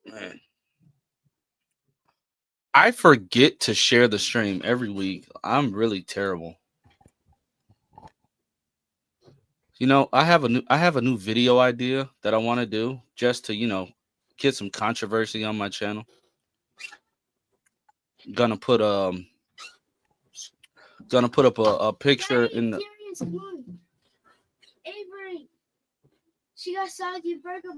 Man. I forget to share the stream every week. I'm really terrible. You know, I have a new video idea that I want to do just to, get some controversy on my channel. Gonna put up a picture in the Avery. She got soggy burger.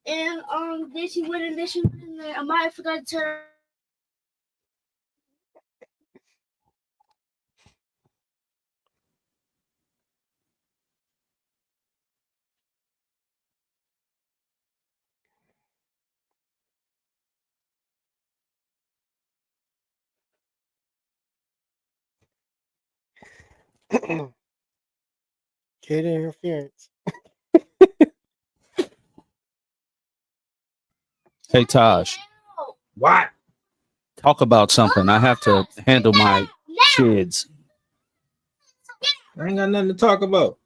And then she went and there. I might have forgot to turn. Kid interference. Hey Taj. What? Talk about something. I have to handle my kids. I ain't got nothing to talk about.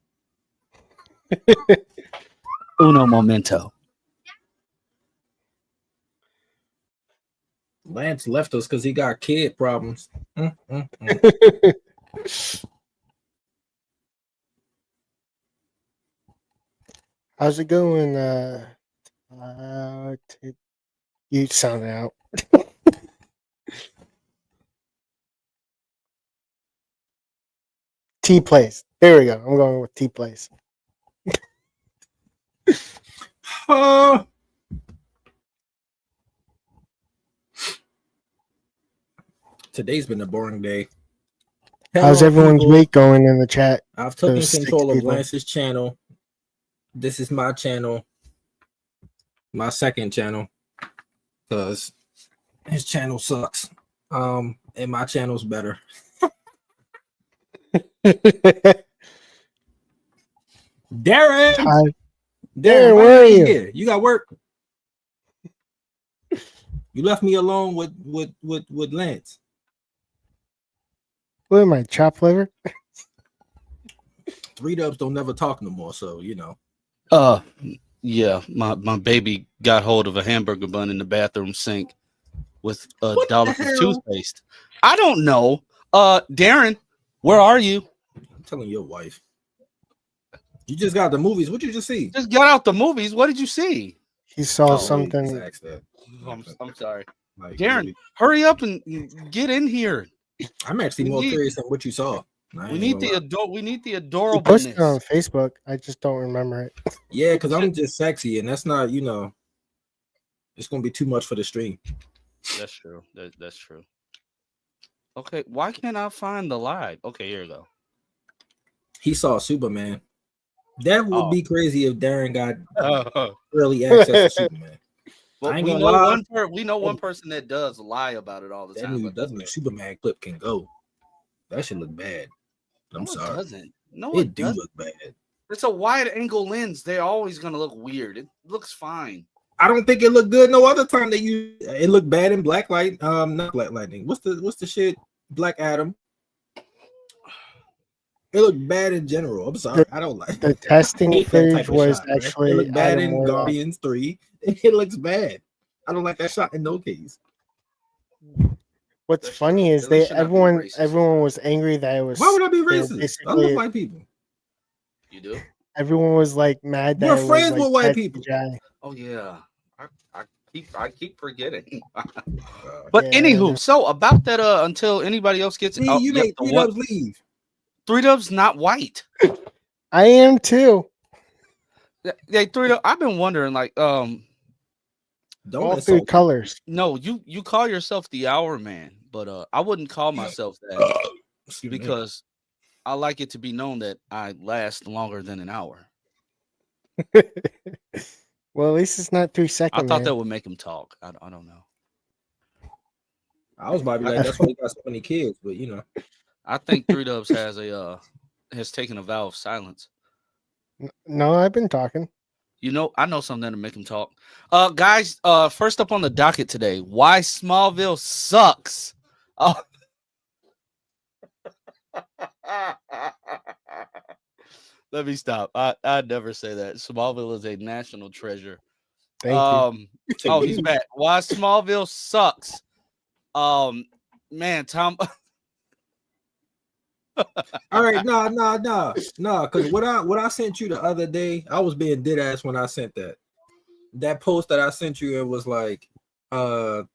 Uno momento. Lance left us because he got kid problems. How's it going? You sound out. T plays. There we go. I'm going with T plays. Today's been a boring day. How's Hello, everyone's people. week going in the chat? I've taken Those 6 control of people. Lance's channel. This is my channel, my second channel, because his channel sucks. And my channel's better. Darren, Hi. Darren, where are you? Here? You got work. You left me alone with Lance. What am I, chop flavor? 3 Dubs don't never talk no more, so you know. Yeah, my baby got hold of a hamburger bun in the bathroom sink with dollars of toothpaste. I don't know. Darren, where are you? I'm telling your wife. You just got the movies. What you just see? Just got out the movies. What did you see? He saw Oh, something. just ask that. I'm sorry. Like, Darren, really. hurry up and get in here. I'm actually more curious than what you saw. We need the He adorableness. posted it on Facebook. I just don't remember it. Yeah, because I'm just sexy, and that's not, it's gonna be too much for the stream. That's true. That's true. Okay, why can't I find the live? Okay, here we go. He saw Superman. That would be crazy if Darren got Oh. early access to Superman. Well, ain't we gonna know lie. we know one person that does lie about it all the That time. new but doesn't Superman clip can go. That should look bad. I'm sorry. It doesn't. No, it do look bad. It's a wide angle lens. They're always gonna look weird. It looks fine. I don't think it looked good no other time they use it. Looked bad in Black Light. Not Black Lightning. What's the shit? Black Adam. It looked bad in general. I'm sorry. I don't like the testing that footage type of was shot, right? actually It looked bad Adam in Warlock. Guardians 3. It looks bad. I don't like that shot in no case. What's funny is everyone was angry that it was. Why would I be they were racist? I love white people. You do? Everyone was like mad that We're it was, friends like, with white people. CGI. Oh yeah. I keep forgetting. But Yeah, anywho, so about that until anybody else gets See, you made 3 Dubs leave. 3 Dubs not white. I am too. Yeah, 3 Dubs. I've been wondering, like, all 3 colors. No, you call yourself the Hour Man, but I wouldn't call myself that because I like it to be known that I last longer than an hour. Well, at least it's not 3 seconds. I thought that would make him talk. I don't know. I was about to be like, that's why he got so many kids, but I think 3 Dubs has taken a vow of silence. No, I've been talking. You know, I know something that'll make him talk. Guys, first up on the docket today, why Smallville sucks. Oh. Let me stop. I'd never say that. Smallville is a national treasure. Thank you. Oh, he's back. Why Smallville sucks. Man, Tom. All right, no. Because what I sent you the other day, I was being dead ass when I sent that. That post that I sent you, it was like, what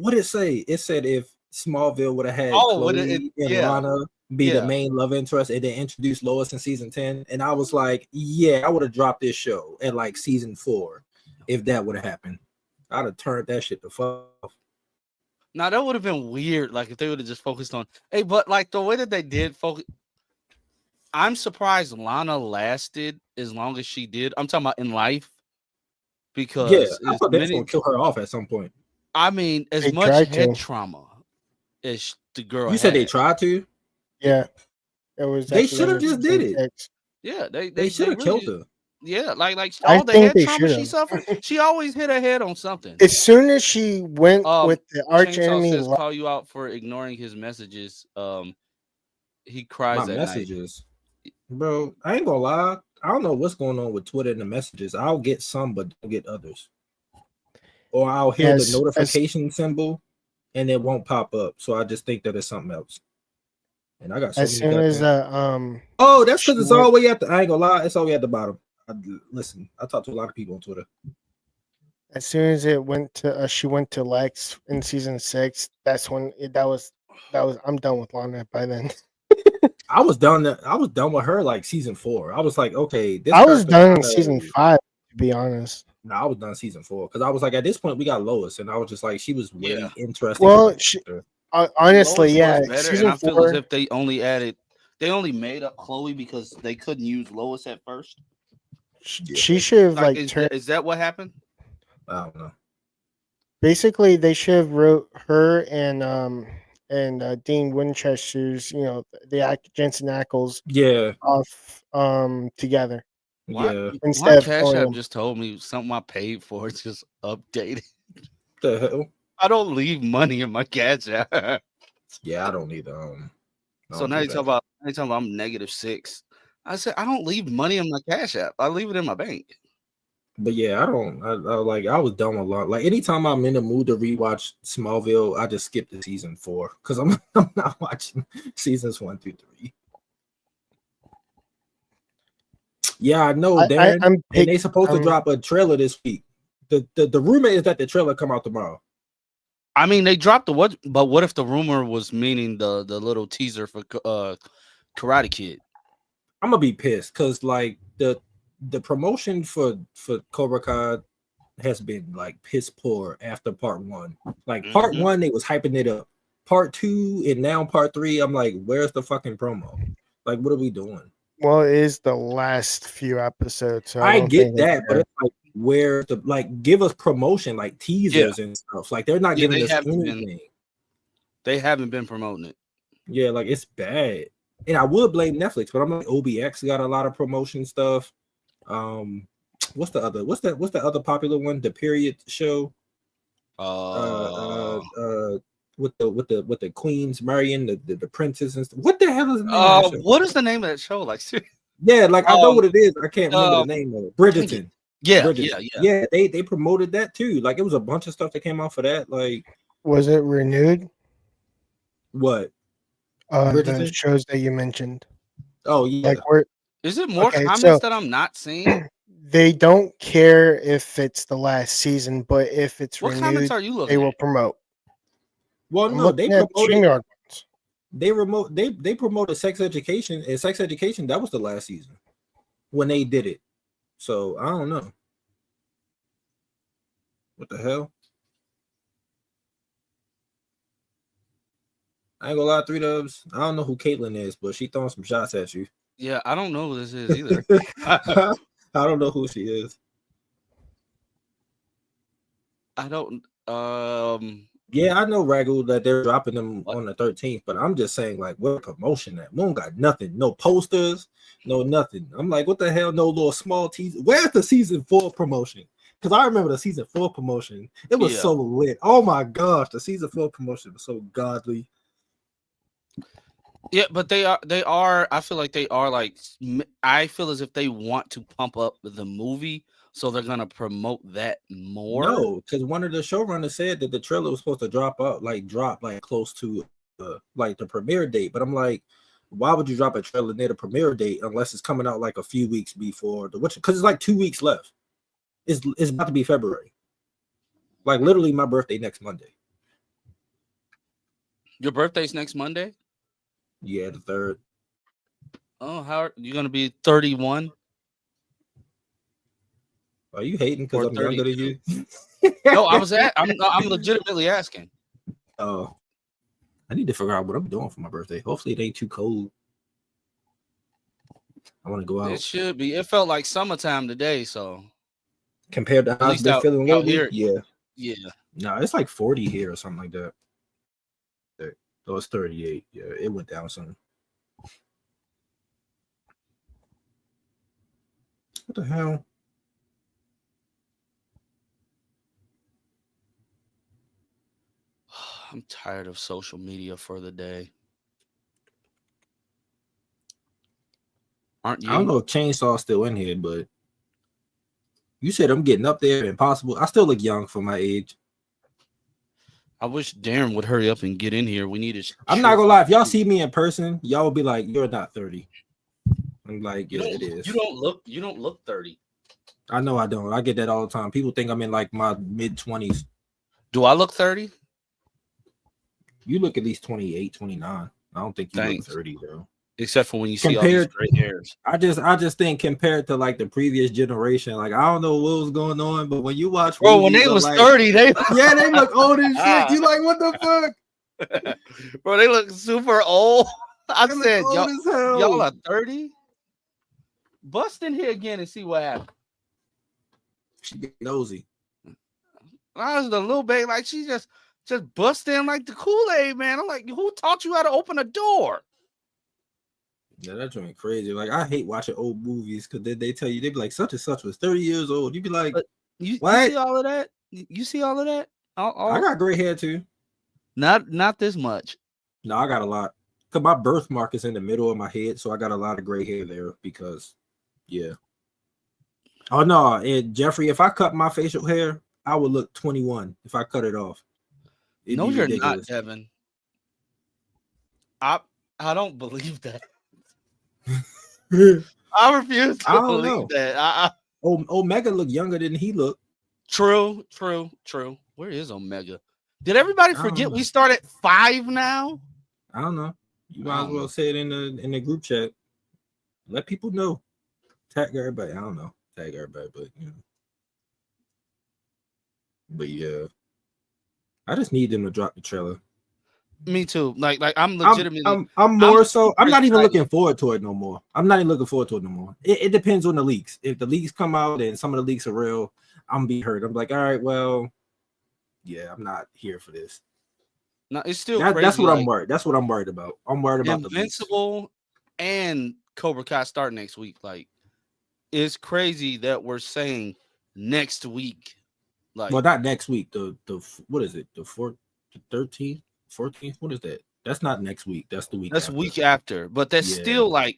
did it say? It said if Smallville would have had Chloe and Lana be the main love interest and then introduce Lois in season 10, and I was like, yeah, I would have dropped this show at like season 4 if that would have happened. I'd have turned that shit to fuck. Now that would have been weird, like if they would have just focused on. Hey, but like the way that they did focus, I'm surprised Lana lasted as long as she did. I'm talking about in life, because I thought they was gonna kill her off at some point. I mean, as They much tried head to. trauma as the girl. You said they had. tried to. Yeah, it was. They at the should have end of just did season it. 6. Yeah, They should have really killed her. Yeah, like I all the think head they trauma she should've. suffered, she always hit her head on something. As soon as she went with the arch Chainsaw enemy, says call you out for ignoring his messages. He cries My at messages, bro. I ain't gonna lie. I don't know what's going on with Twitter and the messages. I'll get some, but don't get others. Or I'll hear the notification symbol, and it won't pop up. So I just think that it's something else. And I got so as many. soon as oh, that's because it's all the way at the. I ain't gonna lie, it's all the way at the bottom. Listen, I talk to a lot of people on Twitter. As soon as it went to she went to Lex in season 6, that's when that was I'm done with Lana by then. I was done with her like season 4. I was like, okay, I was done in season 5, to be honest. No, I was done season 4 because I was like, at this point we got Lois, and I was just like, she was way interesting. Well, honestly, Lois was better, season and I 4, feel as if they only made up Chloe because they couldn't use Lois at first. She should have is that what happened? I don't know. Basically, they should have wrote her and Dean Winchester's, the Jensen Ackles, off together. Yeah. Instead my Cash App just told me something I paid for. It's just updated. The hell? I don't leave money in my Cash App. Yeah, I don't either. So now you're talking about I'm -6. I said I don't leave money in my Cash App. I leave it in my bank. But yeah, I was done with lot. Like anytime I'm in the mood to rewatch Smallville, I just skip to season 4 because I'm not watching seasons 1 through 3. Yeah, I know, Darren. And they supposed to drop a trailer this week. The rumor is that the trailer come out tomorrow. I mean, they dropped but what if the rumor was meaning the little teaser for Karate Kid? I'm gonna be pissed because like the promotion for Cobra Kai has been like piss poor after part 1. Like part 1, they was hyping it up. Part 2 and now part 3, I'm like, where's the fucking promo? Like, what are we doing? Well, it is the last few episodes. So I get that, but it's like, where the give us promotion, like teasers and stuff. Like they're not giving us anything. They haven't been promoting it. Yeah, like it's bad. And I would blame Netflix, but I'm like OBX got a lot of promotion stuff. What's the other popular one? The Period show. With the queens marrying the princess and stuff. What the hell is the name of that show? What is the name of that show? Like, yeah, like I know what it is. I can't remember the name of it. Bridgerton. Yeah. They promoted that too. Like it was a bunch of stuff that came out for that. Like, was it renewed? What? The shows that you mentioned. Oh yeah. Like is it more comments that I'm not seeing? They don't care if it's the last season, but if it's renewed, comments are you looking they will promote. Well, no, they promoted. They promoted Sex Education, and Sex Education that was the last season when they did it. So I don't know. What the hell? I ain't gonna lie, 3Dubs. I don't know who Caitlyn is, but she throwing some shots at you. Yeah, I don't know who this is either. I don't know who she is. I don't. Yeah, I know Ragu that they're dropping them What? on the 13th, but I'm just saying, like, what promotion that? We don't got nothing, no posters, no nothing. I'm like, what the hell? No little small teaser. Where's the season 4 promotion? Because I remember the season 4 promotion. It was Yeah. so lit. Oh my gosh, the season 4 promotion was so godly. Yeah, but they are. I feel like they are like. I feel as if they want to pump up the movie, so they're gonna promote that more. No, because one of the showrunners said that the trailer was supposed to drop close to like the premiere date. But I'm like, why would you drop a trailer near the premiere date unless it's coming out like a few weeks before the which? Because it's like 2 weeks left. It's about to be February. Like literally my birthday next Monday. Your birthday's next Monday. Yeah, the 3rd. Oh, how are you gonna be 31? Are you hating because Or I'm younger than you? No, I'm legitimately asking. Oh, I need to figure out what I'm doing for my birthday. Hopefully it ain't too cold. I want to go out. It should be. It felt like summertime today, so Compared to at how it's least been out feeling lately. here. Yeah. Yeah. No, it's like 40 here or something like that. So it's 38. Yeah, it went down some. What the hell? I'm tired of social media for the day. Aren't you? I don't know if Chainsaw's still in here, but you said I'm getting up there. Impossible. I still look young for my age. I wish Darren would hurry up and get in here. We need to. I'm not gonna lie. If y'all see me in person, y'all will be like, "You're not 30." I'm like, "Yeah, it is." You don't look 30. I know I don't. I get that all the time. People think I'm in like my mid-20s. Do I look 30? You look at least 28, 29. I don't think you Thanks. look 30 though. Except for when you see all these gray hairs. I just think compared to like the previous generation, like I don't know what was going on, but when you watch, Bro, when they was 30, they yeah, they look old as shit. You like what the fuck? Bro, they look super old. I They look said, old as hell. y'all are 30. Bust in here again and see what happened. She get nosy. I was a little bit like she just bust in like the Kool-Aid, man. I'm like, who taught you how to open a door? Yeah, that joint crazy. Like I hate watching old movies because they tell you they be like such and such was 30 years old. You be like, You what? see all of that? You see all of that? I got gray hair too. Not this much. No, I got a lot. Cause my birthmark is in the middle of my head, so I got a lot of gray hair there because, yeah. Oh no, and Jeffrey, if I cut my facial hair, I would look 21 if I cut it off. No, you're not, Devin. I don't believe that. I refuse to believe that. Omega look younger than he looked. True. Where is Omega? Did everybody forget we start at 5 now? I don't know. You might as well say it in the group chat. Let people know. Tag everybody. I don't know. Tag everybody, but you know. But yeah. I just need them to drop the trailer. Me too. Like I'm legitimately. I'm more so. I'm not even looking forward to it no more. It depends on the leaks. If the leaks come out and some of the leaks are real, I'm gonna be hurt. I'm like, all right, well, yeah, I'm not here for this. No, it's still crazy. That's what I'm worried. That's what I'm worried about. I'm worried about Invincible and Cobra Kai start next week. Like, it's crazy that we're saying next week. Like, well, not next week. The what is it? The 13th, 14th. What is that? That's not next week. That's the week. That's after. Week after. But that's still like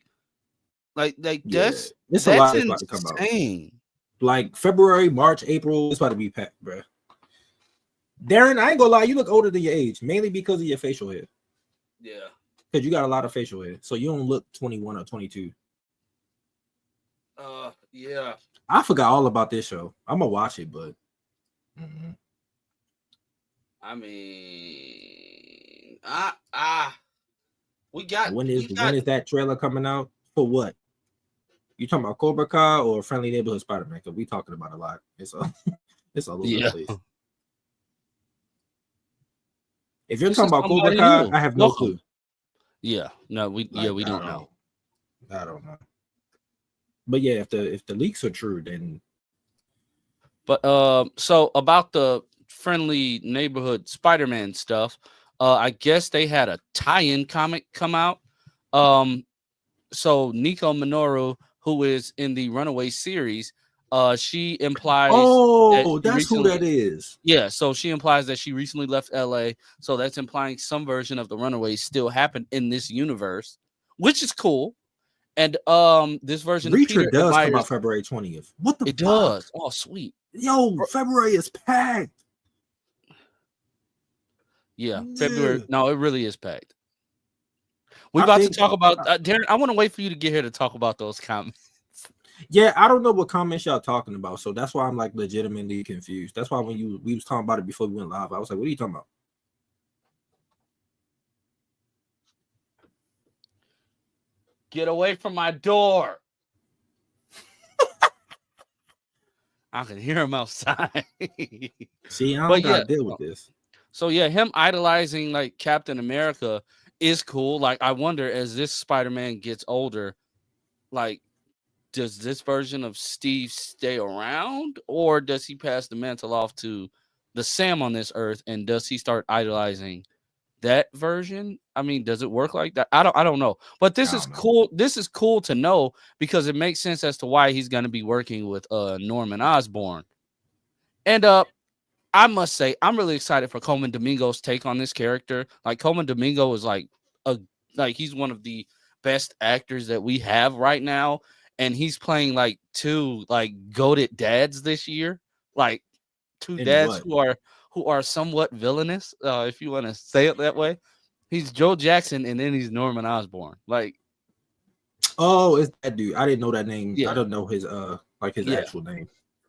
that's it's a lot that's about to come out. Like February, March, April. It's about to be packed, bro. Darren, I ain't gonna lie, you look older than your age, mainly because of your facial hair. Yeah. Because you got a lot of facial hair. So you don't look 21 or 22. Yeah. I forgot all about this show. I'm gonna watch it, but I mean when is that trailer coming out? For what? You talking about Cobra Kai or Friendly Neighborhood Spider-Man? Because we talking about a lot. It's all over the place. If you're talking about Cobra Kai, I have no clue. Yeah, no, we don't know. I don't know. But yeah, if the leaks are true, then. But so about the friendly neighborhood Spider-Man stuff, I guess they had a tie-in comic come out. So Nico Minoru, who is in the Runaway series, she implies that Oh, she that's who recently, that is. yeah, so she implies that she recently left LA. So that's implying some version of the Runaways still happened in this universe, which is cool. And this version of Reacher Peter does come admires out February 20th. What the it fuck? does. Oh, sweet. Yo, February is packed. Yeah, Yeah. February. No, it really is packed. We're I about to think- talk about Darren. I want to wait for you to get here to talk about those comments. Yeah, I don't know what comments y'all talking about, so that's why I'm like legitimately confused. That's why when we was talking about it before we went live, I was like, "What are you talking about?" Get away from my door. I can hear him outside. See, I But don't gotta yeah, deal with this. so yeah, him idolizing like Captain America is cool. Like, I wonder as this Spider-Man gets older, like, does this version of Steve stay around, or does he pass the mantle off to the Sam on this earth, and does he start idolizing that version? I mean, does it work like that? I don't know. But this I is don't know. cool. This is cool to know because it makes sense as to why he's going to be working with Norman Osborn. And I must say, I'm really excited for Coleman Domingo's take on this character. Like, Coleman Domingo is like he's one of the best actors that we have right now, and he's playing like two like goated dads this year, like two In dads what? who are somewhat villainous, if you want to say it that way. He's Joe Jackson, and then he's Norman Osborn. Like, Oh, it's that dude. I didn't know that name. Yeah. I don't know his his Yeah. actual name.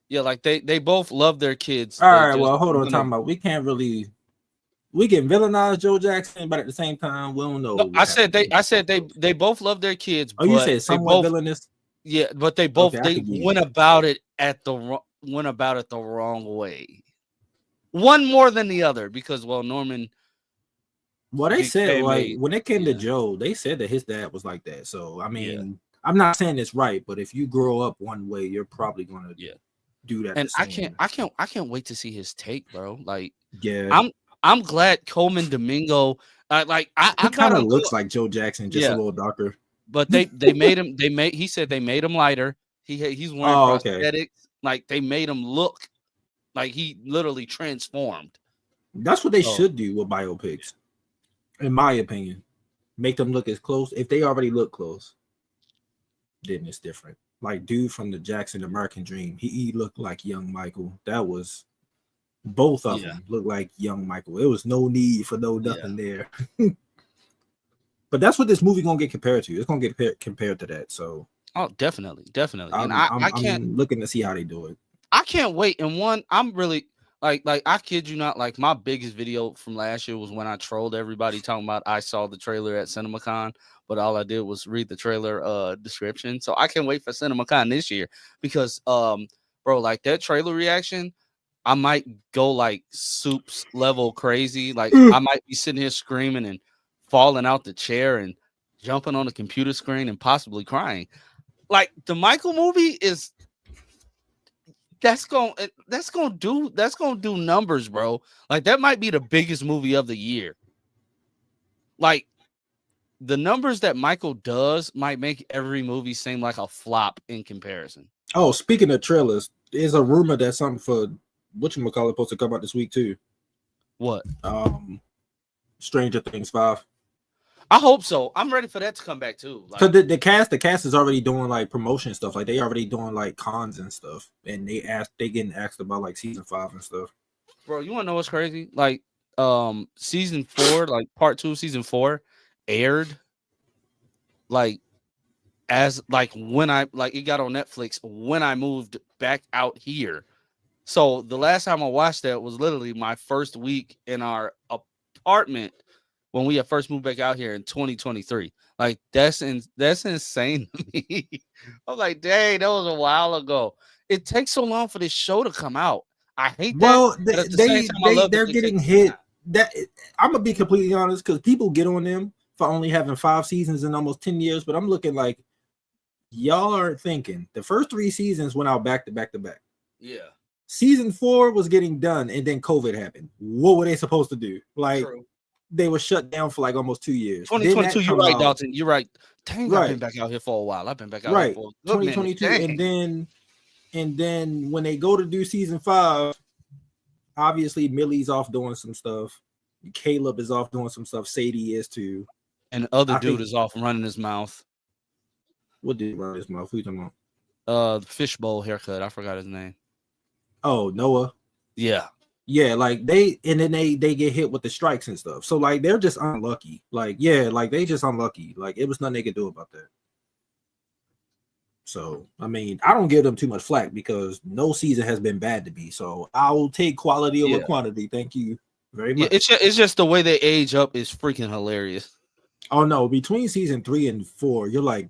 yeah, like they both love their kids. All They right, just, well, hold on, you know, talking about we can villainize Joe Jackson, but at the same time, we don't know. No, what I said happened. they both love their kids. Oh, you but said they somewhat both villainous. Yeah, but they both Okay, I they could give went you about it the wrong way. One more than the other because Norman. Well, they said became like a- when it came to yeah. Joe, they said that his dad was like that. So I mean, Yeah. I'm not saying it's right, but if you grow up one way, you're probably gonna Yeah. do that. And the I same. can't wait to see his take, bro. Like, Yeah, I'm glad Coleman Domingo. I he got kind of him. looks like Joe Jackson, just a Yeah. little darker. But he said they made him lighter. He's wearing Oh, okay. prosthetics. Like, they made him look like he literally transformed. That's what they Oh. should do with biopics, in my opinion. Make them look as close. If they already look close, then it's different. Like dude from the Jackson American Dream, he looked like young Michael. That was both of them looked like young Michael. It was no need for nothing there. But that's what this movie gonna get compared to. It's gonna get compared to that. So Oh, definitely. And I'm looking to see how they do it. I can't wait. And one, I'm really like I kid you not, like my biggest video from last year was when I trolled everybody talking about I saw the trailer at CinemaCon, but all I did was read the trailer description. So I can't wait for CinemaCon this year because bro, like that trailer reaction, I might go like Soup's level crazy. Like I might be sitting here screaming and falling out the chair and jumping on the computer screen and possibly crying. Like the Michael movie is that's gonna do numbers, bro. Like that might be the biggest movie of the year. Like the numbers that Michael does might make every movie seem like a flop in comparison. Oh, speaking of trailers, there's a rumor that something for whatchamacallit supposed to come out this week too. What? Stranger Things 5. I hope so. I'm ready for that to come back too. Because the cast is already doing like promotion stuff. Like they already doing like cons and stuff. And they getting asked about like season 5 and stuff. Bro, you wanna know what's crazy? Like season 4, like part 2 season 4 aired like as like when I like it got on Netflix when I moved back out here. So the last time I watched that was literally my first week in our apartment when we had first moved back out here in 2023. Like that's insane to me. I'm like, dang, that was a while ago. It takes so long for this show to come out. I hate that. Well, but at the same time, I love they're that getting take hit. That I'm gonna be completely honest because people get on them for only having 5 seasons in almost 10 years. But I'm looking like y'all aren't thinking. The first 3 seasons went out back to back to back. Yeah. season 4 was getting done, and then COVID happened. What were they supposed to do? Like, True. they were shut down for like almost 2 years. 2022, you're right, Dalton. You're right. Dang, I've Right. been back out here for a while. I've been back out here Right. for a good minute. 2022, Dang. and then when they go to do season 5, obviously Millie's off doing some stuff. Caleb is off doing some stuff. Sadie is too. And the other I dude think- is off running his mouth. What did run his mouth? Who you talking about? The fishbowl haircut. I forgot his name. Oh, Noah. Yeah. Yeah, like they get hit with the strikes and stuff. So like they're just unlucky. Like, yeah, like they just unlucky. Like it was nothing they could do about that. So I mean, I don't give them too much flack because no season has been bad to me. So I'll take quality over quantity. Thank you very much. It's just the way they age up is freaking hilarious. Oh no, between season 3 and 4, you're like,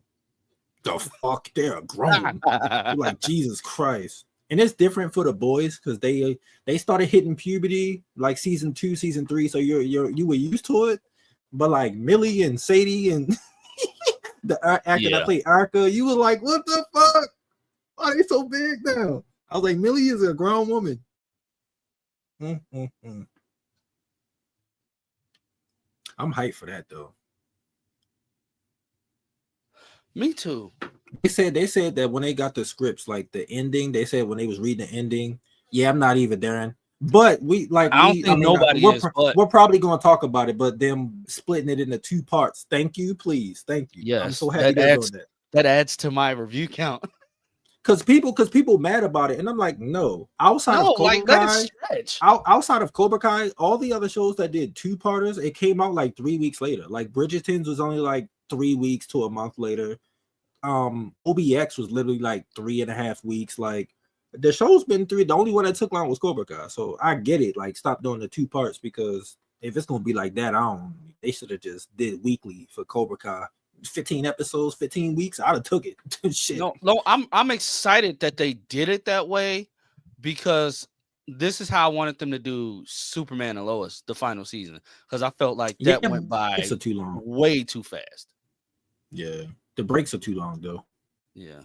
the fuck, they're grown. You're like, Jesus Christ. And it's different for the boys because they started hitting puberty like season 2, season 3. So you were used to it. But like Millie and Sadie and the actor that played Arca, you were like, what the fuck? Why are they so big now? I was like, Millie is a grown woman. I'm hyped for that though. Me too. They said that when they got the scripts, like the ending, they said when they was reading the ending, yeah, I'm not even Darren. But we're probably going to talk about it, but them splitting it into 2 parts. Thank you, please. Thank you. Yes, I'm so happy they're doing that. That adds to my review count. Because people mad about it, and I'm like, no. Outside of Cobra Kai, all the other shows that did 2-parters, it came out like 3 weeks later. Like Bridgerton's was only like 3 weeks to a month later. OBX was literally like 3.5 weeks. Like the show's been 3. The only one that took long was Cobra Kai. So I get it. Like stop doing the 2 parts because if it's gonna be like that, they should have just did weekly for Cobra Kai. 15 episodes, 15 weeks. I'd have took it. Shit. No, I'm excited that they did it that way because this is how I wanted them to do Superman and Lois, the final season, because I felt like that went by too long, way too fast. Yeah, the breaks are too long though. Yeah,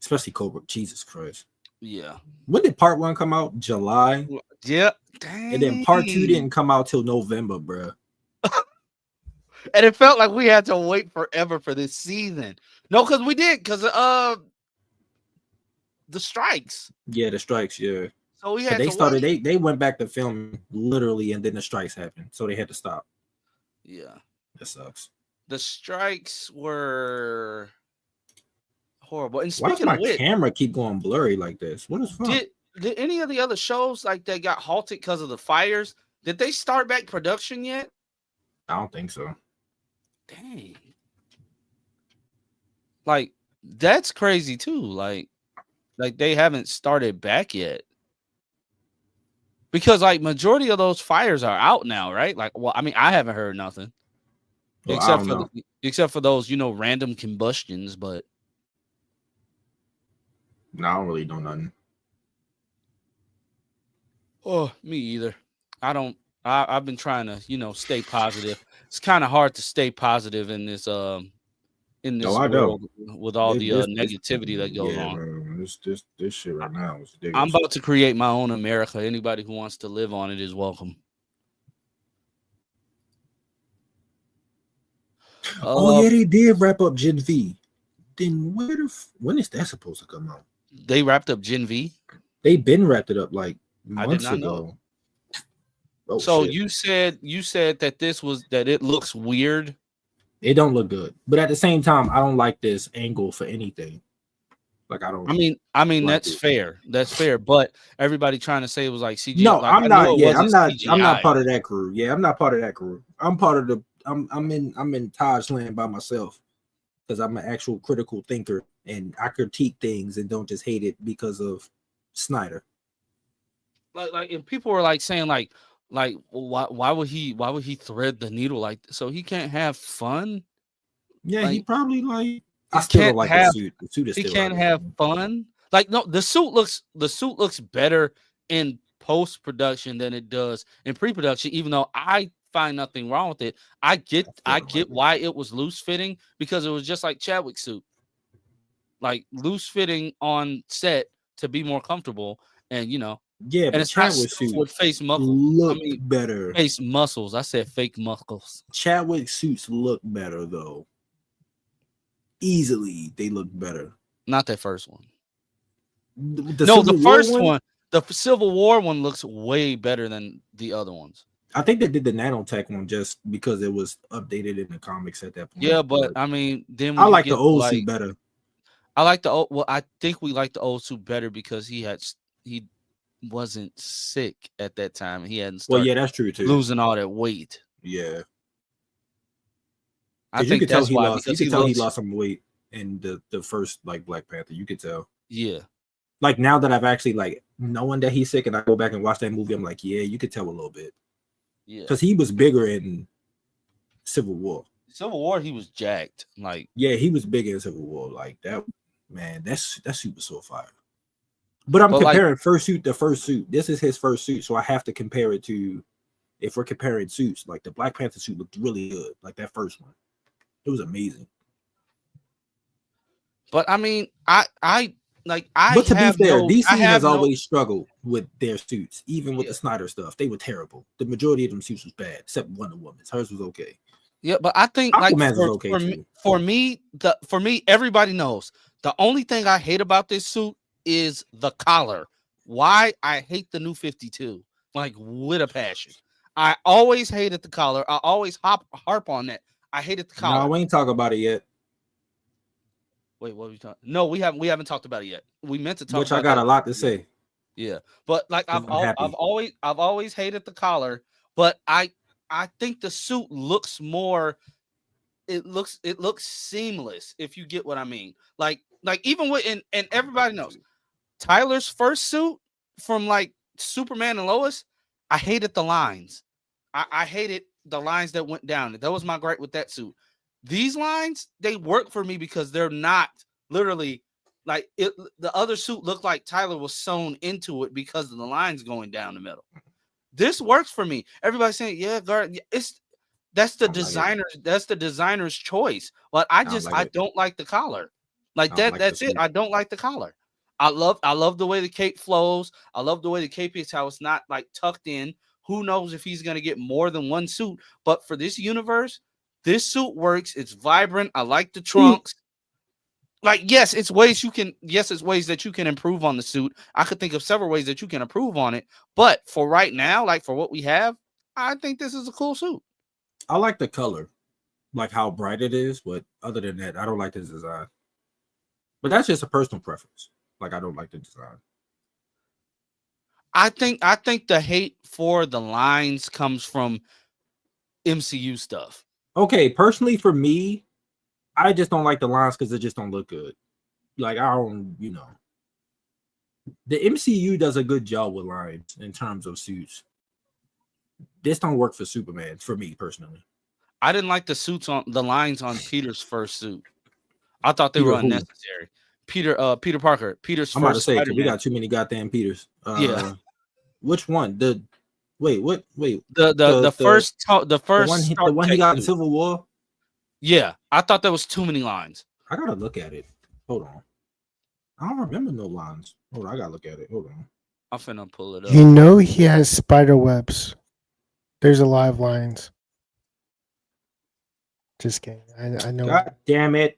especially Cobra. Jesus Christ. Yeah. When did part 1 come out? July. Yeah. Dang. And then part 2 didn't come out till November, bro. And it felt like we had to wait forever for this season. No, because we did, because the strikes. Yeah, the strikes. Yeah. So we had. They went back to film literally, and then the strikes happened, so they had to stop. Yeah, that sucks. The strikes were horrible. And why does my camera keep going blurry like this? What is fun? Did any of the other shows like that got halted because of the fires? Did they start back production yet? I don't think so. Dang. Like that's crazy too. Like they haven't started back yet. Because like majority of those fires are out now, right? Like, well, I mean, I haven't heard nothing. Well, except for those, random combustions, but no, I don't really know nothing. Oh, me either. I've been trying to, stay positive. It's kind of hard to stay positive in this world with all the negativity that goes on. Bro, this shit right now is ridiculous. I'm about to create my own America. Anybody who wants to live on it is welcome. Yeah, they did wrap up Gen V. Then when is that supposed to come out? They wrapped up Gen V? They've been wrapped it up like months ago. Oh, so shit. you said that it looks weird. It don't look good, but at the same time, I don't like this angle for anything. Like I don't. I mean like that's fair. That's fair. But everybody trying to say it was like CGI. No, like, I'm not. Yeah, I'm not. CGI. I'm not part of that crew. Yeah, I'm not part of that crew. I'm part of the. I'm in Taj land by myself because I'm an actual critical thinker and I critique things and don't just hate it because of Snyder. Like, and people were like saying like why would he thread the needle like so he can't have fun? Yeah, like, he probably like I still don't like the suit. The suit is he still can't have fun. Like no, the suit looks better in post-production than it does in pre-production, even though I find nothing wrong with it. I get why it was loose fitting because it was just like Chadwick's suit. Like loose fitting on set to be more comfortable. and you know, Yeah, and but it's not Chadwick stuff suit with face muscles. looked better. Face muscles. I said fake muscles. Chadwick suits look better though. Easily, they look better. Not that first one. The first one, the Civil War one looks way better than the other ones. I think they did the nanotech one just because it was updated in the comics at that point. Yeah, but I mean, then I like the old suit better. I like the old. Well, I think we like the old suit better because he wasn't sick at that time. He hadn't started. Well, yeah, that's true too. Losing all that weight. Yeah, I think you could tell that's he why. lost. You could tell he lost some weight in the first like Black Panther. You could tell. Yeah. Like now that I've actually like knowing that he's sick and I go back and watch that movie, I'm like, yeah, you could tell a little bit. Yeah. Because he was bigger in Civil War. Civil War, he was jacked. Like, yeah, he was big in Civil War. Like that, man, that suit was so fire. But I'm comparing like, first suit to first suit. This is his first suit, so I have to compare it to, if we're comparing suits, like the Black Panther suit looked really good. Like that first one. It was amazing. But I mean, but to be fair, DC has always struggled with their suits, even with the Snyder stuff. They were terrible. The majority of them suits was bad, except Wonder Woman's. Hers was okay. Yeah, but I think for me, everybody knows the only thing I hate about this suit is the collar. Why I hate the new 52, like with a passion. I always hated the collar. I always harp on that. I hated the collar. No, we ain't talking about it yet. Wait, what are we talking? No, we haven't talked about it yet. We meant to talk. Which I got a lot to say. Yeah, but like I've always hated the collar, but I think the suit looks more. It looks seamless, if you get what I mean. Like even with and everybody knows Tyler's first suit from like Superman and Lois. I hated the lines. I hated the lines that went down. That was my gripe with that suit. These lines, they work for me because they're not literally like it. The other suit looked like Tyler was sewn into it because of the lines going down the middle. This works for me. Everybody's saying, yeah, guard, that's the designer's choice. But I don't like the collar. That's it. I don't like the collar. I love the way the cape flows. I love the way the cape is, how it's not like tucked in. Who knows if he's gonna get more than one suit? But for this universe, this suit works. It's vibrant. I like the trunks. Like, yes, it's ways that you can improve on the suit. I could think of several ways that you can improve on it. But for right now, like for what we have, I think this is a cool suit. I like the color, like how bright it is. But other than that, I don't like this design. But that's just a personal preference. Like, I don't like the design. I think the hate for the lines comes from MCU stuff. Okay, personally for me, I just don't like the lines because they just don't look good. Like, I don't, the MCU does a good job with lines in terms of suits. This don't work for Superman, for me personally. I didn't like the lines on Peter's first suit. I thought they were unnecessary. Peter Parker. Peter's I'm first. About to say, we got too many goddamn Peters. Yeah. Which one? The first the one he got in Civil War. Yeah, I thought there was too many lines. I gotta look at it. Hold on. I don't remember no lines. Hold on, I gotta look at it. Hold on. I'm finna pull it up. He has spider webs. There's a lot of lines. Just kidding. I know. God damn it.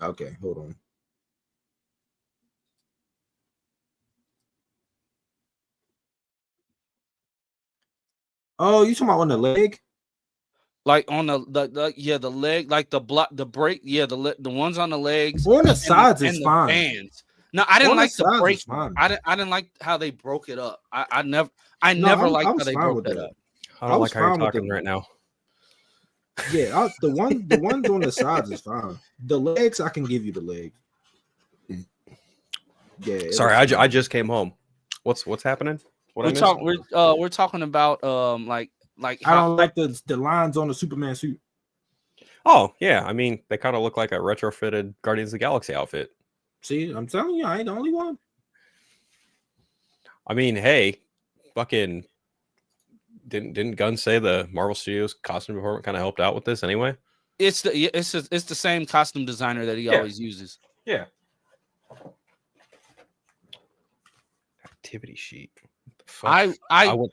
Okay, hold on. Oh, you talking about on the leg? Like on the leg, like the break, the ones on the legs. On the sides is fine. Bands. No, I didn't like the break. I didn't like how they broke it up. I never liked how they broke it up. I don't like how you're talking right now. Yeah, the ones on the sides is fine. The legs, I can give you the leg. Yeah. Sorry, I just came home. What's happening? We're talking about like I don't like the lines on the Superman suit. Oh yeah, I mean they kind of look like a retrofitted Guardians of the Galaxy outfit. See, I'm telling you, I ain't the only one. I mean, hey, fucking didn't Gunn say the Marvel Studios costume department kind of helped out with this anyway? It's the same costume designer that he always uses. Yeah. activity sheet. What the fuck? I went.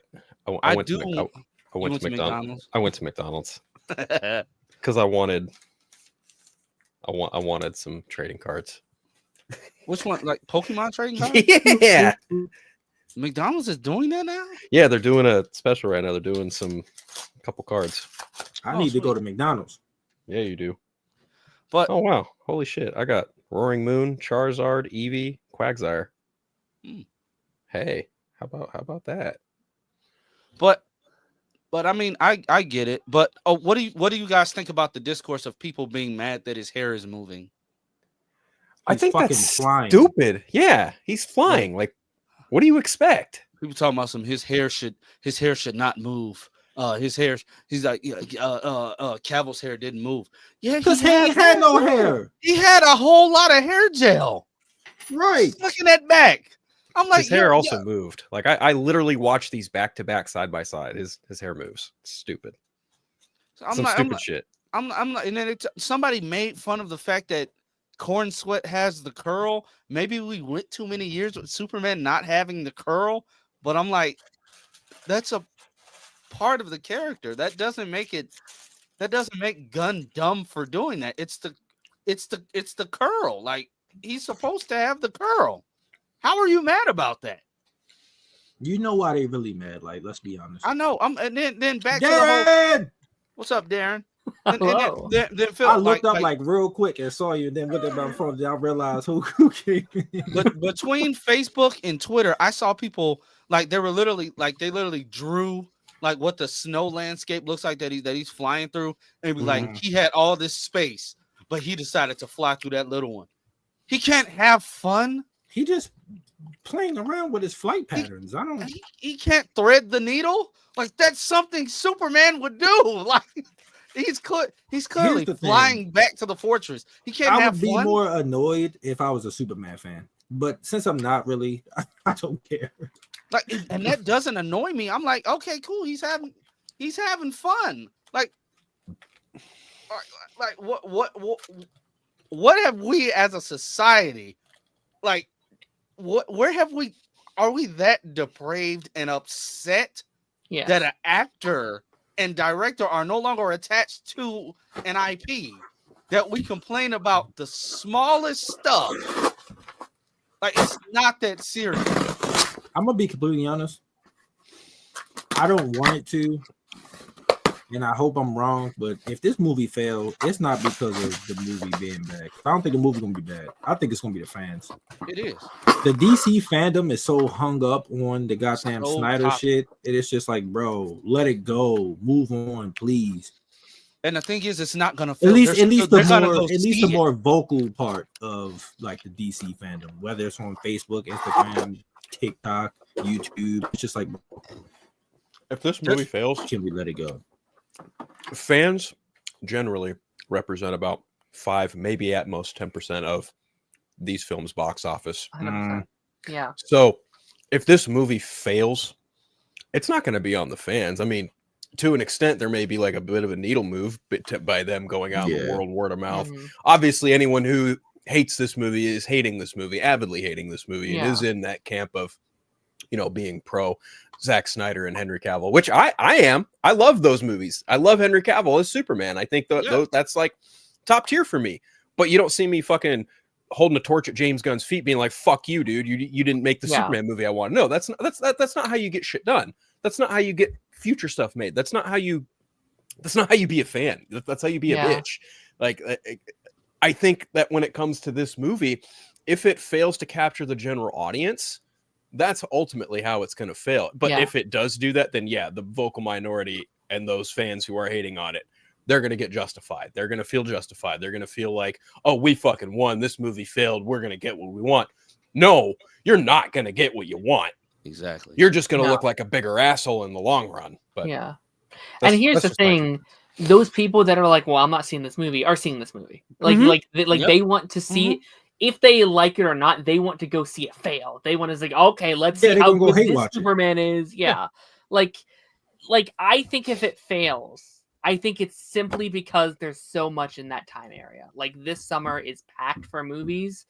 I went do. to Mc- I went to McDonald's. I went to McDonald's McDonald's. because I wanted some trading cards. Which one? Like Pokemon trading cards? Yeah. McDonald's is doing that now? Yeah, they're doing a special right now. They're doing couple cards. I Oh, need to sweet. go to McDonald's. Yeah, you do. But Oh wow. Holy shit. I got Roaring Moon, Charizard, Eevee, Quagsire. Hmm. Hey, how about that? but I mean, I get it. But what do you guys think about the discourse of people being mad that his hair is moving? I He's think fucking that's flying. stupid. Yeah, he's flying. Like, what do you expect? People talking about his hair should not move. He's like, Cavill's hair didn't move. Yeah, Because he ain't had no hair. He had a whole lot of hair gel. Right. Looking at back. I'm like, His hair also moved. Like I literally watched these back to back, side by side. His hair moves. It's stupid. Stupid shit. I'm not. And then somebody made fun of the fact that Corn Sweat has the curl. Maybe we went too many years with Superman not having the curl. But I'm like, that's a part of the character. That doesn't make Gunn dumb for doing that. It's the curl. Like, he's supposed to have the curl. How are you mad about that? You know why they really mad? Like, let's be honest. I know. And then back to the Darren! whole. What's up, Darren? Hello. Then Phil, I looked up like real quick and saw you, and then went about phone. I realized who came in. But between Facebook and Twitter, I saw people like they literally drew like what the snow landscape looks like that he's flying through, and be like, he had all this space, but he decided to fly through that little one. He can't have fun. He just playing around with his flight patterns. I don't. He can't thread the needle. Like, that's something Superman would do. Like, he's clearly the flying back to the fortress. He can't I have would be fun. more annoyed if I was a Superman fan, but since I'm not really, I don't care. Like, and that doesn't annoy me. I'm like, okay, cool. He's having fun. Like what have we as a society, like, are we that depraved and upset Yes. that an actor and director are no longer attached to an IP that we complain about the smallest stuff? Like, it's not that serious. I'm gonna be completely honest. I don't want it to, and I hope I'm wrong. But if this movie failed, it's not because of the movie being bad. I don't think the movie's gonna be bad. I think it's gonna be the fans. It is. The DC fandom is so hung up on the goddamn So Snyder toxic. shit. It is just like, bro, let it go, move on, please. And the thing is, it's not gonna. At least they're gonna go the see it. more vocal part of like the DC fandom, whether it's on Facebook, Instagram, TikTok, YouTube. It's just like, If this movie fails, can we let it go? fans generally represent about 5, maybe at most 10% of these films' box office. 100%. Yeah. So if this movie fails, it's not going to be on the fans. I mean, to an extent, there may be like a bit of a needle move by them going out in the world, word of mouth. Mhm. Obviously, anyone who hates this movie is hating this movie, avidly hating this movie, and Yeah. is in that camp of, being pro Zack Snyder and Henry Cavill, which I am. I love those movies. I love Henry Cavill as Superman. I think that's like top tier for me. But you don't see me fucking holding a torch at James Gunn's feet, being like, "Fuck you, dude! You didn't make the Superman movie I want." No, that's not how you get shit done. That's not how you get future stuff made. That's not how you be a fan. That's how you be a bitch. Like, I think that when it comes to this movie, if it fails to capture the general audience, that's ultimately how it's going to fail. But if it does do that, then the vocal minority and those fans who are hating on it, they're going to get justified. They're going to feel justified. They're going to feel like, oh, we fucking won. This movie failed. We're going to get what we want. No, you're not going to get what you want. Exactly. You're just going to look like a bigger asshole in the long run. But and here's the thing. Those people that are like, well, I'm not seeing this movie, are seeing this movie. Like, they want to see it. If they like it or not, they want to go see it fail. They want to say, okay, let's see how good this Superman is. Yeah. Like I think if it fails, I think it's simply because there's so much in that time area. Like, this summer is packed for movies.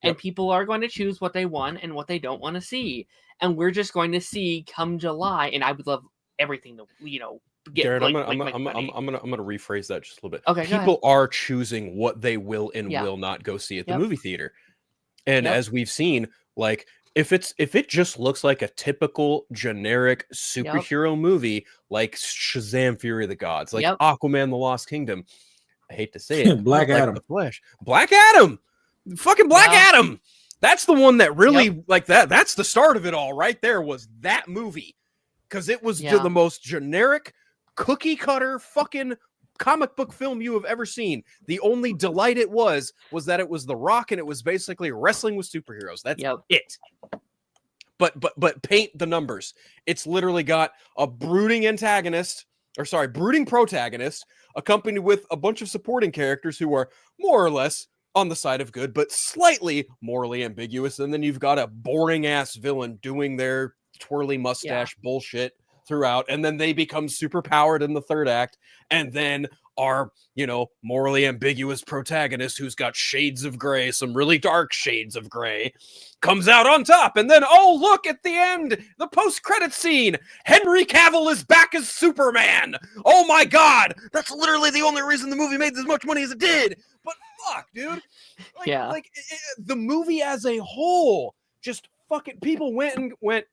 and people are going to choose what they want and what they don't want to see, and we're just going to see come July. And I would love everything to get. Darren, like, I'm gonna rephrase that just a little bit. Okay, people are choosing what they will and will not go see at the movie theater, and as we've seen, like if it just looks like a typical generic superhero movie, like Shazam: Fury of the Gods, like Aquaman: The Lost Kingdom. I hate to say it, Black Adam, The Flash, Black Adam, fucking Black Adam. That's the one that really like that. That's the start of it all, right there. Was that movie, because it was the most generic, cookie cutter fucking comic book film you have ever seen. The only delight it was that it was The Rock and it was basically wrestling with superheroes. That's it. But paint the numbers. It's literally got a brooding protagonist accompanied with a bunch of supporting characters who are more or less on the side of good, but slightly morally ambiguous. And then you've got a boring ass villain doing their twirly mustache bullshit throughout, and then they become super powered in the third act, and then our morally ambiguous protagonist who's got shades of gray, some really dark shades of gray, comes out on top. And then look at the end, the post-credit scene, Henry Cavill is back as Superman. Oh my god, that's literally the only reason the movie made as much money as it did. But fuck, dude, the movie as a whole, just fucking people went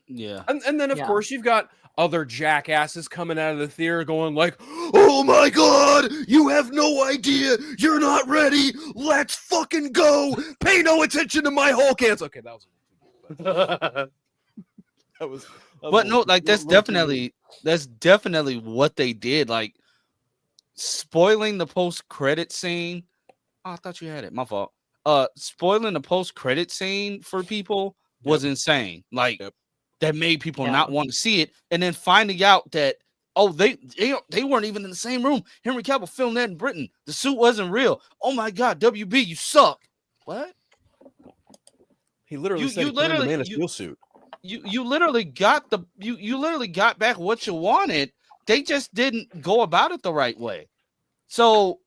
yeah. And then of course you've got other jackasses coming out of the theater going like, oh my god, you have no idea, you're not ready, let's fucking go, pay no attention to my Hulk hands. Okay, that was but no, like that's definitely what they did, like spoiling the post-credit scene. Oh, I thought you had it, my fault. Spoiling the post-credit scene for people was insane. Like that made people not want to see it, and then finding out that they weren't even in the same room. Henry Cavill filmed that in Britain. The suit wasn't real. Oh my god, WB, you suck. What? He literally said he put in the Man of Steel suit. You literally got you literally got back what you wanted. They just didn't go about it the right way. So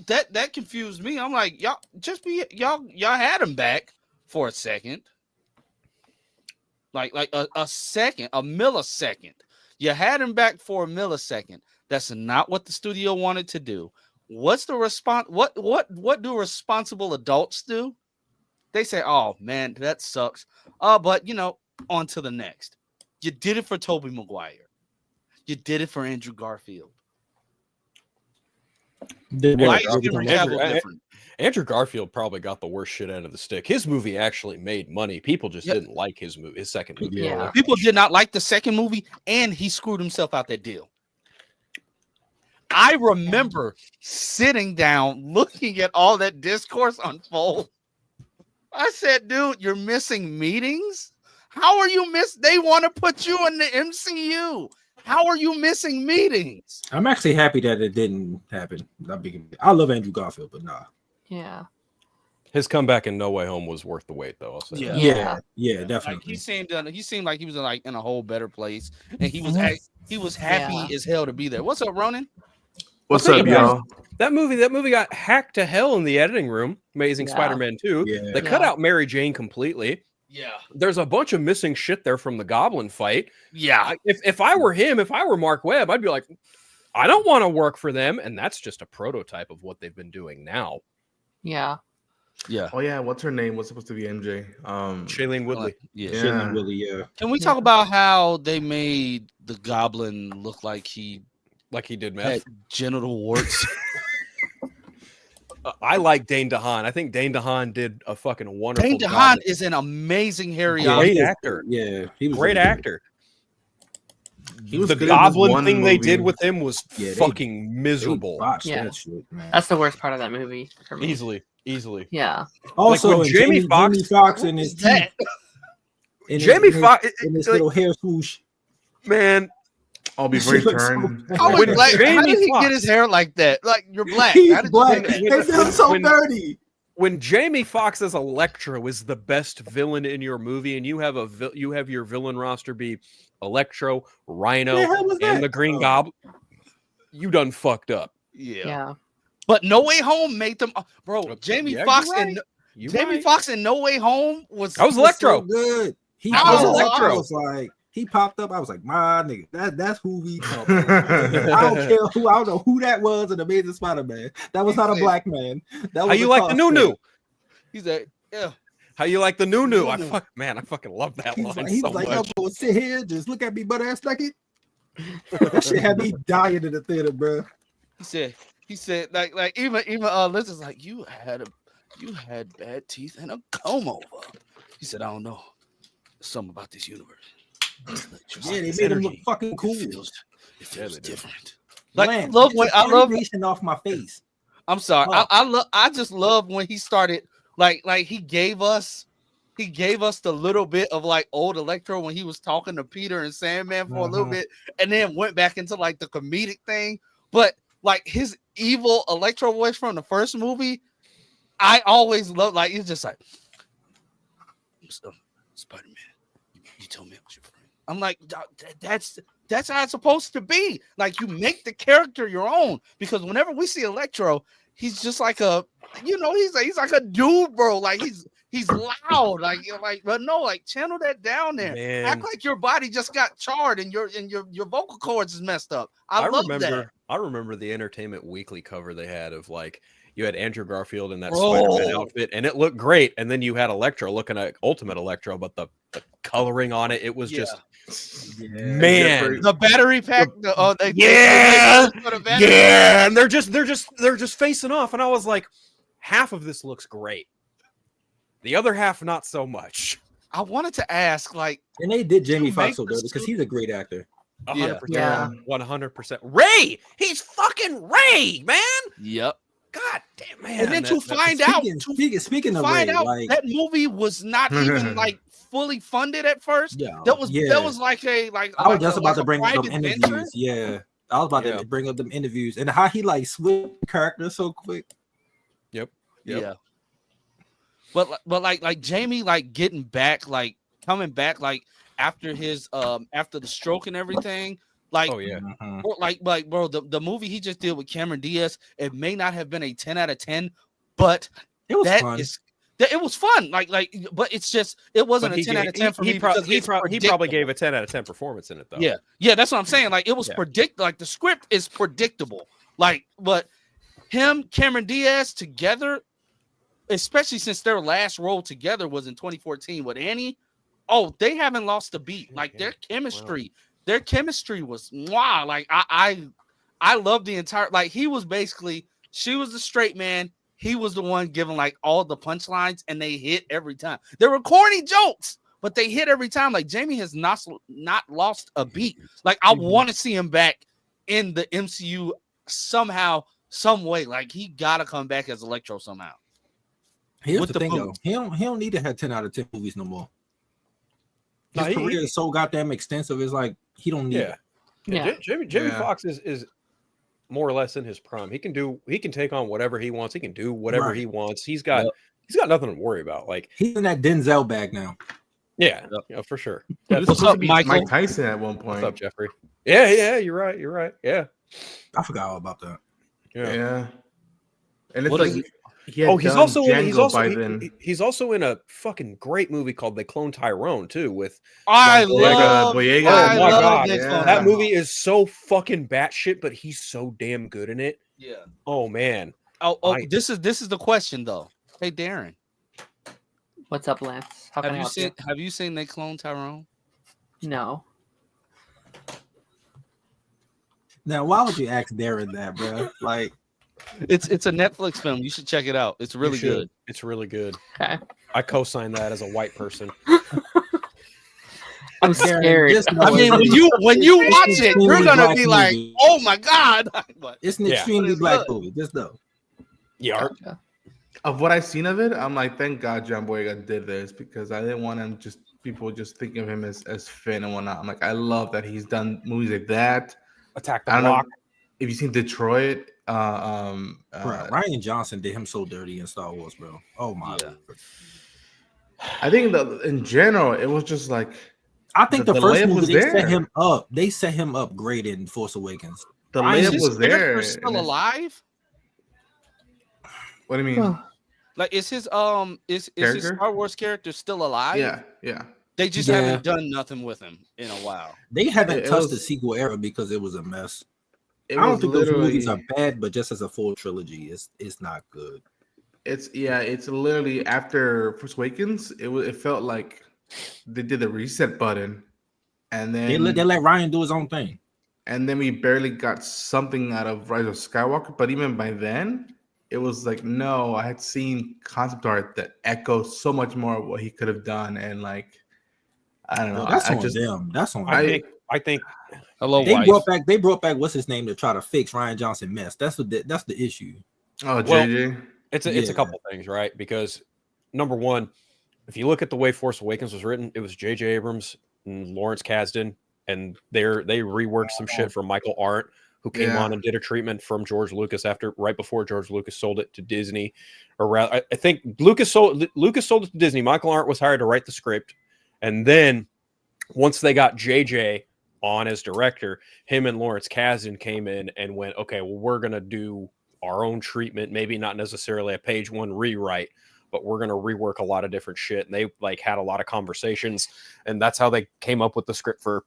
that confused me. I'm like, y'all had him back for a second. Like a second, a millisecond. You had him back for a millisecond. That's not what the studio wanted to do. What's the response? What do responsible adults do? They say, "Oh man, that sucks." But on to the next. You did it for Tobey Maguire. You did it for Andrew Garfield. Why is Henry Cavill different? Andrew Garfield probably got the worst shit out of the stick. His movie actually made money. People just didn't like his second movie. Yeah. People did not like the second movie, and he screwed himself out that deal. I remember sitting down looking at all that discourse unfold. I said, dude, you're missing meetings? How are you They want to put you in the MCU. How are you missing meetings? I'm actually happy that it didn't happen. I love Andrew Garfield, but nah. Yeah. His comeback in No Way Home was worth the wait, though. I'll say. Yeah, definitely. Like, he seemed like he was in a whole better place, and he was happy as hell to be there. What's up, Ronan? What's up, y'all? That movie got hacked to hell in the editing room. Amazing Spider-Man 2. Yeah. They cut out Mary Jane completely. Yeah. There's a bunch of missing shit there from the Goblin fight. Yeah. If I were him, if I were Mark Webb, I'd be like, I don't want to work for them. And that's just a prototype of what they've been doing now. Yeah. Yeah. Oh yeah, what's her name? What's supposed to be MJ? Shailene Woodley. Shailene Woodley, yeah. Can we talk about how they made the Goblin look like he did meth? had genital warts? I like Dane DeHaan. I think Dane DeHaan did a fucking wonderful job. Dane DeHaan is an amazing Harry great actor. Yeah, he was great actor. He was the Goblin thing they did with him was fucking miserable. That shit, that's the worst part of that movie for me. Easily. Yeah. Also, like Jamie Foxx and his teeth, Jamie Foxx in his little hair swoosh. Man, I'll be very turned. How did he get his hair like that? Like, you're black. He's black. They feel so dirty. When Jamie Foxx as Electro is the best villain in your movie, and you have your villain roster be Electro, Rhino, and the Green Goblin, you done fucked up. Yeah. But No Way Home made them, bro. Jamie Foxx Foxx in No Way Home was Electro. So good. He I was was Electro. Electro. I was like, he popped up. I was like, my nigga, that's who we talk about. I don't care who. I don't know who that was in Amazing Spider-Man. That was not a black man. That was How you like the new? He's like, yeah. How you like the new? I fucking love that line He was so like, much. I'm gonna sit here, just look at me butt ass naked. That shit had me dying in the theater, bro. He said, like even Liz is like, you had bad teeth and a comb over. He said, I don't know. There's something about this universe. Yeah, they made him look fucking cool. It feels different. Like, Like, I love off my face. I'm sorry. Oh. I just love when he started like he gave us the little bit of like old Electro when he was talking to Peter and Sandman for a little bit, and then went back into like the comedic thing. But like his evil Electro voice from the first movie, I always loved. Like he's just like, Spider-Man, you told me I was your friend. I'm like, that's how it's supposed to be. Like you make the character your own, because whenever we see Electro, he's just like he's like a dude, bro. Like he's loud, but no, like channel that down there. Man. Act like your body just got charred and your vocal cords is messed up. I love that. I remember the Entertainment Weekly cover they had of like you had Andrew Garfield in that Spider-Man outfit, and it looked great. And then you had Electro looking at Ultimate Electro, but the coloring on it was just man. The battery pack. And they're just facing off, and I was like, half of this looks great. The other half, not so much. I wanted to ask, like, and they did Jamie Foxx so good because he's a great actor. 100%. Yeah. 100%. Ray, he's fucking Ray, man. Yep. God damn, man. And then to find out like, that movie was not even like fully funded at first. Yeah, that was like a I was just about to bring up them interviews. Yeah, I was about to bring up them interviews and how he like switched characters so quick. Yep. Yeah. But like Jamie like getting back, like coming back, like after his after the stroke and everything. Like, bro, the movie he just did with Cameron Diaz, it may not have been a 10 out of 10, but it was fun. It was fun. But it's just it wasn't a 10 out of 10 for me. He probably gave a 10 out of 10 performance in it though. Yeah, that's what I'm saying. Like it was like the script is predictable. Like, but him, Cameron Diaz together, especially since their last role together was in 2014 with Annie. Oh, they haven't lost a beat. Like their chemistry. Wow. Their chemistry was wow. Like I love the entire. Like he was basically, she was the straight man. He was the one giving like all the punchlines, and they hit every time. They were corny jokes, but they hit every time. Like Jamie has not lost a beat. Like I want to see him back in the MCU somehow, some way. Like he gotta come back as Electro somehow. Here's the thing though, he don't need to have 10 out of 10 movies no more. His career is so goddamn extensive. It's like he don't need it. Yeah. Jamie Foxx is more or less in his prime. He can take on whatever he wants. He can do whatever he wants. He's got nothing to worry about. Like he's in that Denzel bag now. Yeah, for sure. What's up, Mike Tyson at one point? What's up, Jeffrey? Yeah, you're right. Yeah. I forgot all about that. Yeah. And it's what like he's also in a fucking great movie called They Clone Tyrone too. With Boyega. Oh my god, that movie is so fucking batshit, but he's so damn good in it. Yeah. Oh man. This is the question though. Hey Darren, what's up, Lance? How can I help you? Have you seen They Clone Tyrone? No. Now, why would you ask Darren that, bro? Like. It's a Netflix film. You should check it out. It's really good. It's really good. Okay. I co-sign that as a white person. I'm scared. I mean, when you watch it, you're gonna be like, "Oh my god!" It's an extremely black movie. Just though. Yeah. Of what I've seen of it, I'm like, thank God John Boyega did this because I didn't want him people just thinking of him as Finn and whatnot. I'm like, I love that he's done movies like that. Attack the Block. If you've seen Detroit. Ryan Johnson did him so dirty in Star Wars, bro. Oh my god. I think that in general, it was just like I think the first movie they set him up. They set him up great in Force Awakens. The layup was there. Still alive? What do you mean? Like, is his his Character? Star Wars character still alive? Yeah. They just haven't done nothing with him in a while. They haven't It touched the was- sequel era because it was a mess. It I don't was think those movies literally- are bad, but just as a full trilogy, it's not good. It's literally after Force Awakens. It felt like they did the reset button, and then They let Ryan do his own thing. and then we barely got something out of Rise of Skywalker. But even by then, it was like, no, I had seen concept art that echoed so much more of what he could have done, and like, I don't know. Well, that's I on just them. That's on I them. think Hello, They wife. brought back what's his name to try to fix Ryan Johnson mess. That's the issue. oh Well, JJ. it's a Yeah. couple things, right? Because number one, if you look at the way Force Awakens was written, it was J.J. Abrams and Lawrence Kasdan, and they reworked some shit from Michael Arndt, who came Yeah. on and did a treatment from George Lucas right before George Lucas sold it to Disney. Or rather, I think Lucas sold it to Disney. Michael Arndt was hired to write the script, and then once they got JJ on as director, him and Lawrence Kasdan came in and went, okay, well, we're gonna do our own treatment, maybe not necessarily a page one rewrite, but we're gonna rework a lot of different shit. And they like had a lot of conversations, and that's how they came up with the script for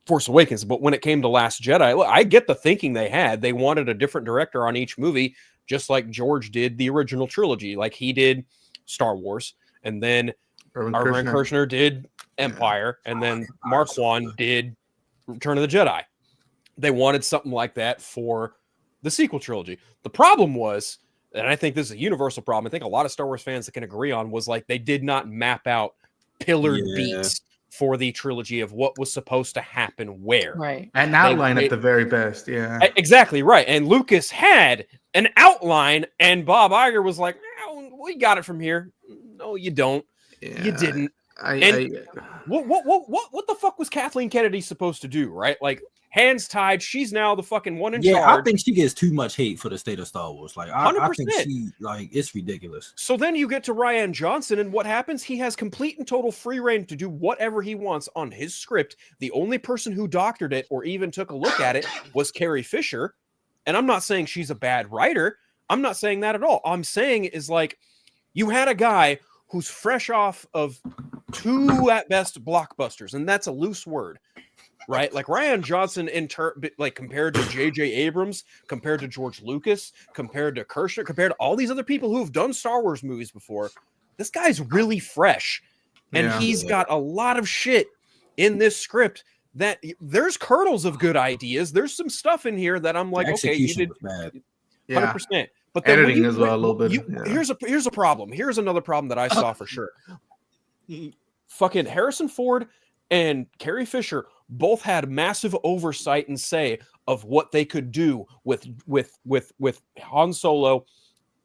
Force Awakens. But when it came to Last Jedi, look, I get the thinking they had. They wanted a different director on each movie, just like George did the original trilogy, like he did Star Wars, and then Irvin Kershner did Empire, and then Marquand did Return of the Jedi. They wanted something like that for the sequel trilogy. The problem was, and I think this is a universal problem, I think a lot of Star Wars fans that can agree on, was like they did not map out pillared beats for the trilogy of what was supposed to happen where. Right. An outline at the very best, yeah. Exactly right. And Lucas had an outline, and Bob Iger was like, "No, we got it from here." No, you don't. You didn't. What the fuck was Kathleen Kennedy supposed to do, right? Like, hands tied, she's now the fucking one in charge. I think she gets too much hate for the state of Star Wars. Like, I think 100%. she, like, it's ridiculous. So then you get to Rian Johnson, and what happens? He has complete and total free reign to do whatever he wants on his script. The only person who doctored it or even took a look at it was Carrie Fisher. And I'm not saying she's a bad writer. I'm not saying that at all. All I'm saying is, like, you had a guy who's fresh off of 2 at best blockbusters, and that's a loose word, right? Like Rian Johnson, like compared to J.J. Abrams, compared to George Lucas, compared to Kershner, compared to all these other people who have done Star Wars movies before, this guy's really fresh, and he's got a lot of shit in this script that there's kernels of good ideas. There's some stuff in here that I'm like, okay, you did 100%. But then editing as well a little bit. Here's a problem. Here's another problem that I saw for sure. Fucking Harrison Ford and Carrie Fisher both had massive oversight and say of what they could do with Han Solo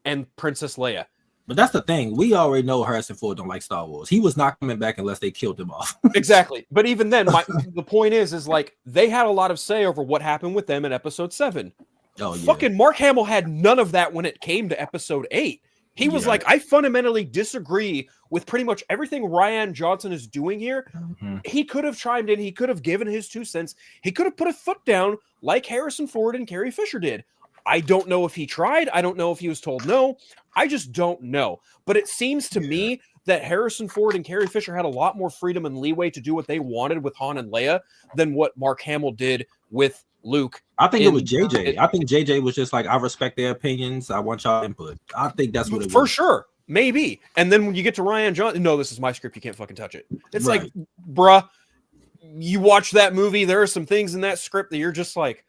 and Princess Leia. But that's the thing. We already know Harrison Ford don't like Star Wars. He was not coming back unless they killed him off. Exactly. But even then, the point is like they had a lot of say over what happened with them in Episode 7. Oh, yeah. Fucking Mark Hamill had none of that when it came to Episode 8. He was like, I fundamentally disagree with pretty much everything Rian Johnson is doing here. Mm-hmm. He could have chimed in. He could have given his 2 cents. He could have put a foot down like Harrison Ford and Carrie Fisher did. I don't know if he tried. I don't know if he was told no. I just don't know. But it seems to me that Harrison Ford and Carrie Fisher had a lot more freedom and leeway to do what they wanted with Han and Leia than what Mark Hamill did with Luke. I think it was JJ. I think JJ was just like, I respect their opinions. I want y'all input. I think that's what it was. For sure. Maybe. And then when you get to Rian Johnson, no, this is my script. You can't fucking touch it. It's like, bruh, you watch that movie. There are some things in that script that you're just like,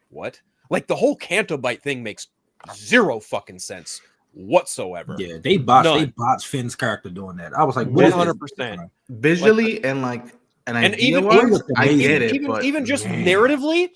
what? Like the whole Canto Bite thing makes zero fucking sense whatsoever. Yeah, they botched Finn's character doing that. I was like, 100%. Visually and even I get it. Even just narratively,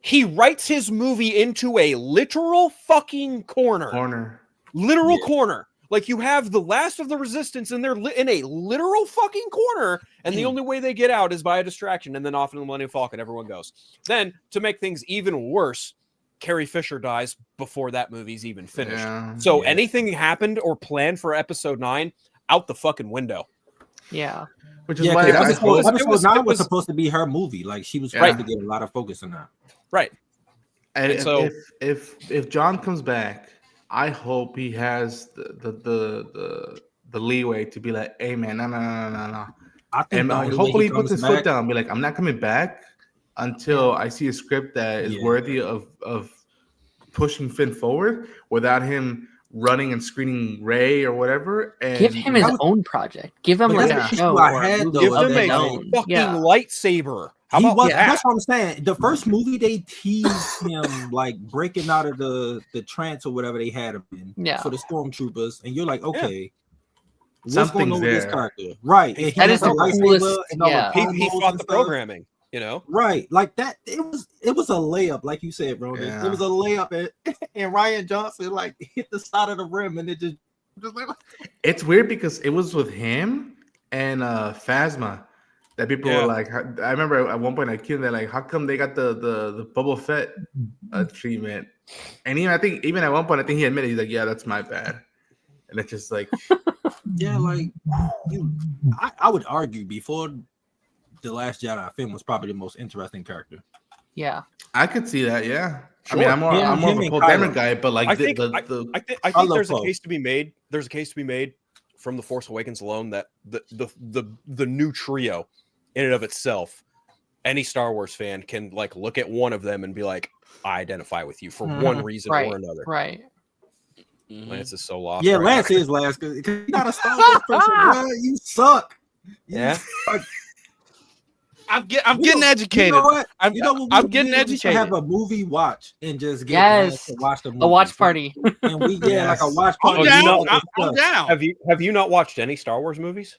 he writes his movie into a literal fucking corner. Literal corner. Like you have the last of the resistance and they're in a literal fucking corner, and the only way they get out is by a distraction, and then off in the Millennium Falcon, everyone goes. Then, to make things even worse, Carrie Fisher dies before that movie's even finished. So anything happened or planned for Episode 9, out the fucking window. Yeah. Which is why Episode 9 was supposed to be her movie. Like she was supposed to get a lot of focus on that. Right. And so if John comes back I hope he has the leeway to be like, hey man, no. I think And the only way hopefully he comes puts his back, foot down and be like, I'm not coming back until I see a script that is worthy of pushing Finn forward without him running and screening Ray or whatever. And Give him his own project. Give him But like that's a the show issue I or a had, movie though, Give is of him his that, a own. fucking Yeah. lightsaber. How about that? That's what I'm saying. The first movie they teased him like breaking out of the trance or whatever they had him in for the stormtroopers, and you're like, okay, what's going something's on with this there. character? Right. And he That has is the a lightsaber coolest. and all Yeah. the He combos fought and the stuff. programming, you know? Right, like that. It was a layup, like you said, bro. Yeah. It was a layup, and Ryan Johnson like hit the side of the rim, and it just like. it's weird because it was with him and Phasma that people were like. I remember at one point I killed that like, how come they got the Boba Fett treatment? And even I think even at one point I think he admitted he's like, yeah, that's my bad. And it's just like, Yeah, like I would argue before The Last Jedi, Finn was probably the most interesting character. Yeah. I could see that. Yeah. Sure. I mean, I'm more of Him a and Paul Dameron Kylo. guy, but like I think I love there's a Poe. case to be made. There's a case to be made from The Force Awakens alone that the new trio in and of itself, any Star Wars fan can like look at one of them and be like, I identify with you for one reason or another. Right. Lance is so lost. Yeah, right Lance now. is last because you're not a Star Wars person, bro. You suck. Yeah. I'm getting educated. You know what? I'm getting We should have educated. a movie watch and just get Lance to watch the movie. A watch party. And we like a watch I'm party. down. I'm down. Have you not watched any Star Wars movies?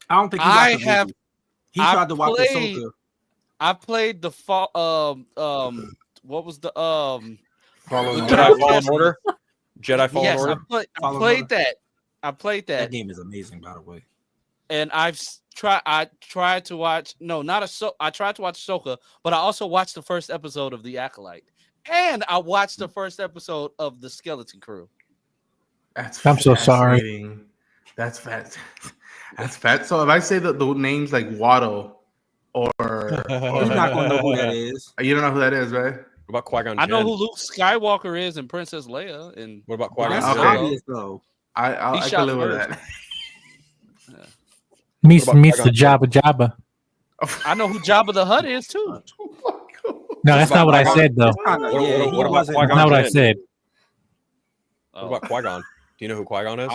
I don't think he I watched the have. movie. He I tried to watch the played- Ahsoka. I played the fall. What was the Jedi Jedi Fallen Order. Jedi Fallen Yes, Order. I Fallen played Order. that. I played That that, game is amazing, by the way. and I tried to watch. No, not I tried to watch Ahsoka, but I also watched the first episode of The Acolyte, and I watched the first episode of The Skeleton Crew. I'm so sorry. fascinating. That's fat. That's fat. So if I say the names like Watto or You're not gonna know who that is. you don't know who that is, right? What about Qui-Gon I know Jinn? who Luke Skywalker is and Princess Leia, and What about Qui-Gon That's Okay. Jinn? obvious though. I shot can live with first. that. Meets What about the Qui-Gon Jabba. I know who Jabba the Hutt is too. No, that's not what I said though. What about That's Qui-Gon not what I Jinn? said. What about Qui-Gon? Do you know who Qui-Gon is?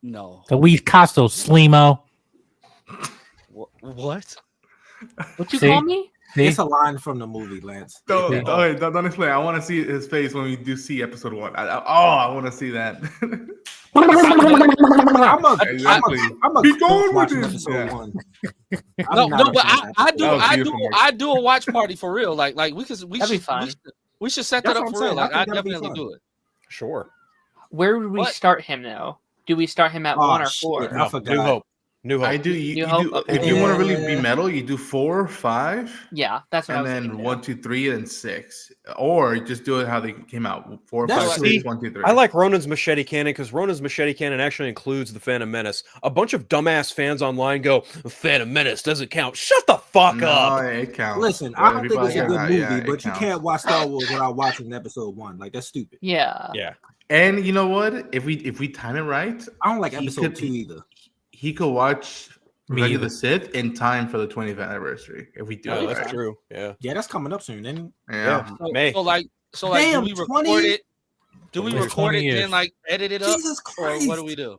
No. Luis Costo, Slimo. What? What you See? call me? See? It's a line from the movie, Lance. Don't explain. I want to see his face when we do see episode 1. I want to see that. Exactly. I'm a Keep going with watching this. episode Yeah. 1. No, but I do That was beautiful, I do a watch party for real. Like we That'd be should fine. we should set That's that what up I'm for real. saying. I Like I think that'd be definitely fun. do it. Sure. Where would we What? start him though? Do we start him at Oh, 1 or shit. 4? I forgot. New Hope. New Hope. I do. You New do Hope? Okay. if you want to really be Yeah. metal, you do 4, 5, Yeah, that's what I and was then thinking. 1, 2, 3, and 6, or just do it how they came out: 4, That's 5, right. 6, 1, 2, 3. I like Ronan's machete cannon because Ronan's machete cannon actually includes the Phantom Menace. A bunch of dumbass fans online go, Phantom Menace doesn't count. Shut the fuck No, up. it counts. Listen, Whether I don't think people it's a like it or good not, movie, yeah, it but you counts. can't watch Star Wars without watching episode 1. Like that's stupid. Yeah. Yeah. And you know what? If we time it right, I don't like He episode could- 2 either. he could watch Me Revenge of either. the Sith in time for the 20th anniversary. If we do Yeah, it that's right. true. Yeah. Yeah, that's coming up soon. Then Yeah. May. So like Damn, do we record 20? it? Do we 20 record it years. then like edit it up, Jesus or Christ. what do we do?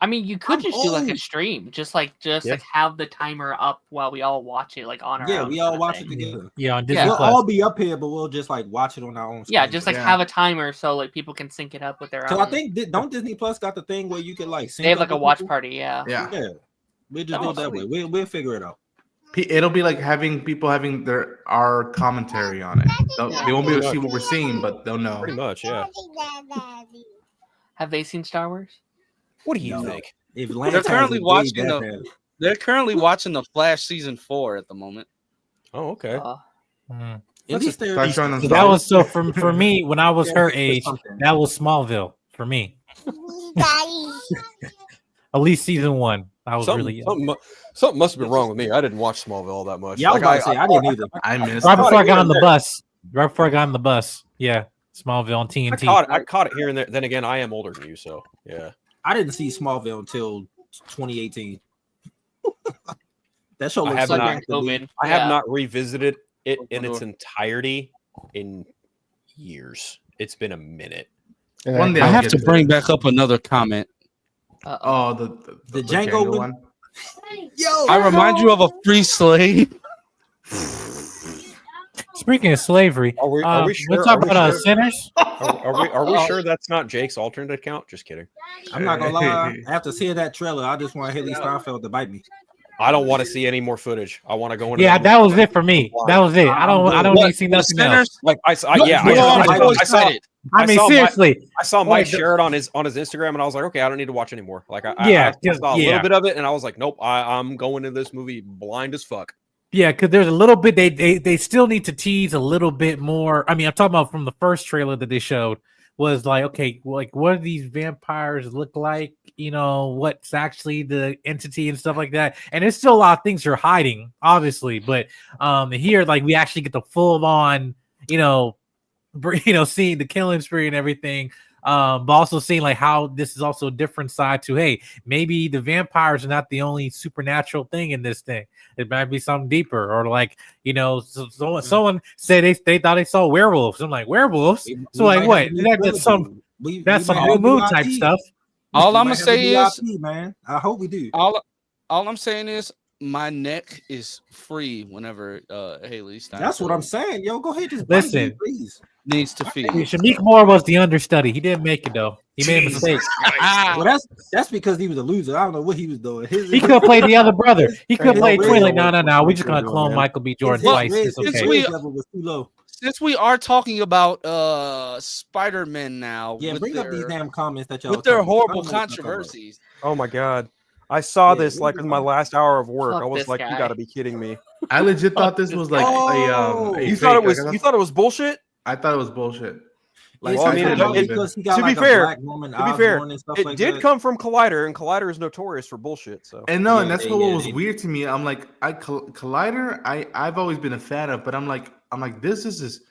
I mean, you could I'm just do like a old. stream, just like Yeah. have the timer up while we all watch it, like on our Yeah, own we all kinda watch thing. it together. Yeah, on Disney Yeah. We'll Plus. all be up here, but we'll just like watch it on our own. Yeah, screen. just like Yeah. have a timer so like people can sync it up with their So own. I think don't Disney Plus got the thing where you can like sync they have up like a with watch people? party. Yeah. Yeah. Yeah, we'll just That do it was that way. We'll figure it out. It'll be like having people having our commentary on it. They won't be able to see what we're seeing, but they'll know. Pretty much, yeah. Have they seen Star Wars? What do you No. think? If Lance They're has currently it, watching Dave the- has it. They're currently watching the Flash season 4 at the moment. Oh, okay. Mm. At least they're Start showing them So that was so for me when I was Yeah, her it's age. something. That was Smallville for me. At least season 1. I was Something, really young. something must have been wrong with me. I didn't watch Smallville all that much. Yeah, I was Like, about to say I didn't either. I missed. Right it. before I got on the bus. Right before I got on the bus. Yeah. Smallville on TNT. I caught it here and there. Then again, I am older than you, so yeah. I didn't see Smallville until 2018. That show I looks have so not- good. I have not revisited it in its entirety in years. It's been a minute. And One day I I'll have get to to bring it. back up another comment. Oh, the Django one? Yo, I remind you of a free slave. Speaking of slavery, Are we let's sure? talk Are we about sure? Sinners. Are we sure that's not Jake's alternate account? Just kidding. I'm not gonna lie. After seeing that trailer, I just want Haley Steinfeld to bite me. I don't want to see any more footage. I want to go into. Yeah, that that movie was it for me. That was it. I don't need to see nothing else. Like I saw Mike share it on his Instagram, and I was like, okay, I don't need to watch anymore. Like I saw a little bit of it, and I was like, nope, I'm going into this movie blind as fuck. Yeah, because there's a little bit they still need to tease a little bit more. I mean, I'm talking about from the first trailer that they showed was like, okay, like what do these vampires look like? You know, what's actually the entity and stuff like that. And there's still a lot of things you're hiding, obviously, but here, like we actually get the full on, seeing the killing spree and everything. But also seeing like how this is also a different side to, hey, maybe the vampires are not the only supernatural thing in this thing. It might be something deeper, or like, someone said they thought they saw werewolves. I'm like, werewolves? So like what? That's just some new moon type stuff. All I'm gonna say is, man, I hope we do. All I'm saying is, my neck is free whenever Haley Steinfeld. That's what I'm saying, yo. Go ahead, just listen, me, please. Needs to feed. Shamik Moore was the understudy. He didn't make it though. He made a mistake. Well, that's because he was a loser. I don't know what he was doing. He could have played the other brother. He could have played twin. Like, no. We just gonna clone Michael B. Jordan twice. It's okay. Since we are talking about Spiderman now, yeah, bring up these damn comments that y'all with their horrible controversies. Oh my god. I saw this like in my last hour of work. I was like, you gotta be kidding me. I legit thought this was like a you thought it was bullshit? I thought it was bullshit. Like, well, I mean, to be fair, it did come from Collider, and Collider is notorious for bullshit. So, and that's what was weird to me. I'm like, Collider, I've always been a fan of, but I'm like, this isn't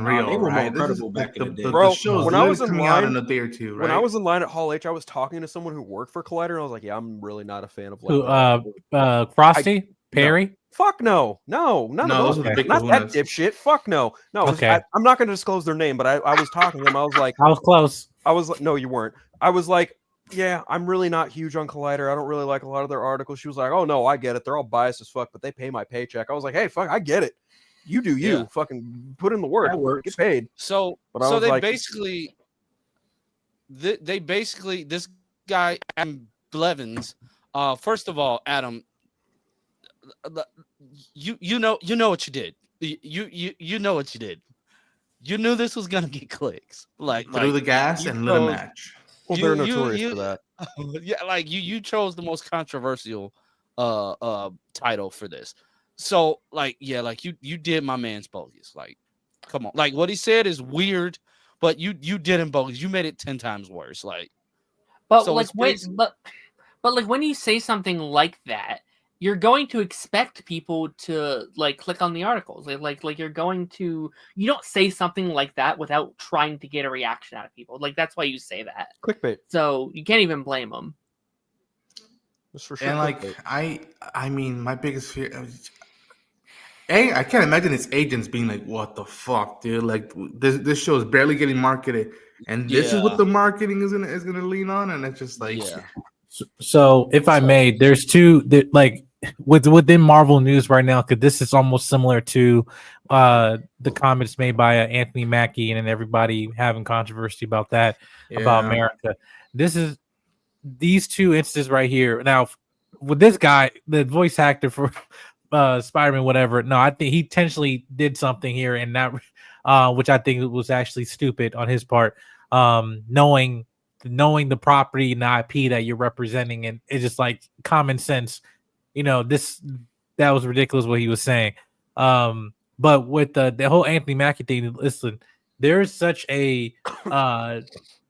real. They were right? more credible back in the day. Bro, the show's when I was coming out in a day or two, right? When I was in line at Hall H, I was talking to someone who worked for Collider, and I was like, yeah, I'm really not a fan of like Frosty Perry. Fuck no, none of those. Not that dipshit. Fuck no. Okay. I'm not going to disclose their name, but I was talking to them. I was like, I was close. I was like, no, you weren't. I was like, yeah, I'm really not huge on Collider. I don't really like a lot of their articles. She was like, oh no, I get it. They're all biased as fuck, but they pay my paycheck. I was like, hey, fuck, I get it. You do you. Fucking put in the work. Get paid. So they basically this guy Adam Blevins. First of all, Adam, you know what you did. You know what you did. You knew this was gonna get clicks. Like threw the gas and lit a match. Well, they're notorious for that. Yeah, like you chose the most controversial title for this. So like you did my man's bogus. Like, come on. Like what he said is weird, but you did him bogus. You made it 10 times worse. Like, but so like but like when you say something like that, you're going to expect people to like click on the articles. Like you're going to, you don't say something like that without trying to get a reaction out of people. Like that's why you say that. Clickbait. So you can't even blame them. That's for sure. And like I mean, my biggest fear. I can't imagine its agents being like, "What the fuck, dude? Like this show is barely getting marketed, and this is what the marketing is gonna lean on." And it's just like, So if I may, there's two that like within Marvel news right now, because this is almost similar to the comments made by Anthony Mackie and everybody having controversy about that about America. These two instances right here. Now, with this guy, the voice actor for Spiderman, whatever. No, I think he intentionally did something here, and that, which I think was actually stupid on his part. Knowing the property and the IP that you're representing, and it's just like common sense. That was ridiculous what he was saying. But with the whole Anthony Mackie thing, listen, there's such a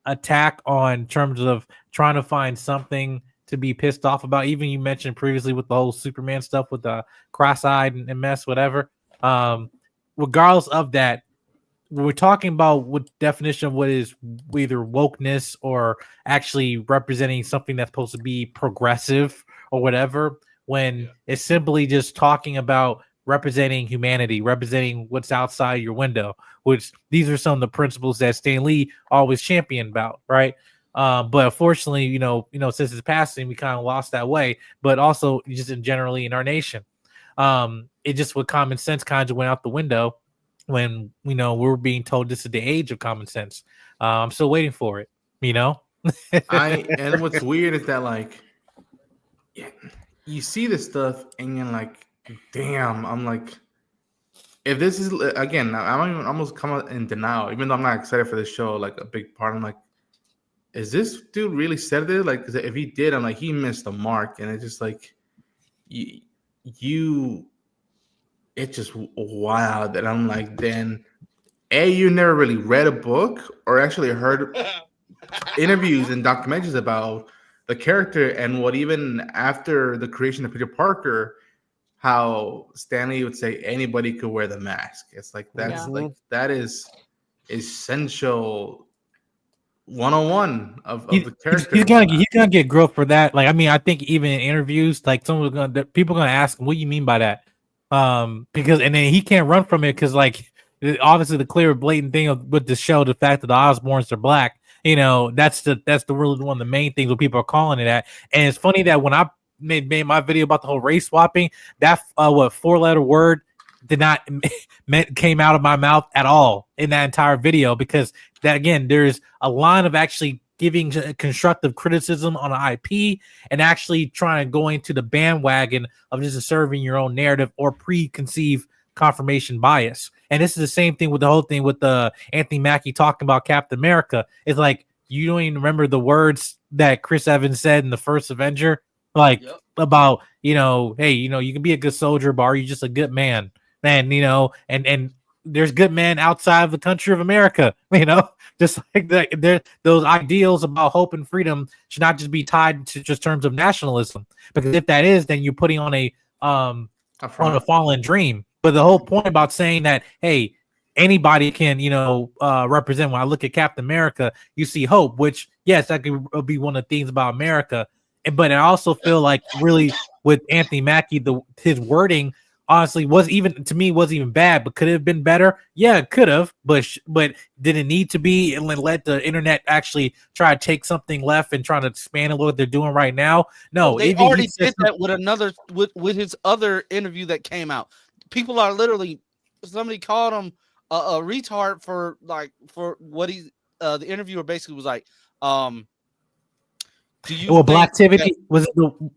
attack on terms of trying to find something to be pissed off about. Even you mentioned previously with the whole Superman stuff with the cross-eyed and mess, whatever. Regardless of that, when we're talking about what definition of what is either wokeness or actually representing something that's supposed to be progressive or whatever, when it's simply just talking about representing humanity, representing what's outside your window, which these are some of the principles that Stan Lee always championed about, right? But unfortunately, since his passing, we kind of lost that way. But also, just in generally in our nation, it just with common sense kind of went out the window when we're being told this is the age of common sense. I'm still waiting for it. And what's weird is that like, you see this stuff and you're like, damn. I'm like, if this is again, I'm even almost come in denial, even though I'm not excited for this show. Like a big part, I'm like, is this dude really said this? Like, 'cause if he did, I'm like, he missed the mark. And it's just like, it's just wild. And I'm like, then, you never really read a book or actually heard interviews and documentaries about the character and what even after the creation of Peter Parker, how Stanley would say anybody could wear the mask. It's like that is essential 101 of the character. He's gonna get growth for that. Like, I mean, I think even in interviews, like people are gonna ask him, what do you mean by that? Because and then he can't run from it because like obviously the clear blatant thing with the show, the fact that the Osborns are black, that's the really one of the main things what people are calling it at. And it's funny that when I made my video about the whole race swapping, that 4-letter word did not came out of my mouth at all in that entire video, because that again, there's a line of actually giving constructive criticism on an IP and actually trying to go into the bandwagon of just serving your own narrative or preconceived confirmation bias. And this is the same thing with the whole thing with the Anthony Mackie talking about Captain America. It's like, you don't even remember the words that Chris Evans said in the first Avenger, like about, hey, you can be a good soldier, but are you just a good man? And, and there's good men outside of the country of America, just like those ideals about hope and freedom should not just be tied to just terms of nationalism, because if that is, then you're putting on a fallen dream. But the whole point about saying that, hey, anybody can, represent. When I look at Captain America, you see hope, which yes, that could be one of the things about America. But I also feel like really with Anthony Mackie, his wording honestly wasn't even bad, but could it have been better? Yeah, it could have, but did it need to be and let the internet actually try to take something left and try to expand what they're doing right now? No, they already did that with his other interview that came out. People are literally, somebody called him a retard for what the interviewer basically was like, do you black activity was it the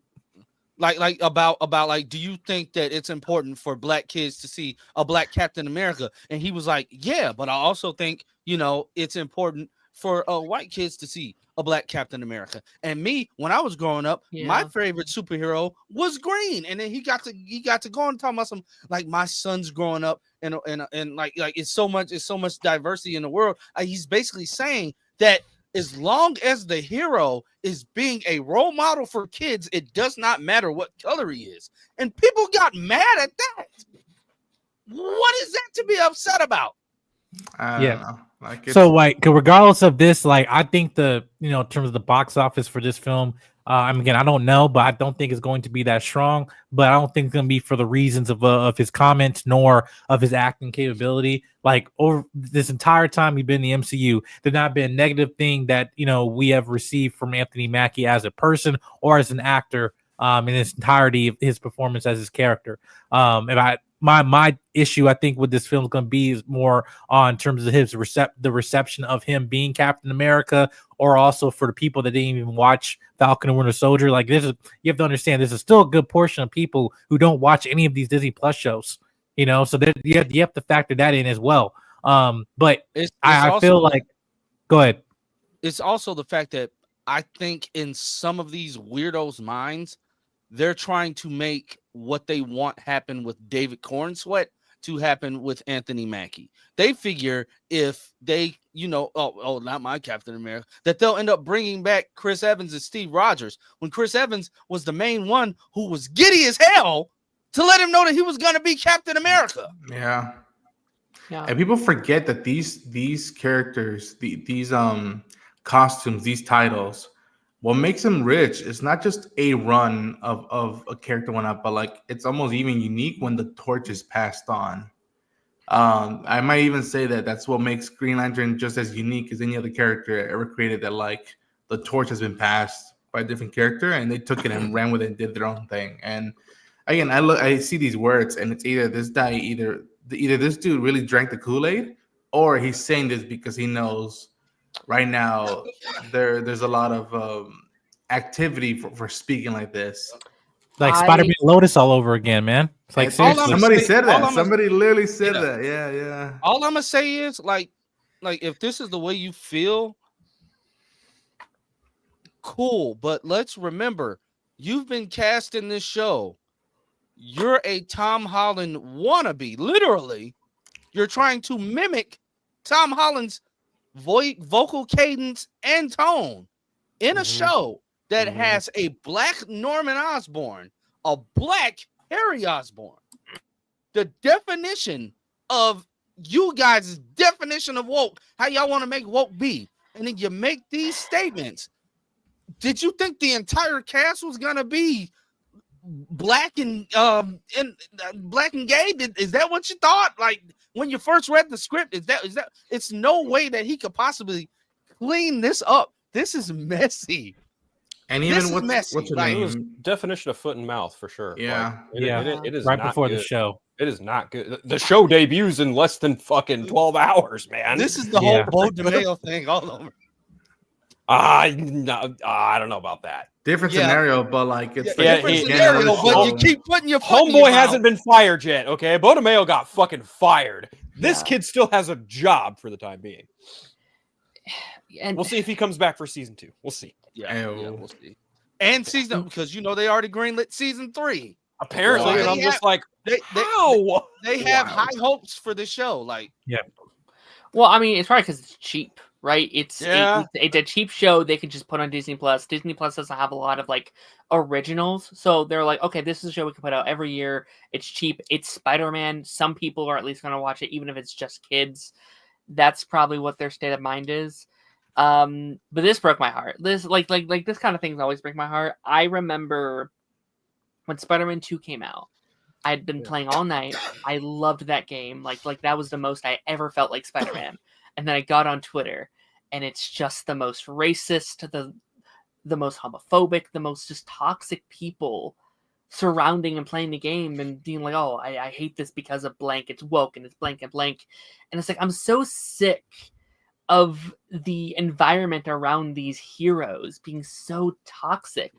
about do you think that it's important for black kids to see a black Captain America? And he was like, yeah, but I also think it's important for white kids to see a black Captain America. And me, when I was growing up, my favorite superhero was Green. And then he got to go and talk about some, like, my son's growing up and like it's so much diversity in the world. He's basically saying that as long as the hero is being a role model for kids, it does not matter what color he is. And people got mad at that. What is that to be upset about? I don't know. So regardless of this, I think in terms of the box office for this film, again, I don't know, but I don't think it's going to be that strong. But I don't think it's going to be for the reasons of his comments nor of his acting capability. Like, over this entire time he's been in the MCU, there's not been a negative thing that we have received from Anthony Mackie as a person or as an actor in its entirety of his performance as his character. My issue, I think, with this film is going to be is more on terms of the reception of him being Captain America, or also for the people that didn't even watch Falcon and Winter Soldier. Like, you have to understand, there's still a good portion of people who don't watch any of these Disney Plus shows. So you have to factor that in as well. But I feel like, go ahead. It's also the fact that I think in some of these weirdos' minds, they're trying to make what they want happen with David Cornsweet to happen with Anthony Mackie. They figure if they, not my Captain America, that they'll end up bringing back Chris Evans and Steve Rogers, when Chris Evans was the main one who was giddy as hell to let him know that he was going to be Captain America. Yeah. Yeah. And people forget that these characters, these costumes, these titles, what makes them rich is not just a run of a character one up, but like it's almost even unique when the torch is passed on. I might even say that that's what makes Green Lantern just as unique as any other character ever created. That like the torch has been passed by a different character, and they took it and ran with it and did their own thing. And again, I see these words, and it's either this guy, either this dude really drank the Kool-Aid, or he's saying this because he knows right now there's a lot of activity for speaking like this. Like Spider-Man Lotus all over again, man. It's like seriously. Somebody said that. Somebody literally said that. Yeah. All I'm gonna say is like if this is the way you feel, cool. But let's remember, you've been cast in this show. You're a Tom Holland wannabe. Literally, you're trying to mimic Tom Holland's vocal cadence and tone in a show that has a black Norman Osborn, a black Harry Osborn. The definition of you guys' definition of woke, how y'all want to make woke be, and then you make these statements. Did you think the entire cast was gonna be black and black and gay? Is that what you thought? Like when you first read the script, is that it's no way that he could possibly clean this up. This is messy. And even what's your name? Definition of foot and mouth for sure. Yeah. Like, it is right not before good. the show. It is not good. The show debuts in less than fucking 12 hours, man. This is the whole Bo DeMayo thing all over. I don't know about that. Different scenario, but like it's different scenario, but you keep putting your foot homeboy hasn't been fired yet. Okay, Bo DeMayo got fucking fired. This kid still has a job for the time being. And we'll see if he comes back for season 2. We'll see. Yeah, we'll see. And season, because they already greenlit season 3. Apparently, and I'm just like, how? They have high hopes for the show. Like, Well, I mean, it's probably because it's cheap, right? It's a cheap show they can just put on Disney Plus. Disney Plus doesn't have a lot of like originals, so they're like, okay, this is a show we can put out every year. It's cheap. It's Spider-Man. Some people are at least going to watch it, even if it's just kids. That's probably what their state of mind is. But this broke my heart. This like this kind of things always break my heart. I remember when Spider-Man 2 came out. I had been playing all night. I loved that game. Like that was the most I ever felt like Spider-Man. And then I got on Twitter, and it's just the most racist, the most homophobic, the most just toxic people surrounding and playing the game and being like, oh, I hate this because of blank. It's woke and it's blank and blank. And it's like, I'm so sick of the environment around these heroes being so toxic.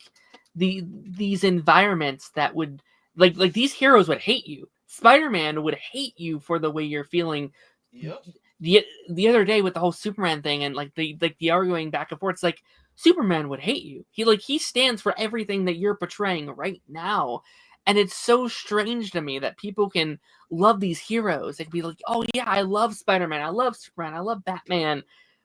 These environments that would like these heroes would hate you. Spider-Man would hate you for the way you're feeling. Yep. The other day with the whole Superman thing and the arguing back and forth, it's like Superman would hate you. He stands for everything that you're portraying right now. And it's so strange to me that people can love these heroes. They can be like, oh yeah, I love Spider-Man, I love Superman, I love Batman,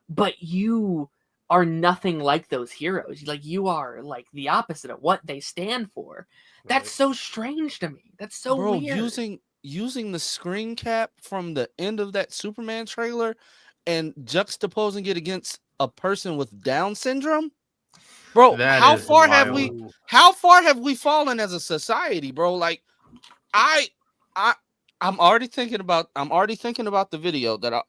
but you are nothing like those heroes. Like you are like the opposite of what they stand for. That's so strange to me. That's so weird. Using the screen cap from the end of that Superman trailer and juxtaposing it against a person with Down syndrome, bro. How far have we fallen as a society, bro? Like, I'm already thinking about the video that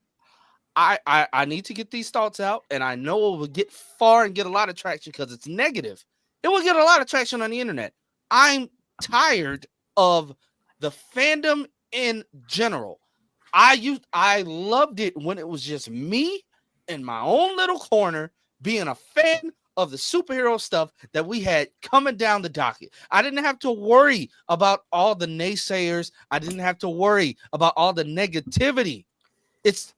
I need to get these thoughts out, and I know it will get far and get a lot of traction because it's negative. It will get a lot of traction on the internet. I'm tired of the fandom in general. I loved it when it was just me in my own little corner being a fan of the superhero stuff that we had coming down the docket. I didn't have to worry about all the naysayers. I didn't have to worry about all the negativity. It's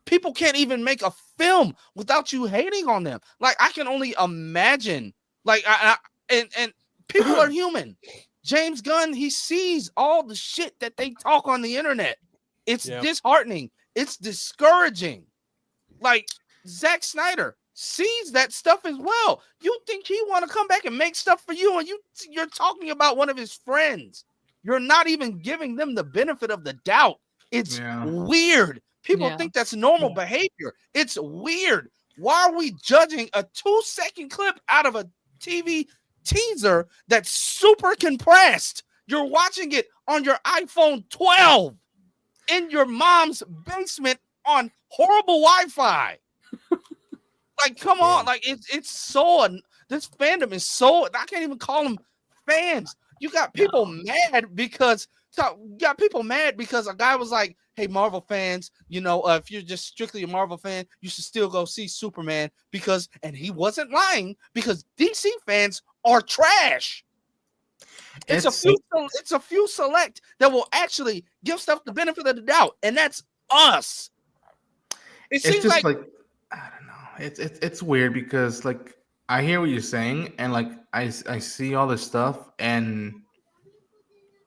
people can't even make a film without you hating on them. Like I can only imagine. Like and people are human. James Gunn, he sees all the shit that they talk on the internet. It's disheartening. It's discouraging. Like Zack Snyder sees that stuff as well. You think he want to come back and make stuff for you, and you're talking about one of his friends. You're not even giving them the benefit of the doubt. It's Yeah. weird. People Yeah. think that's normal behavior. It's weird. Why are we judging a 2-second clip out of a TV teaser that's super compressed? You're watching it on your iPhone 12 in your mom's basement on horrible Wi-Fi. Like, come on. Like, it's so, this fandom is so, I can't even call them fans. You got people mad because a guy was like, hey, Marvel fans, if you're just strictly a Marvel fan, you should still go see Superman and he wasn't lying, because DC fans are trash. It's a few select that will actually give stuff the benefit of the doubt, and that's us. It seems just like I don't know. It's weird because like I hear what you're saying, and like I see all this stuff, and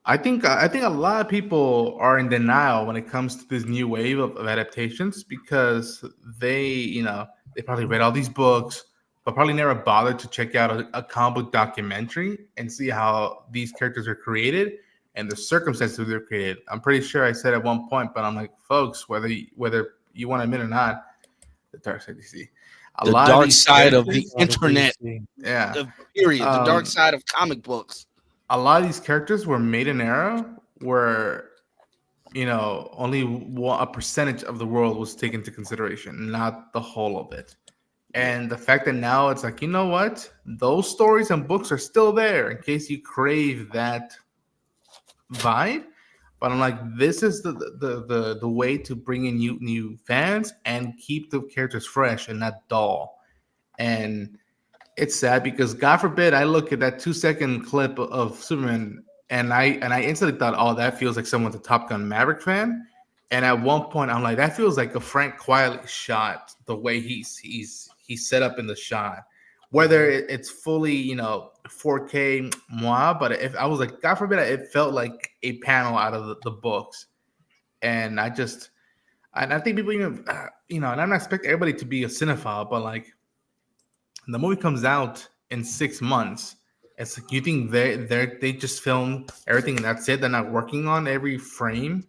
I think a lot of people are in denial when it comes to this new wave of adaptations, because they probably read all these books, but probably never bothered to check out a comic book documentary and see how these characters are created and the circumstances they're created. I'm pretty sure I said at one point, but I'm like, folks, whether you want to admit or not, the dark side DC. the dark side of the internet. Yeah. Period. The dark side of comic books. A lot of these characters were made in an era where, only a percentage of the world was taken into consideration, not the whole of it. And the fact that now it's like, you know what? Those stories and books are still there in case you crave that vibe. But I'm like, this is the way to bring in new fans and keep the characters fresh and not dull. And it's sad because, God forbid, I look at that 2-second clip of Superman and I instantly thought, oh, that feels like someone's a Top Gun Maverick fan. And at one point, I'm like, that feels like a Frank Quietly shot, the way he's set up in the shot. Whether it's fully, 4K, but if I was like, God forbid, it felt like a panel out of the books. And I think people even, and I'm not expecting everybody to be a cinephile, but like, the movie comes out in 6 months. It's like, you think they just filmed everything and that's it? They're not working on every frame.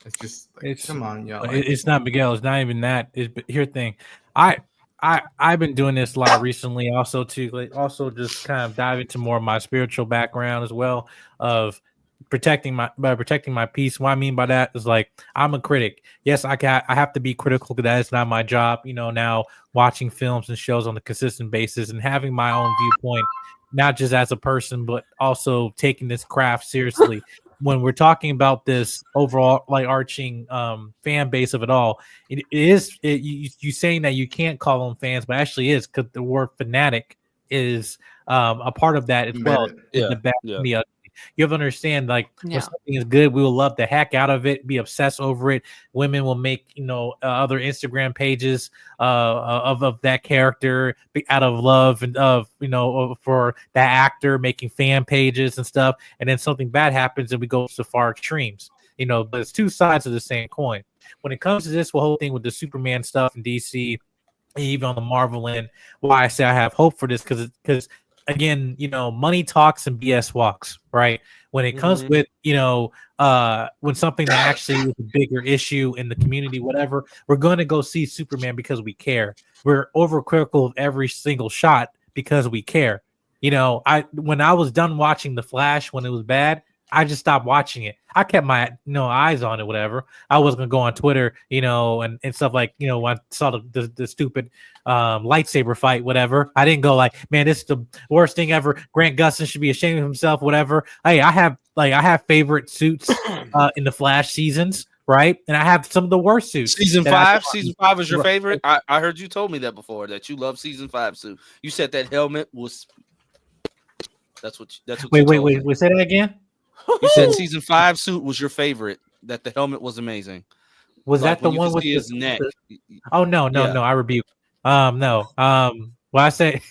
It's just like, come on, yo. It's not, Miguel. It's not even that. Here's the thing. I've been doing this a lot recently, also just kind of dive into more of my spiritual background as well, of protecting my peace. What I mean by that is, like, I'm a critic. Yes, I have to be critical because that is not my job. Now watching films and shows on a consistent basis and having my own viewpoint, not just as a person, but also taking this craft seriously. When we're talking about this overall, like, arching fan base of it all, you saying that you can't call them fans, but actually is, because the word fanatic is a part of that as well. Yeah. You have to understand, like, when something is good, we will love the heck out of it, be obsessed over it. Women will make, other Instagram pages of that character out of love and for that actor, making fan pages and stuff. And then something bad happens and we go to far extremes, but it's two sides of the same coin. When it comes to this whole thing with the Superman stuff in DC, even on the Marvel end, why I say I have hope for this, because again, money talks and BS walks, right? When it comes with, when something that actually is a bigger issue in the community, whatever, we're going to go see Superman because we care. We're overcritical of every single shot because we care. When I was done watching The Flash when it was bad, I just stopped watching it. I kept my eyes on it, whatever. I was gonna go on Twitter, and stuff like, when I saw the stupid lightsaber fight, whatever. I didn't go like, man, this is the worst thing ever. Grant Gustin should be ashamed of himself, whatever. Hey, I have favorite suits in the Flash seasons, right? And I have some of the worst suits. Season 5 was your favorite. I heard you told me that before, that you love season 5 suit. You said that helmet was. That's what. Wait. Say that again. You said season 5 suit was your favorite. That the helmet was amazing. Was that the one with his neck? Oh no! I rebuke. No. Well, I say.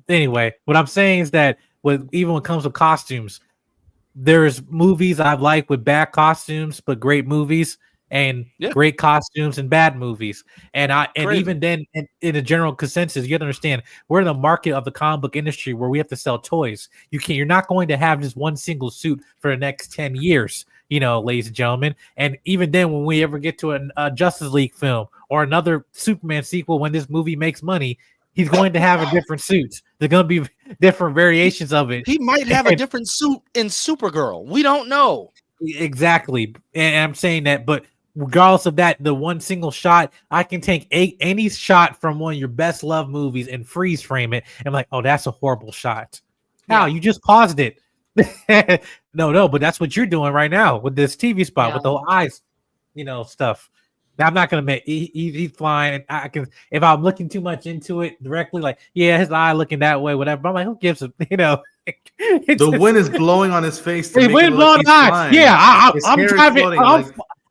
Anyway, what I'm saying is that even when it comes to costumes, there's movies I like with bad costumes, but great movies, and great costumes and bad movies. And even then, in a general consensus, you have to understand, we're in the market of the comic book industry where we have to sell toys. You're not going to have just one single suit for the next 10 years. ladies and gentlemen. And even then, when we ever get to a Justice League film or another Superman sequel, when this movie makes money, he's going to have a different suit. There's going to be different variations of it. He might have a different suit in Supergirl. We don't know. Exactly. And I'm saying that, but regardless of that, the one single shot, I can take any shot from one of your best loved movies and freeze frame it. And I'm like, oh, that's a horrible shot. How you just paused it. No, but that's what you're doing right now with this TV spot with the whole eyes, stuff. Now, I'm not gonna make he's flying. I can, if I'm looking too much into it directly, like, yeah, his eye looking that way, whatever. But I'm like, who gives a The wind is blowing on his face. The wind blowing eyes. Yeah, I'm driving.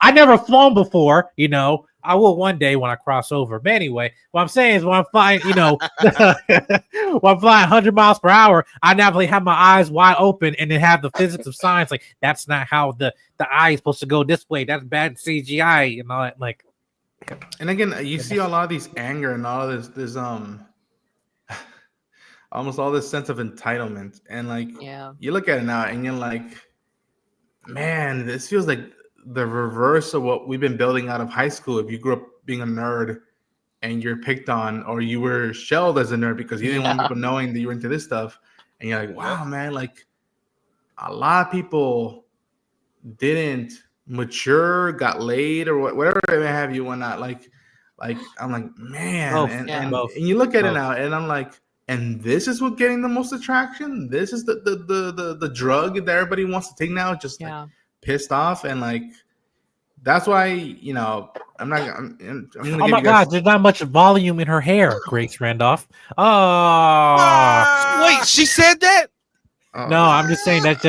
I never flown before, I will one day when I cross over. But anyway, what I'm saying is when I'm flying, when I'm flying 100 miles per hour, I naturally have my eyes wide open and then have the physics of science. Like, that's not how the eye is supposed to go this way. That's bad CGI and all that. Like, and again, you see a lot of these anger and all of this almost all this sense of entitlement. And like, you look at it now and you're like, man, this feels like the reverse of what we've been building out of high school. If you grew up being a nerd and you're picked on, or you were shelled as a nerd because you didn't want people knowing that you were into this stuff, and you're like, wow, man, like a lot of people didn't mature, got laid, or whatever it may have you, whatnot. Like I'm like, man, and you look at it now, and I'm like, and this is what getting the most attraction. This is the drug that everybody wants to take now. Just like, pissed off, and like that's why I'm gonna oh my god, there's not much volume in her hair, Grace Randolph. Wait, she said that? No, I'm just saying that.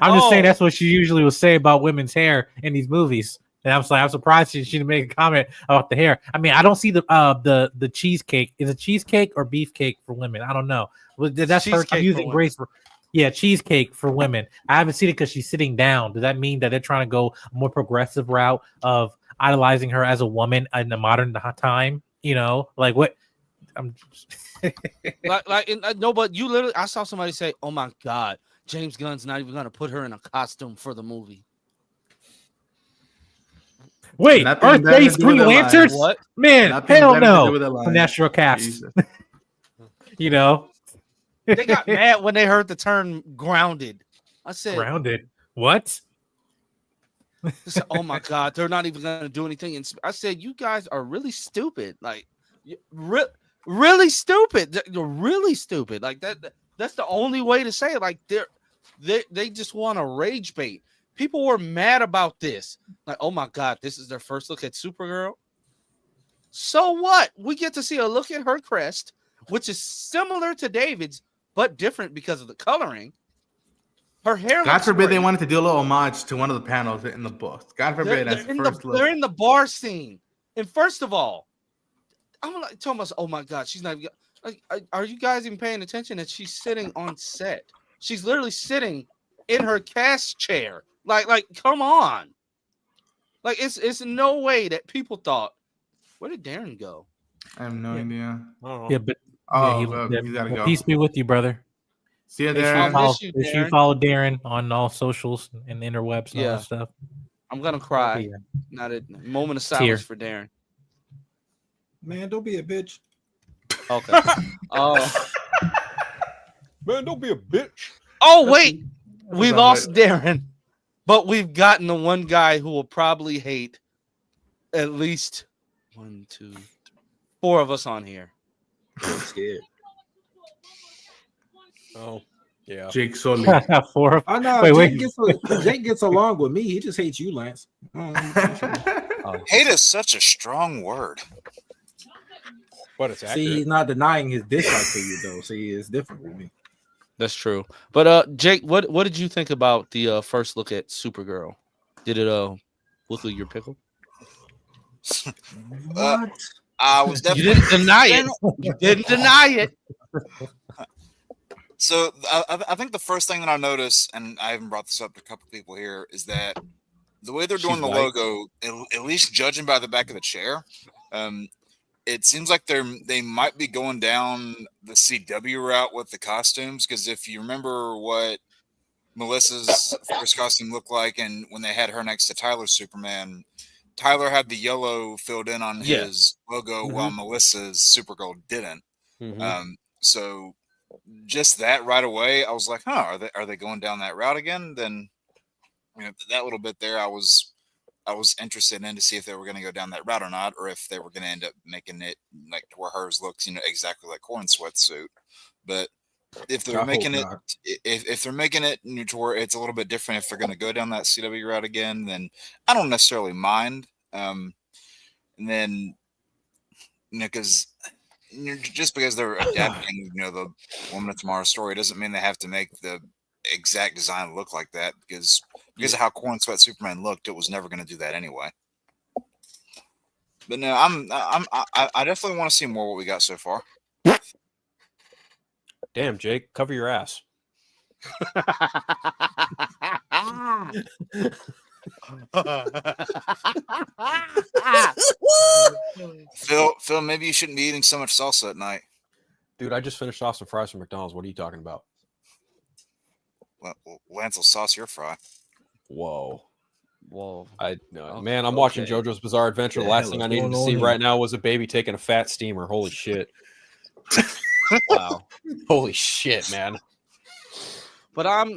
I'm just saying that's what she usually would say about women's hair in these movies. And I'm surprised she didn't make a comment about the hair. I mean, I don't see the cheesecake. Is it cheesecake or beefcake for women? I don't know. That's her using Grace for. Yeah, cheesecake for women. I haven't seen it because she's sitting down. Does that mean that they're trying to go a more progressive route of idolizing her as a woman in the modern time? Like what? I'm no, but you literally, I saw somebody say, "Oh my God, James Gunn's not even going to put her in a costume for the movie." Wait, Earth-based Green Lanterns? What? Man, hell no! Natural cast. They got mad when they heard the term grounded. I said, grounded? What? I said, oh my God, they're not even going to do anything. And I said, you guys are really stupid. Like, really stupid. You're really stupid. Like that's the only way to say it. Like they just want to rage bait. People were mad about this. Like, oh my God, this is their first look at Supergirl. So what? We get to see a look at her crest, which is similar to David's, but different because of the coloring. Her hair. God forbid they wanted to do a little homage to one of the panels in the book. God forbid. They're in the bar scene. And first of all, I'm like telling myself, oh my God, she's not even. Like, are you guys even paying attention that she's sitting on set? She's literally sitting in her cast chair. Like, come on. Like, it's no way that people thought, where did Darren go? I have no idea. Yeah, but he's gotta go. Peace be with you, brother. See you, Darren. You follow Darren on all socials and interwebs and all that stuff. I'm gonna cry. Yeah. Not a moment of silence for Darren. Man, don't be a bitch. Okay. Man, don't be a bitch. Oh, wait. We lost Darren, but we've gotten the one guy who will probably hate at least 1, 2, 3, 4 of us on here. I'm scared. Oh, yeah. Jake Sully. 4. I know. Jake gets along with me. He just hates you, Lance. Hate is such a strong word. But it's accurate. See, he's not denying his dislike to you, though. See, it's different with me. That's true. But Jake, what did you think about the first look at Supergirl? Did it wiggle your pickle? What? I was definitely. You didn't deny it. You didn't deny it. So I think the first thing that I noticed, and I haven't brought this up to a couple people here, is that the way they're doing the logo, at least judging by the back of the chair, it seems like they might be going down the CW route with the costumes. Because if you remember what Melissa's first costume looked like, and when they had her next to Tyler's Superman, Tyler had the yellow filled in on his logo, while Melissa's Supergirl didn't. So just that right away, I was like, huh, are they going down that route again? Then that little bit there, I was interested in to see if they were going to go down that route or not, or if they were going to end up making it like to where hers looks, exactly like Corn Sweatsuit. But if they're making it, if they're making it to where it's a little bit different, if they're going to go down that CW route again, then I don't necessarily mind. And then, because just because they're adapting, the Woman of Tomorrow story doesn't mean they have to make the exact design look like that, because of how Corn Sweat Superman looked, it was never going to do that anyway. But no, I definitely want to see more of what we got so far. Damn, Jake, cover your ass. Phil, maybe you shouldn't be eating so much salsa at night. Dude, I just finished off some fries from McDonald's. What are you talking about? Well, Lance will sauce your fry. Whoa. Okay, man, I'm watching JoJo's Bizarre Adventure. The last thing I needed to see right now was a baby taking a fat steamer. Holy shit. Wow. Holy shit, man. But I'm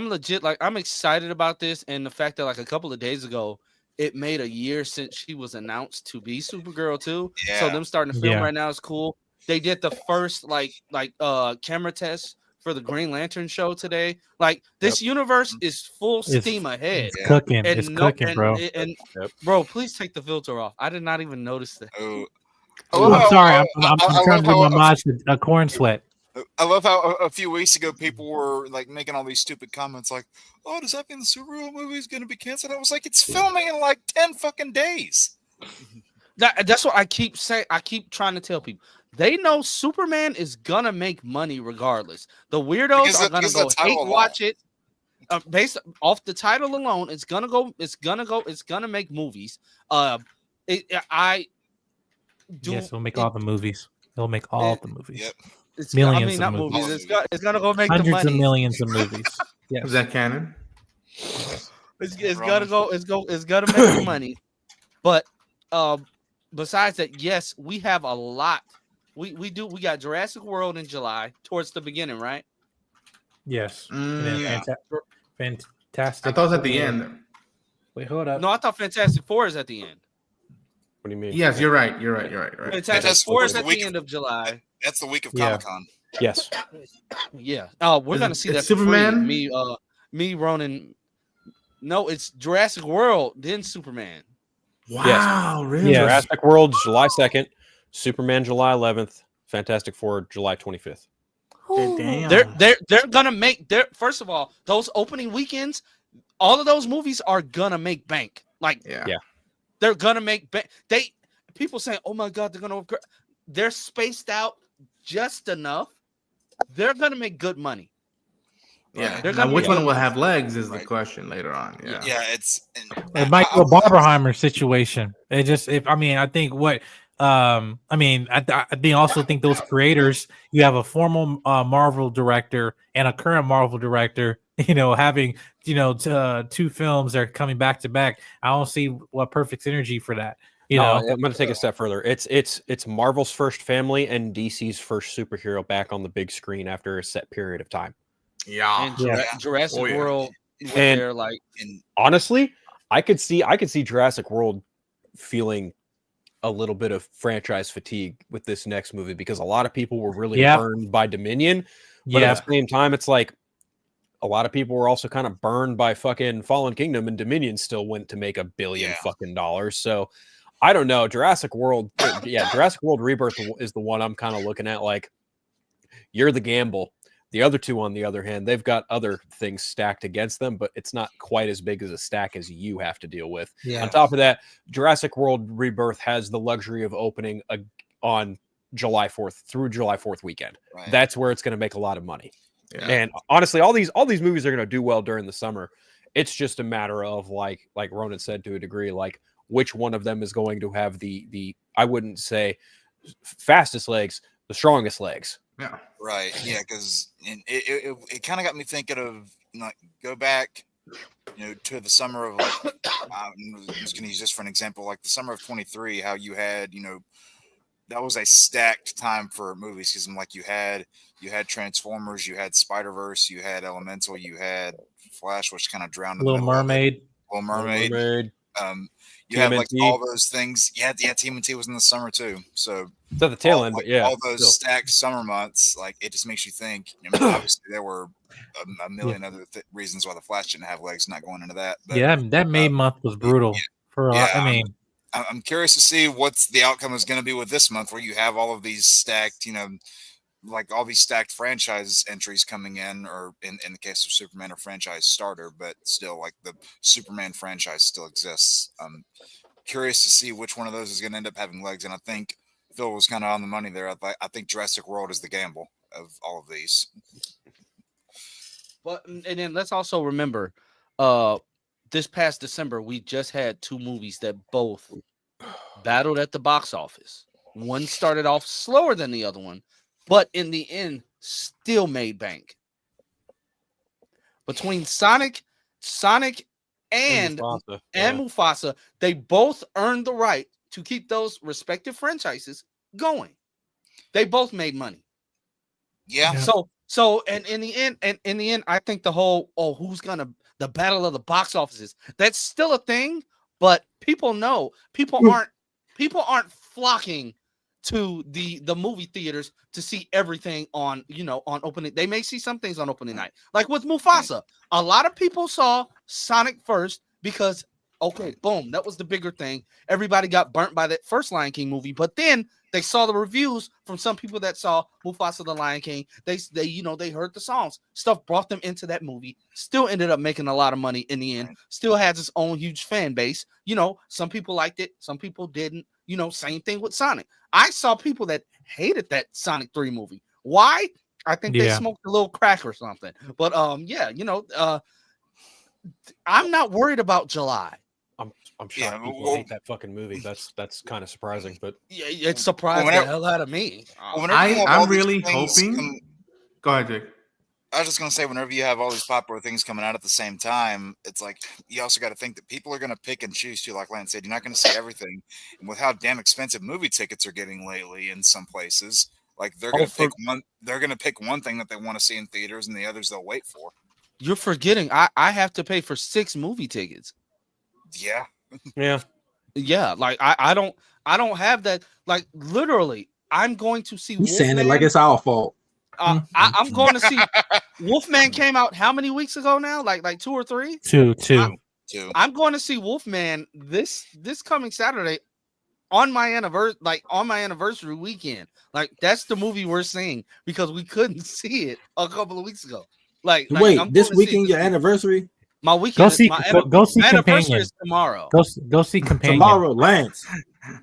legit, like, I'm excited about this, and the fact that, like, a couple of days ago, it made a year since she was announced to be Supergirl too. Yeah. So them starting to film right now is cool. They did the first camera test for the Green Lantern show today. Like, this universe is full steam ahead. It's cooking. It's cooking, bro. Bro, please take the filter off. I did not even notice that. I'm sorry. I'm trying to do my homage to a Corn Sweat. I love how a few weeks ago people were like making all these stupid comments like, "Oh, does that mean the Supergirl movie is going to be canceled?" I was like, "It's filming in like 10 fucking days." That's what I keep saying. I keep trying to tell people. They know Superman is gonna make money regardless. The weirdos are gonna go hate watch it. Based off the title alone, it's gonna make movies. Yes, we'll make all the movies. They'll make all the movies. Yep. Millions of movies. It's gonna go make hundreds the money. of millions of movies. Is that canon? It's gonna go. It's gonna make the money. But besides that, yes, we have a lot. We got Jurassic World in July towards the beginning, right? Yes. Fantastic. I thought it was at the end. Wait, hold up. No, I thought Fantastic Four is at the end. What do you mean? Yes, you're right. You're right. Fantastic Four is at the end of July. That's the week of Comic-Con. Yes. Yeah. We're gonna see that. Superman. Me, Ronan. No, it's Jurassic World, then Superman. Wow, yes. really? Yes. Jurassic World, July 2nd. Superman, July 11th. Fantastic Four, July 25th. Damn. They're gonna make first of all, those opening weekends, all of those movies are gonna make bank. Like, they're gonna make bank. People saying, "Oh my God, they're spaced out just enough. They're gonna make good money." Yeah. Now, which one will have legs is the question later on. Yeah. Yeah, it might be a Barbenheimer situation. I think what. I also think those creators, you have a former Marvel director and a current Marvel director, having, two films that are coming back to back. I don't see what perfect synergy for that. I'm going to take a step further. It's Marvel's first family and DC's first superhero back on the big screen after a set period of time. And Jurassic World, and honestly, I could see Jurassic World feeling a little bit of franchise fatigue with this next movie because a lot of people were really burned by Dominion, but at the same time, it's like a lot of people were also kind of burned by fucking Fallen Kingdom, and Dominion still went to make $1 billion fucking dollars. So I don't know. Jurassic World Rebirth is the one I'm kind of looking at. Like, you're the gamble. The other two, on the other hand, they've got other things stacked against them, but it's not quite as big as a stack as you have to deal with. Yeah. On top of that, Jurassic World Rebirth has the luxury of opening on July 4th through July 4th weekend. Right. That's where it's going to make a lot of money. Yeah. And honestly, all these movies are going to do well during the summer. It's just a matter of like Ronan said, to a degree, like which one of them is going to have the I wouldn't say fastest legs, the strongest legs. Yeah. Right. Yeah. Because it kind of got me thinking of like go back, to the summer of like I'm just gonna use this for an example, like the summer of 23, how you had, that was a stacked time for movies because like you had Transformers, you had Spider-Verse, you had Elemental, you had Flash, which kind of drowned in the Little middle of it. Mermaid. Little Mermaid. You had like all those things. Yeah, TMNT was in the summer too. So it's at the tail end, but yeah, all those stacked summer months, like it just makes you think. Obviously, there were a million other reasons why the Flash didn't have legs. Not going into that. But, that May month was brutal. I'm curious to see what's the outcome is going to be with this month, where you have all of these stacked, like all these stacked franchise entries coming in, or in the case of Superman, a franchise starter, but still like the Superman franchise still exists. Curious to see which one of those is going to end up having legs. And I think Phil was kind of on the money there. I think Jurassic World is the gamble of all of these. But and then let's also remember, this past December we just had two movies that both battled at the box office. One started off slower than the other one, but in the end still made bank. Between Sonic and Mufasa, they both earned the right to keep those respective franchises going. They both made money. Yeah. So and in the end, I think the whole the battle of the box offices, that's still a thing, but people aren't flocking to the movie theaters to see everything on opening. They may see some things on opening night. Like with Mufasa, a lot of people saw Sonic first because boom, that was the bigger thing. Everybody got burnt by that first Lion King movie, but then they saw the reviews from some people that saw Mufasa the Lion King. They heard the songs. Stuff brought them into that movie. Still ended up making a lot of money in the end. Still has its own huge fan base. Some people liked it, some people didn't. Same thing with Sonic. I saw people that hated that Sonic 3 movie. Why? I think they smoked a little crack or something. But I'm not worried about July. I'm shocked people hate that fucking movie. That's kind of surprising, but it surprised the hell out of me. I'm really hoping. Go ahead, Jake. I was just going to say, whenever you have all these popular things coming out at the same time, it's like you also got to think that people are going to pick and choose too. Like Lance said, you're not going to see everything. And with how damn expensive movie tickets are getting lately in some places, like they're going to pick one. They're going to pick one thing that they want to see in theaters, and the others they'll wait for. You're forgetting. I have to pay for 6 movie tickets. Yeah. Yeah. Like I don't have that. Like literally, I'm going to see. He's saying it like it's our fault. I'm going to see Wolfman came out how many weeks ago now? Like 2 or 3? Two. I'm going to see Wolfman this coming Saturday on my anniversary weekend. Like that's the movie we're seeing because we couldn't see it a couple of weeks ago. Wait, this weekend your anniversary? My weekend. Go see my anniversary Companion. is tomorrow. Go see Companion. Tomorrow, Lance.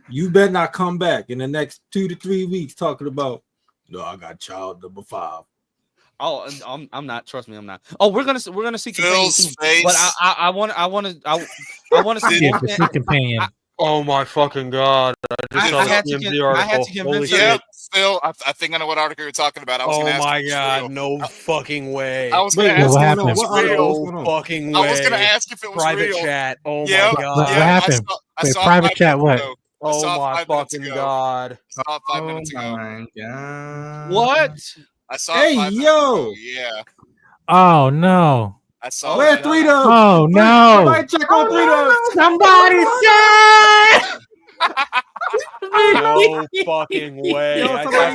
You better not come back in the next 2 to 3 weeks talking about. No, I got child number 5. Oh, I'm not. Trust me, I'm not. Oh, we're gonna see Companion too, but I want to see Companion. Oh my fucking god! I had to convince Yeah, Phil. I think I know what article you're talking about. I was gonna ask my god! No fucking way! I was gonna ask what if happened? it was real. No fucking way! I was gonna ask if it was private real. chat. Oh Yeah, my god! What happened? I saw private chat. What? Oh my fucking god! I saw it 5 minutes ago. My God. What? I saw it 5 minutes ago. Yeah. Oh no! I saw Where's it. 3 Dubs? Oh no! Somebody check on 3 Dubs. Somebody say! No fucking way! Yo,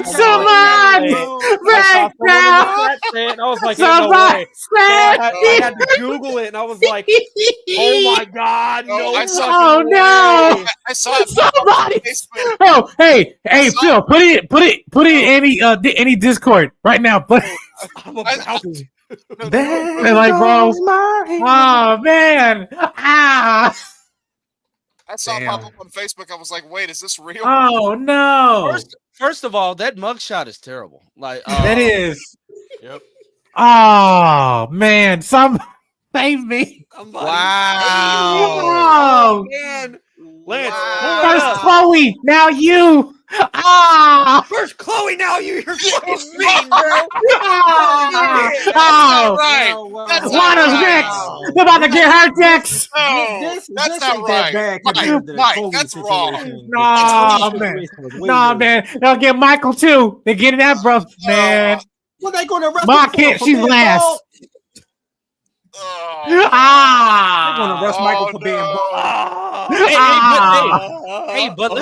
Somebody right now! I was like, Somebody I had to Google it, and I was like, "Oh my god, No, no! I saw Oh no! I saw it. Somebody! Facebook. Oh, hey, Phil, put it in any Discord right now. But I'm about to." they're like, bro, oh man, I saw it pop up on Facebook. I was like, "Wait, is this real?" oh no, First of all, that mugshot is terrible. Like that is. Yep. Oh man, some save me. Wow. Oh man, Lance, Wow. first Chloe, now you. Where's Chloe now? You're fucking mean, bro. That's not right. That's not Lana's right. next. They're about to get her next. No, that's not right. Mike, that's wrong. No, man. No, man. They'll get Michael too. They're getting that, bro. Man. Well, they going to arrest Ma him can't. for She's being last. bald. Oh, They're going to arrest Michael for being no. bald. Hey, but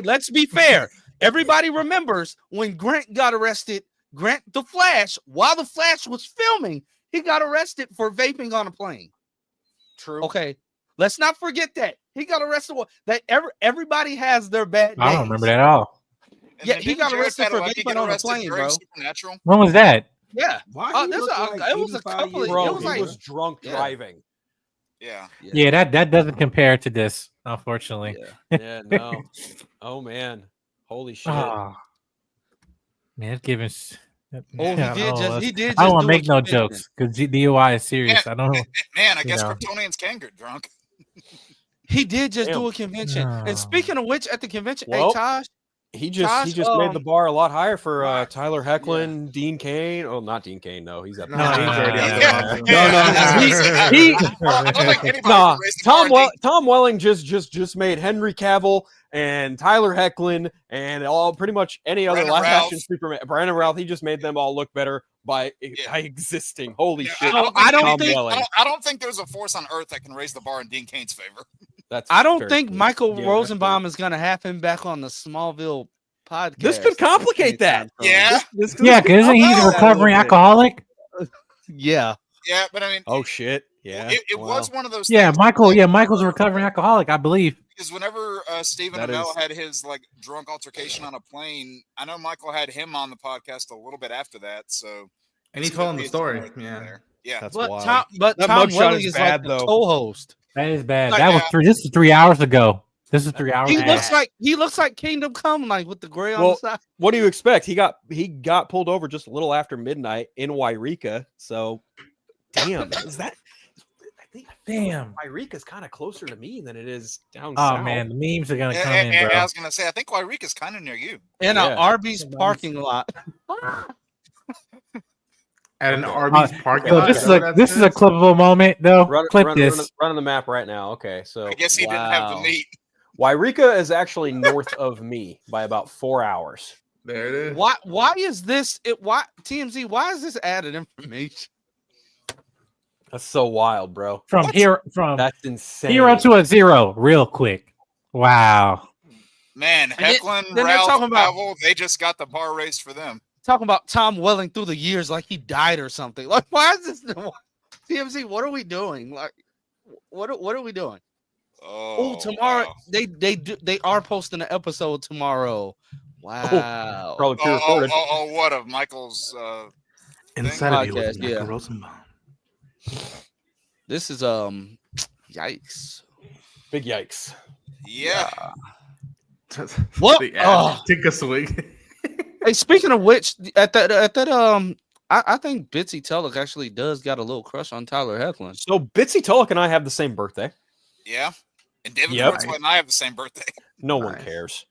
let's be fair. Everybody remembers when Grant got arrested. Grant the Flash, while the Flash was filming, he got arrested for vaping on a plane. True. Okay, let's not forget that he got arrested. That everybody has their bad days. I don't remember that at all. And Yeah, then he didn't got Jared arrested for Padalecki vaping get on a arrested plane, during bro. Supernatural? When was that? Yeah, Why it was a couple of. Bro, It was he like was drunk driving. Yeah. Yeah, that doesn't compare to this, unfortunately. Yeah, no. Oh man, holy shit. Ah. Man, it's giving. He did. I don't just want to do make a no convention. jokes because DUI is serious. I don't know. Man, I guess know. Kryptonians can get drunk. He did just Damn. do a convention. No. And speaking of which, at the convention, Well, hey Tosh, He Josh, just made the bar a lot higher for right. Tyler Hecklin, Dean Kane. Oh, not Dean Kane. No, he's at No, he's already up there. Tom Welling just made Henry Cavill and Tyler Hecklin and all pretty much any other Brandon live Routh. action Superman. Brandon Routh. He just made them all look better by existing. Holy shit! I Tom Welling. don't think there's a force on Earth that can raise the bar in Dean Kane's favor. That's I don't very think true. Michael Yeah, Rosenbaum is going to have him back on the Smallville podcast. This could complicate that. Yeah. Yeah, because isn't he a recovering alcoholic? Yeah. Yeah, but I mean, Oh shit! Yeah, it was one of those. Yeah, things Michael. like- Yeah, Michael's a recovering alcoholic, I believe. Because whenever Stephen That Amell is- had his like drunk altercation on a plane, I know Michael had him on the podcast a little bit after that. So, And he it's told gonna him the be story. somewhere Yeah. there. Yeah. That's But wild. Tom That Welling mugshot is is like bad, the though. co-host. That is bad. Like, That was this is 3 hours ago. This is 3 hours He ago. looks like Kingdom Come, like with the gray on Well, the side. What do you expect? He got pulled over just a little after midnight in Wairika. So, damn, is that? I think Damn. Wairika's kind of closer to me than it is down Oh south. man, the memes are gonna come And in, bro. I was gonna say, I think Wairika's kind of near you. In Yeah. an Arby's parking lot. At an Arby's parking So lot. this is a clippable moment, though. Clip Run this. on the map right now. Okay, so I guess he didn't have the meat. Wairika is actually north of me by about 4 hours. There it is. Why is this why TMZ, why is this added information? That's so wild, bro. From That's insane. 0 to a 0, real quick. Wow. Man, And then Hecklin, they're Ralph, talking about- Pavel, they just got the bar raised for them. Talking about Tom Welling through the years like he died or something. Like, why is this TMZ? What are we doing? Like, what are we doing? Oh, tomorrow wow. they are posting an episode tomorrow. Wow. Probably pre-recorded. What of Michael's Inside of you Podcast, was Michael yeah. Rosenbaum. This is yikes. Big yikes. yeah. What? Take a swig. Hey, speaking of which, at that I think Bitsy Tulloch actually does got a little crush on Tyler Hecklin. So Bitsy Tulloch and I have the same birthday. Yeah. And David Yep. Kurtzman and I have the same birthday. No one Nice. cares.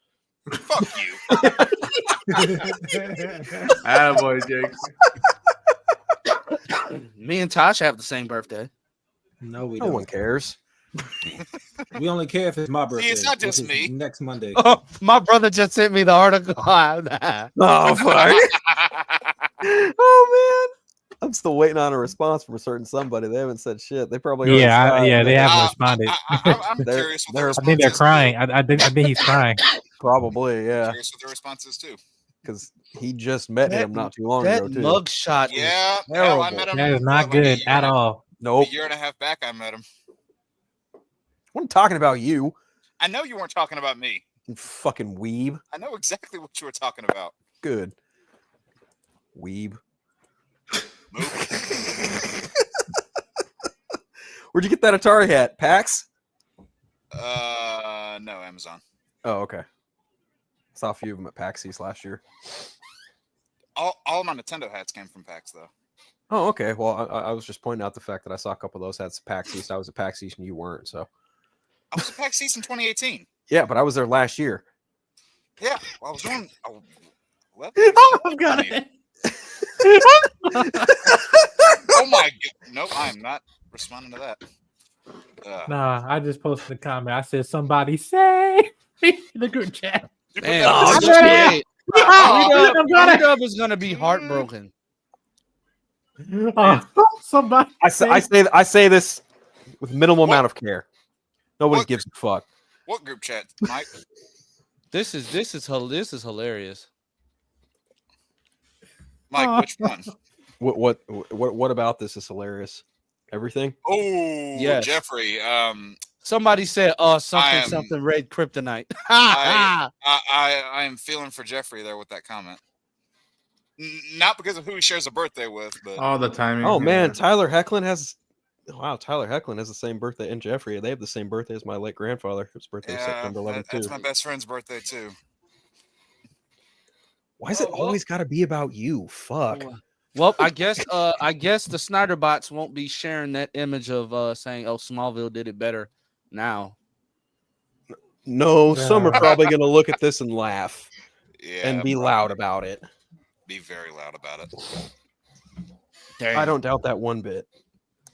Fuck you. Attaboy, Jake. Me and Tosh have the same birthday. No, we No don't. one cares. We only care if it's my birthday. it's not just which is me. Next Monday. Oh, my brother just sent me the article. Oh fuck. Oh man. I'm still waiting on a response from a certain somebody. They haven't said shit. They probably They haven't responded. I'm They're- curious what they're- the I response think they're is, crying. I think he's crying. probably yeah, Curious what the response is too. because he just met That- him not too long That ago too. mugshot. Yeah, is hell, I terrible. met him. That is not like, a good year at and a- all. Nope. A year and a half back, I met him. I'm talking about you, I know you weren't talking about me. you fucking weeb. I know exactly what you were talking about. Good. Weeb. Where'd you get that Atari hat? PAX? No, Amazon. Oh, okay. Saw a few of them at PAX East last year. All my Nintendo hats came from PAX though. Oh, okay. Well, I was just pointing out the fact that I saw a couple of those hats at PAX East. I was at PAX East and you weren't, so. I was at PAX East in 2018. Yeah, but I was there last year. Yeah, well, I was doing. Oh, I've got it. Oh my god! Nope, I am not responding to that. Nah, I just posted a comment. I said, "Somebody say in the group chat." Man, Dub is gonna be heartbroken. Somebody. I say this with minimal amount of care. Nobody gives a fuck. What group chat, Mike? This is hilarious. Mike, which one? What about this is hilarious? Everything? Oh, yes. Jeffrey. Somebody said, something red kryptonite." I am feeling for Jeffrey there with that comment. Not because of who he shares a birthday with, but all the timing. Oh man, Tyler Hecklin has the same birthday, and Jeffrey. They have the same birthday as my late grandfather. His birthday is September 11th. That's my best friend's birthday too. Why is it always got to be about you? Fuck. Well, I guess the Snyder bots won't be sharing that image of saying, "Oh, Smallville did it better." Now, no, some are probably going to look at this and laugh, and be probably. loud about it. Be very loud about it. Dang. I don't doubt that one bit.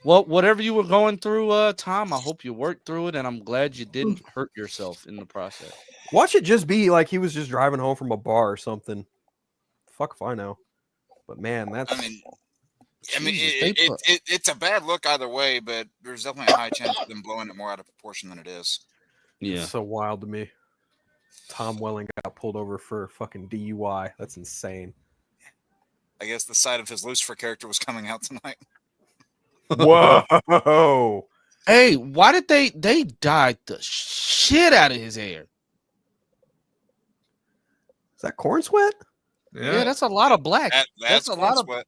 Well, whatever you were going through, Tom, I hope you worked through it, and I'm glad you didn't hurt yourself in the process. Watch it just be like he was just driving home from a bar or something. Fuck if I know. But man, that's. It's a bad look either way, but there's definitely a high chance of them blowing it more out of proportion than it is. Yeah, it's so wild to me. Tom Welling got pulled over for fucking DUI. That's insane. I guess the side of his Lucifer character was coming out tonight. Whoa! Hey, why did they dyed the shit out of his hair? Is that corn sweat? Yeah, that's a lot of black. That's a lot of sweat.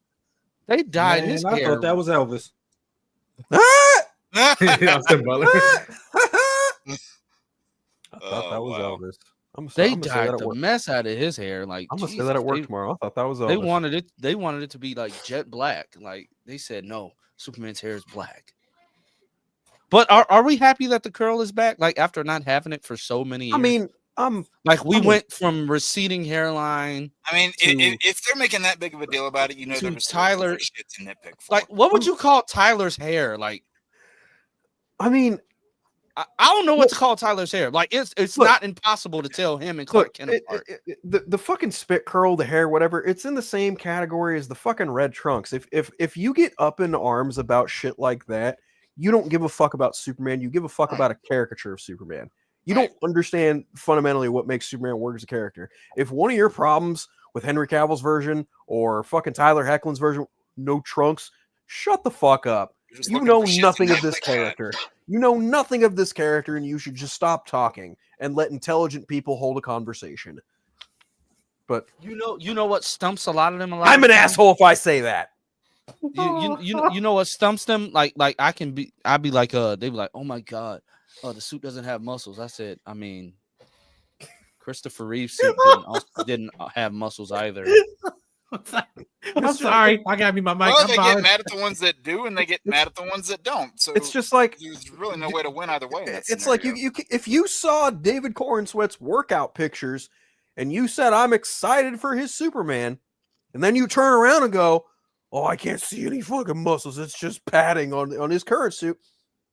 They dyed his I hair. thought that was Elvis. I thought that was Elvis. They dyed the mess out of his hair. Like, I'm gonna say that at work tomorrow. I thought that was Elvis. They wanted it to be like jet black. Like they said, no, Superman's hair is black. But are we happy that the curl is back? Like after not having it for so many years? I mean, we went from receding hairline. I mean, if they're making that big of a deal about it, you know, there's Tyler shit to nitpick for. Like, what would you call Tyler's hair? Like, I mean, I don't know what to call Tyler's hair. Like, it's not impossible to tell him and Clark Kent apart. The fucking spit curl, the hair, whatever, it's in the same category as the fucking red trunks. If you get up in arms about shit like that, you don't give a fuck about Superman. You give a fuck about a caricature of Superman. You don't understand fundamentally what makes Superman work as a character. If one of your problems with Henry Cavill's version or fucking Tyler Hoechlin's version, no trunks, shut the fuck up. You know nothing of this character. You know nothing of this character, and you should just stop talking and let intelligent people hold a conversation. But you know what stumps a lot of them. I'm an asshole if I say that. You know what stumps them? Like I'd be like, they'd be like, oh my god, the suit doesn't have muscles. I said, I mean, Christopher Reeve's suit didn't have muscles either. I'm sorry. I gotta be my mic. Well, they get mad at the ones that do, and they get mad at the ones that don't. So it's just like there's really no way to win either way. It's like you if you saw David Cornsweat's workout pictures and you said, I'm excited for his Superman, and then you turn around and go, oh, I can't see any fucking muscles. It's just padding on his current suit.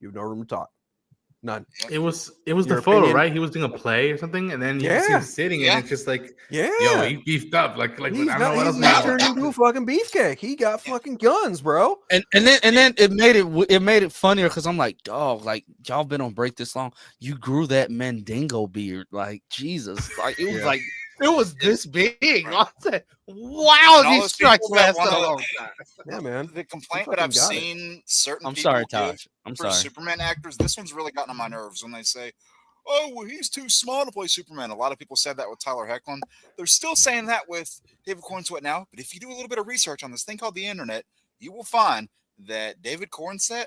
You have no room to talk. None. It was the photo, right? He was doing a play or something, and then you see him sitting, and it's just like, yo, he beefed up. Like I don't know what else. He turned into a fucking beefcake. He got fucking guns, bro. And then it made it funnier because I'm like, dog, like y'all been on break this long. You grew that Mandingo beard, like Jesus, like it was like. It was this big. I said, wow, these strikes lasted a long time. Yeah, man. The complaint that I've seen certain I'm people sorry, Taj. I'm for sorry. Superman actors, this one's really gotten on my nerves when they say, oh, well, he's too small to play Superman. A lot of people said that with Tyler Hoechlin. They're still saying that with David Cornsweat now. But if you do a little bit of research on this thing called the internet, you will find that David Cornsweat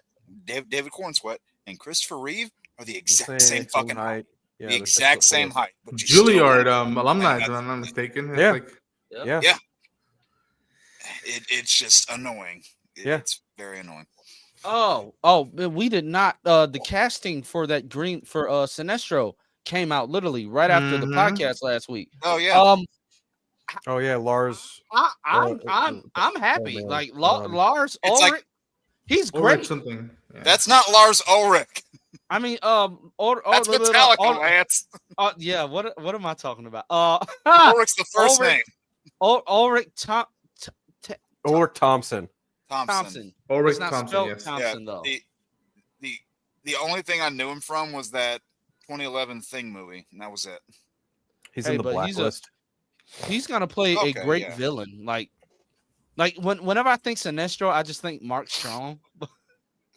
and Christopher Reeve are the exact same fucking height. Yeah, the exact same height. Juilliard alumni, if I'm not mistaken. Yeah. Like, yeah. It's just annoying. It's very annoying. Oh, we did not. The casting for that for Sinestro came out literally right after the podcast last week. Oh yeah. Oh yeah, Lars. I'm happy. man. Like Lars It's Ulrich, like- he's Or great. something. Yeah. That's not Lars Ulrich. I mean, That's Metallica, Lance. yeah. What am I talking about? Ulrich's the first Ulrich- name. Ulrich Ulrich Thompson. Thompson. Ulrich It's not Thompson, spelled yes. Thompson though. The only thing I knew him from was that 2011 Thing movie, and that was it. He's Hey, in the but blacklist. He's gonna play Okay, a great yeah. villain. Like whenever I think Sinestro, I just think Mark Strong.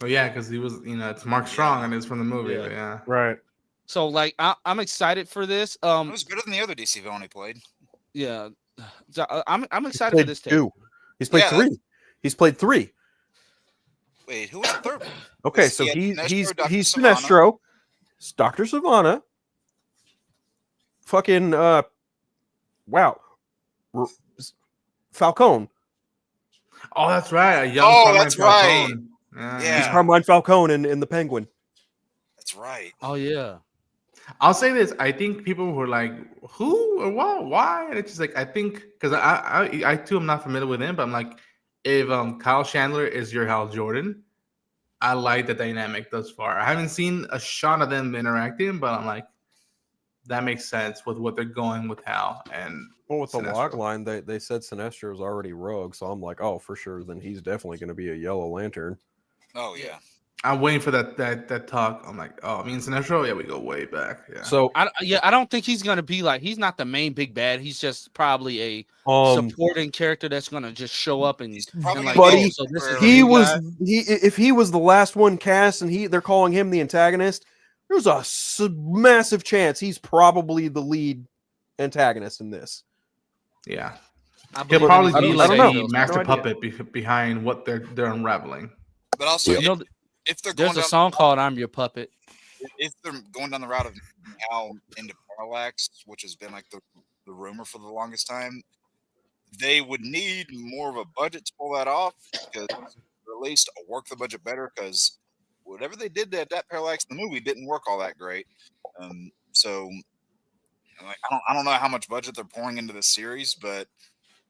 Oh yeah, because he was, it's Mark Strong and it's from the movie. Yeah. But yeah. Right. So like I'm excited for this. It was better than the other DC villain he played. Yeah. So, I'm excited for Played this. two. He's played Yeah, three. He's played three. Wait, who was the third one? Okay, Is so he he's Dr. Sinestro, Sivana? Dr. Savannah, fucking wow, Falcone. Oh, that's right. A young Oh, Carmine that's right. Falcone. Yeah. Yeah. He's Carmine Falcone in the Penguin. That's right. Oh yeah. I'll say this. I think people were like, who or what? Why? And it's just like, I think, because I too am not familiar with him, but I'm like, if Kyle Chandler is your Hal Jordan, I like the dynamic thus far. I haven't seen a shot of them interacting, but I'm like, that makes sense with what they're going with Hal. And Well, with the Sinestro. log line, they said Sinestro is already Rogue, so I'm like, oh, for sure, then he's definitely going to be a Yellow Lantern. Oh yeah. I'm waiting for that talk. I'm like, oh, me and Sinestro, yeah, we go way back. Yeah. So I don't think he's gonna be like, he's not the main big bad. He's just probably a supporting character that's gonna just show up and probably like, gonna Buddy, be so this is for- the he new was guy. if he was the last one cast and they're calling him the antagonist, there's a massive chance he's probably the lead antagonist in this. yeah. I He'll believe probably he's be gonna like I say don't a know. master No idea. puppet behind what they're unraveling. But also, Yeah. You know, if they're going there's a down, song called "I'm Your Puppet." if they're going down the route of Hal into Parallax, which has been like the rumor for the longest time, they would need more of a budget to pull that off, because, or at least work the budget better, because whatever they did to adapt Parallax in the movie didn't work all that great. So like, I don't know how much budget they're pouring into this series, but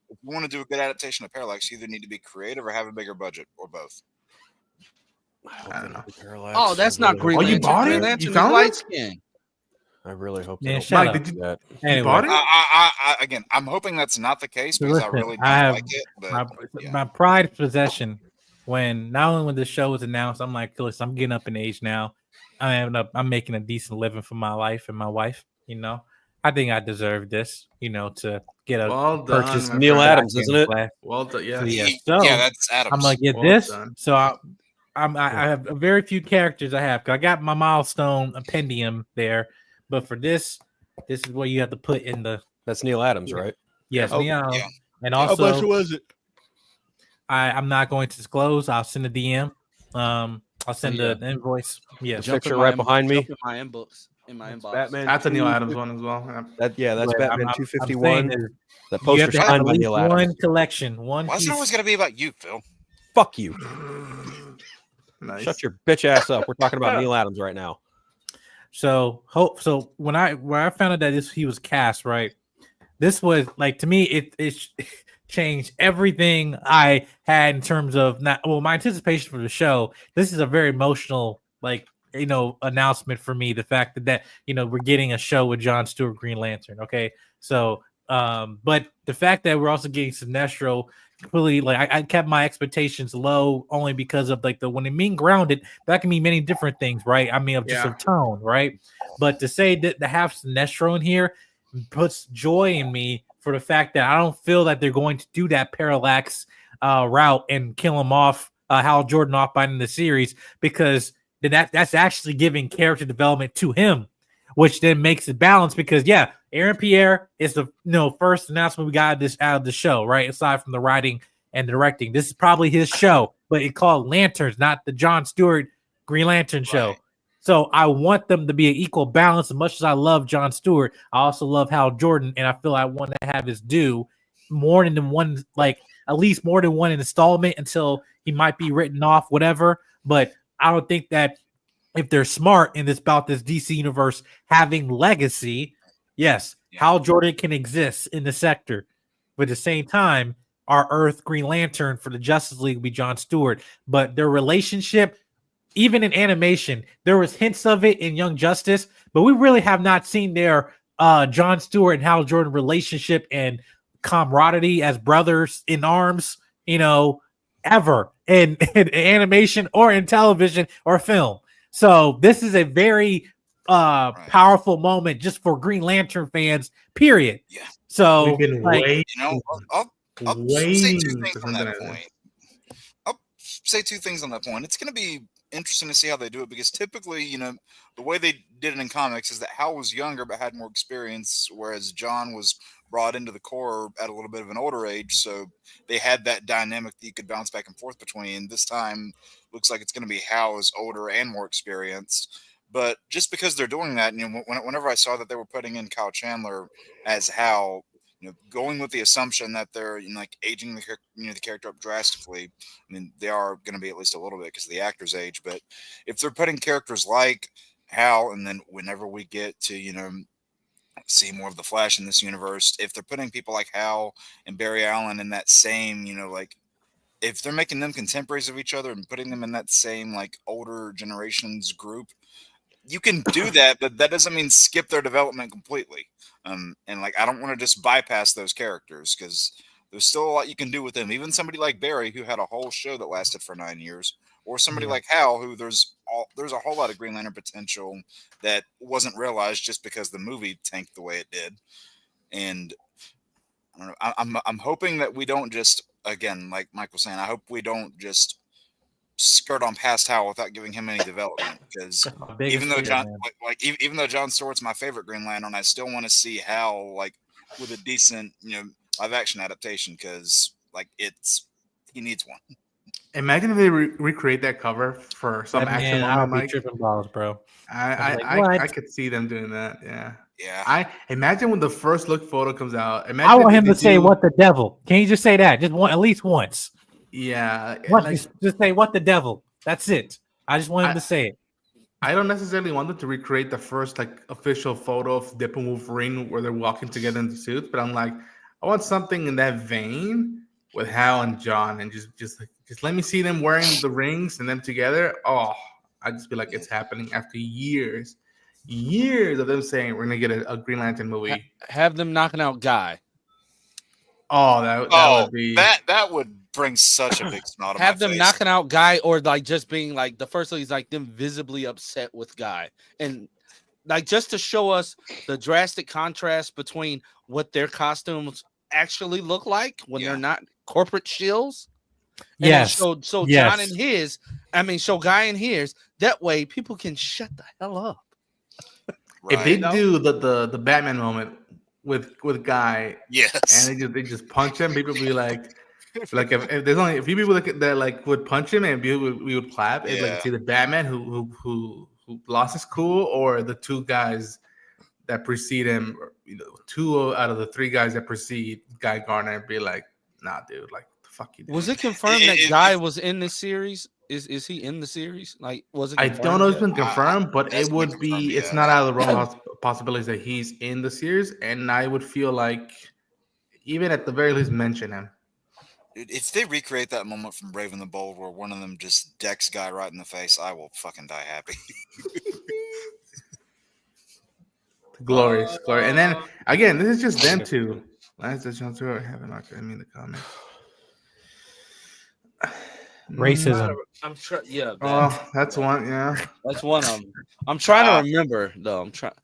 if you want to do a good adaptation of Parallax, you either need to be creative or have a bigger budget, or both. I don't know. Oh, that's not Green Oh, you Lantern. bought Green it? Lantern You is found light it? skin. I really hope Man, they don't shut Mike, up. did you, that. you bought it? Again, I'm hoping that's not the case, because I Listen, really don't I have like it. But yeah. my pride possession when not only when the show was announced, I'm like, listen, I'm getting up in age now. I'm making a decent living for my life and my wife. I think I deserve this. To get a Well done, purchase. my Neil friend. Adams, isn't it? Well done. Yeah. So, yeah. Yeah, that's Adams. I'm gonna get Well this. done. So I have a very few characters I have. 'Cause I got my milestone appendium there, but for this is what you have to put in the That's Neil Adams, right? yes, Oh, Neon. yeah. And also was it? I'm not going to disclose. I'll send a DM. I'll send yeah. an invoice. Yes. Jump Picture right behind me. Jump in my inbox. In my inbox. Batman. That's a Neil 2. Adams one as well. Yeah. That's But Batman I'm 251. saying is That you have poster to have signed at by least Neil one Adams. collection, one Why is it piece. always got to be about you, Phil? Fuck you. Nice. Shut your bitch ass up. We're talking about Neil Adams right now. So when I found out that he was cast, right? This was like, to me, it changed everything I had in terms of my anticipation for the show. This is a very emotional, announcement for me. The fact that we're getting a show with Jon Stewart, Green Lantern. Okay, so but the fact that we're also getting Sinestro, completely, I kept my expectations low only because of when it mean grounded, that can mean many different things, right? I mean, of just Yeah. of tone, right? But to say that to have Sinestro in here puts joy in me for the fact that I don't feel that they're going to do that Parallax route and kill him off, Hal Jordan off by the end of the series, because then that's actually giving character development to him, which then makes it balanced. Because Aaron Pierre is the first announcement we got out of the show, right? Aside from the writing and directing, this is probably his show, but it's called Lanterns, not the Jon Stewart Green Lantern show. Right. So I want them to be an equal balance. As much as I love Jon Stewart, I also love Hal Jordan, and I feel I want to have his due more than one, at least more than one installment until he might be written off, whatever. But I don't think that if they're smart and it's about this DC universe having legacy, yes, Hal Jordan can exist in the sector. But at the same time, our Earth Green Lantern for the Justice League would be John Stewart. But their relationship, even in animation, there was hints of it in Young Justice, but we really have not seen their John Stewart and Hal Jordan relationship and camaraderie as brothers in arms, ever in animation or in television or film. So this is a very powerful moment just for Green Lantern fans, period. Yeah. So we've been waiting. I'll say waiting two things for on something that like point. I'll say two things on that point. It's going to be interesting to see how they do it because typically, the way they did it in comics is that Hal was younger but had more experience, whereas John was brought into the Corps at a little bit of an older age. So they had that dynamic that you could bounce back and forth between. This time, looks like it's going to be Hal is older and more experienced. But just because they're doing that, whenever I saw that they were putting in Kyle Chandler as Hal, going with the assumption that they're aging the character up drastically. I mean, they are going to be at least a little bit because of the actor's age. But if they're putting characters like Hal, and then whenever we get to see more of the Flash in this universe, if they're putting people like Hal and Barry Allen in that same if they're making them contemporaries of each other and putting them in that same older generations group, you can do that, but that doesn't mean skip their development completely. And I don't want to just bypass those characters because there's still a lot you can do with them. Even somebody like Barry, who had a whole show that lasted for 9 years, or somebody like Hal, who there's a whole lot of Green Lantern potential that wasn't realized just because the movie tanked the way it did. And I don't know, I'm hoping that we don't just, again, like Mike was saying, I hope we don't just skirt on past Hal without giving him any development, because even though even though John Stewart's my favorite Green Lantern, I still want to see Hal with a decent live action adaptation, because he needs one. Imagine if they recreate that cover for some action moment. I'd be tripping balls, bro. I could see them doing that. Yeah. I imagine when the first look photo comes out. I want him to say "What the devil." Can you just say that? Just at least once. Yeah. Just say "What the devil." That's it. I just want him to say it. I don't necessarily want them to recreate the first official photo of Dip and Wolverine where they're walking together in the suits, but I'm like, I want something in that vein with Hal and John, and just let me see them wearing the rings and them together. Oh, I'd just be like, it's happening after years of them saying we're gonna get a Green Lantern movie. Have them knocking out Guy. Oh, that would be that would bring such a big smile to have my them face. knocking out Guy, or just being the first lead is them visibly upset with Guy, and just to show us the drastic contrast between what their costumes actually look like when they're not corporate shills. Yes. So John and his, show Guy and his. That way people can shut the hell up. If they do the Batman moment with Guy, yes, and they just punch him, people be like if there's only a few people that would punch him and we would clap. It's either Batman who lost his cool, or the two guys that precede him, two out of the three guys that precede Guy Gardner, and be like, nah, dude, the fuck you doing? Was it confirmed that Guy was in this series? Is he in the series? Was it? I don't know if it's been confirmed, but it would be. It's not out of the realm of possibilities that he's in the series, and I would feel like even at the very least mention him. If they recreate that moment from Brave and the Bold where one of them just decks Guy right in the face, I will fucking die happy. Glorious. And then again, this is just them two. Last John Stewart having the comments. Racism. I'm sure. Yeah. That's one. Yeah. That's one of them. I'm trying to remember though. I'm trying.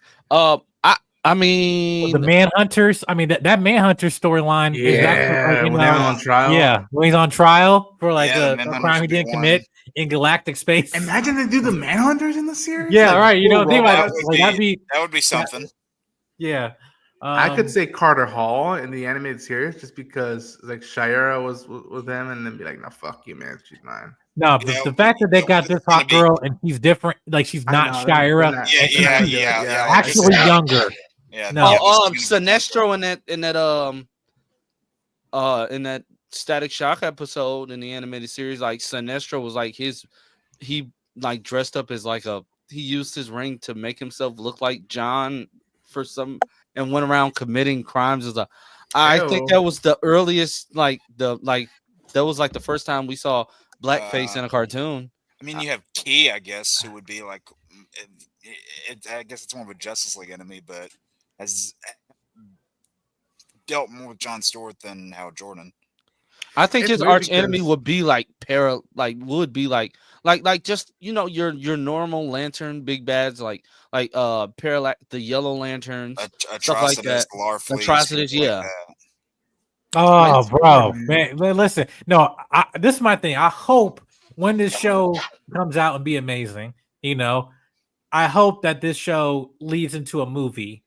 I mean, the Manhunters. That Manhunter storyline. Yeah, when they're on trial. Yeah, when he's on trial for a crime he didn't commit in galactic space. Imagine they do the Manhunters in the series. Yeah, right. That would be something. Yeah. I could say Carter Hall in the animated series just because Shira was with them, and then be like, no, fuck you, man. She's mine. No, but the fact that they got this hot girl and she's different, she's not Shira. Yeah. Actually younger. Yeah. No. Sinestro in that Static Shock episode in the animated series, Sinestro was he dressed up as he used his ring to make himself look like John for some, and went around committing crimes as a. I think that was the earliest, that was like the first time we saw blackface in a cartoon. I mean, you have Key, I guess, who would be like, I guess it's more of a Justice League enemy, but has dealt more with Jon Stewart than Hal Jordan. I think his arch enemy would be like just your normal Lantern big bads like the Yellow Lanterns, stuff like that. Atrocitus, yeah. Like Oh, bro, man, listen. No, this is my thing. I hope when this show comes out and be amazing, I hope that this show leads into a movie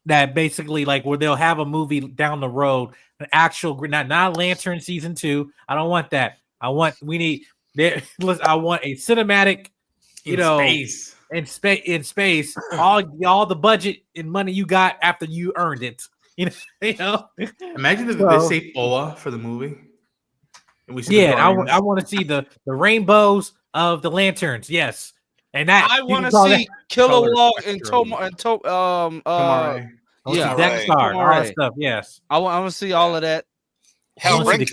that basically where they'll have a movie down the road, an actual not Lantern season 2. I don't want that. I want a cinematic, in space, all the budget and money you got after you earned it. Imagine if they say Oa for the movie. And we see I want to see the rainbows of the lanterns. Yes. And that I want to see Kilowog and Dexter, all that stuff. Yes, I want to see all of that. Hell, bring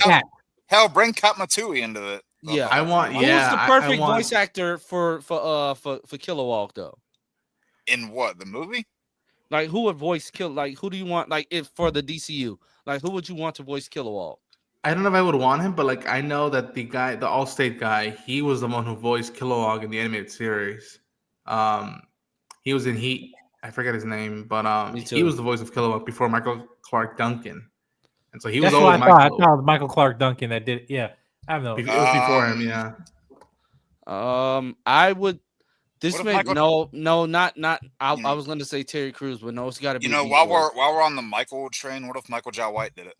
Katmatui into it. Yeah, I want. Who's the perfect voice actor for Kilowog though? In what, the movie? Like, who would voice Kill? Like, who do you want? Like, if for the DCU, like, who would you want to voice Kilowog? I don't know if I would want him, but I know that the Allstate guy, he was the one who voiced Kilowog in the animated series. He was in Heat. I forget his name, but he was the voice of Kilowog before Michael Clark Duncan, and so he was always Michael. I thought it was Michael Clark Duncan that did. Yeah, I don't know. It was before him. Yeah. I would. This may no, not. I was going to say Terry Crews, but no, it's got to be. While we're on the Michael train, what if Michael Jai White did it?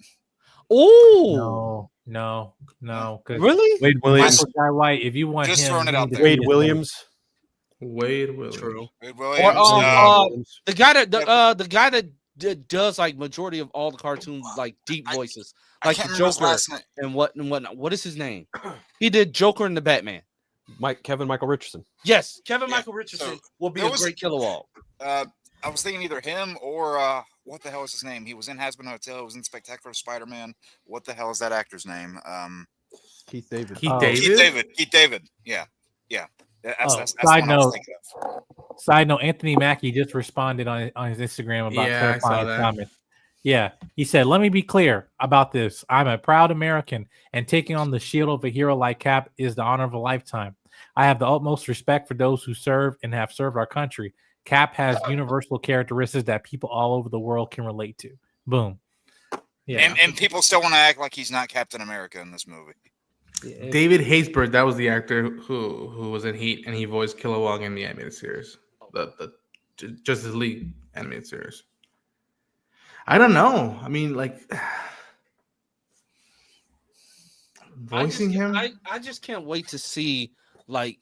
Oh no. Really? Wade Williams. Michael Jai White. If you want just him, throwing it out there. Wade Williams. Wade Williams. True. Wade Williams. The guy that does like majority of all the cartoons, like deep voices, like the Joker and whatnot. What is his name? He did Joker and the Batman. Kevin Michael Richardson. Yes, Kevin Michael Richardson will be a great Kilowog. I was thinking either him or what the hell is his name? He was in Has Been Hotel. He was in Spectacular Spider-Man. What the hell is that actor's name? Keith David. Keith David. Yeah. That's Side note, Anthony Mackie just responded on his Instagram about clarifying his comments. Yeah, he said, "Let me be clear about this. I'm a proud American, and taking on the shield of a hero like Cap is the honor of a lifetime. I have the utmost respect for those who serve and have served our country. Cap has universal characteristics that people all over the world can relate to." Boom. Yeah, and people still want to act like he's not Captain America in this movie. David Haysbert, that was the actor who was in Heat, and he voiced Kilowog in the animated series, the Justice League animated series. I don't know. I mean, voicing him. I just can't wait to see like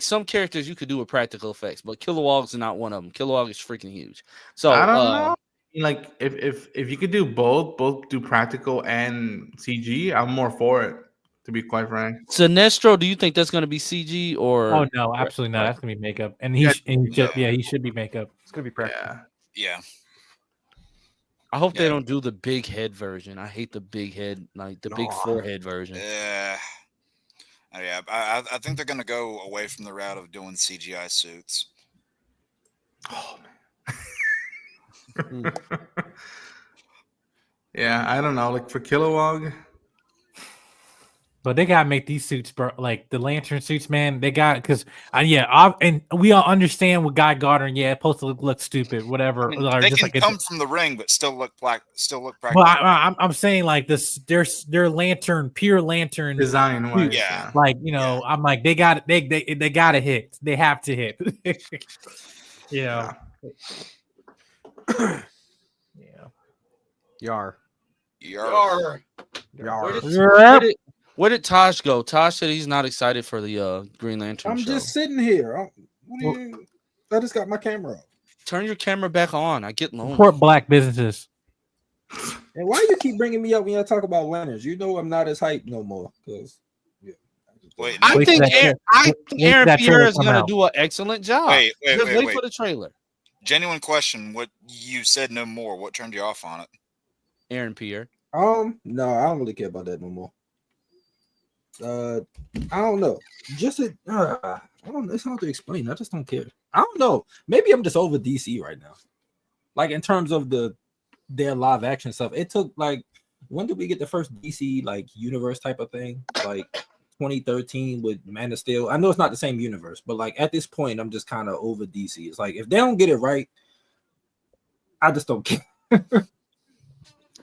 some characters you could do with practical effects, but Kilowog's not one of them. Kilowog is freaking huge. So I don't know. Like if you could do both do practical and CG, I'm more for it. To be quite frank. Sinestro, do you think that's going to be CG or? Oh no, absolutely not. That's going to be makeup, and he should be makeup. It's going to be practical. Yeah. I hope they don't do the big head version. I hate the big head, big forehead version. Yeah. I think they're going to go away from the route of doing CGI suits. Oh man. Yeah, I don't know. Like for Kilowog. But they gotta make these suits, bro. Like the Lantern suits, man. They got and we all understand with Guy Gardner. Yeah, it's supposed to look stupid, whatever. They can come from the ring, but still look practical. Well, I'm saying like this. Their Lantern, pure Lantern design. Suits. Yeah, like I'm like they got they gotta hit. They have to hit. Yeah. Yar. Where did Tosh go? Tosh said he's not excited for the Green Lantern show. Just sitting here. I just got my camera off. Turn your camera back on. I get lonely. Support black businesses. And why you keep bringing me up when you talk about lanterns? You know I'm not as hyped no more. Because Wait, I Wait for think that tra- I wait think for Aaron that trailer Pierre to is come going to out. do an excellent job. Wait, Just wait wait. for the trailer. Genuine question. What you said no more. What turned you off on it? Aaron Pierre. No, I don't really care about that no more. I don't know. I don't know. It's hard to explain. I just don't care. I don't know. Maybe I'm just over DC right now. Like in terms of their live action stuff. It took like, when did we get the first DC like universe type of thing? Like 2013 with Man of Steel. I know it's not the same universe, but like at this point, I'm just kind of over DC. It's like if they don't get it right, I just don't care.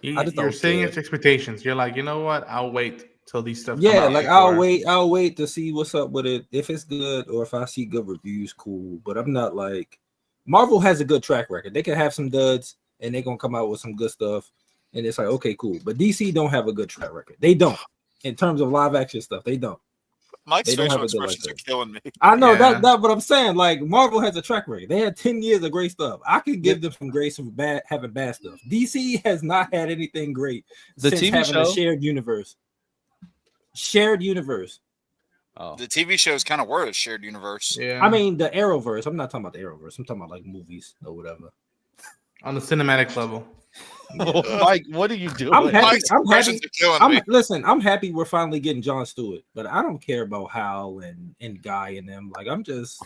You're setting your expectations. You're like, you know what? I'll wait till these stuff. Yeah, come out like before. I'll wait to see what's up with it. If it's good or if I see good reviews, cool. But I'm not like Marvel has a good track record. They can have some duds and they're gonna come out with some good stuff. And it's like, okay, cool. But DC don't have a good track record. They don't. In terms of live action stuff, they don't. Mike's They don't facial have a good expressions are killing me. I know Yeah. that what I'm saying. Like Marvel has a track record. They had 10 years of great stuff. I could give them some grace for bad having bad stuff. DC has not had anything great The since TV having show? a shared universe. Shared universe. Oh, The TV shows kind of were a shared universe. Yeah. I mean the Arrowverse. I'm not talking about the Arrowverse. I'm talking about like movies or whatever. on the cinematic level. Mike, what are you doing? I'm happy. Mike's I'm happy. expressions are killing me. Listen, I'm happy we're finally getting Jon Stewart, but I don't care about Hal and Guy and them. Like I'm just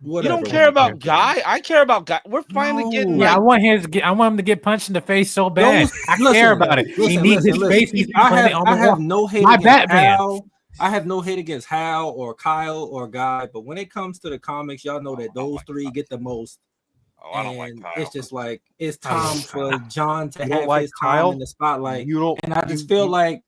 You whatever. don't care about Guy? I care about Guy. We're finally No. getting Yeah, like, I want him to get punched in the face so bad. I Listen, care about it. He needs his face. He's I on the have wall. no hate My against Batman. Hal. I have no hate against Hal or Kyle or Guy, but when it comes to the comics, y'all know that those three get the most. Oh, I don't like And Kyle. it's just like it's I don't time like for Kyle. John to You don't have like his time Kyle? in the spotlight. You don't. And I just feel like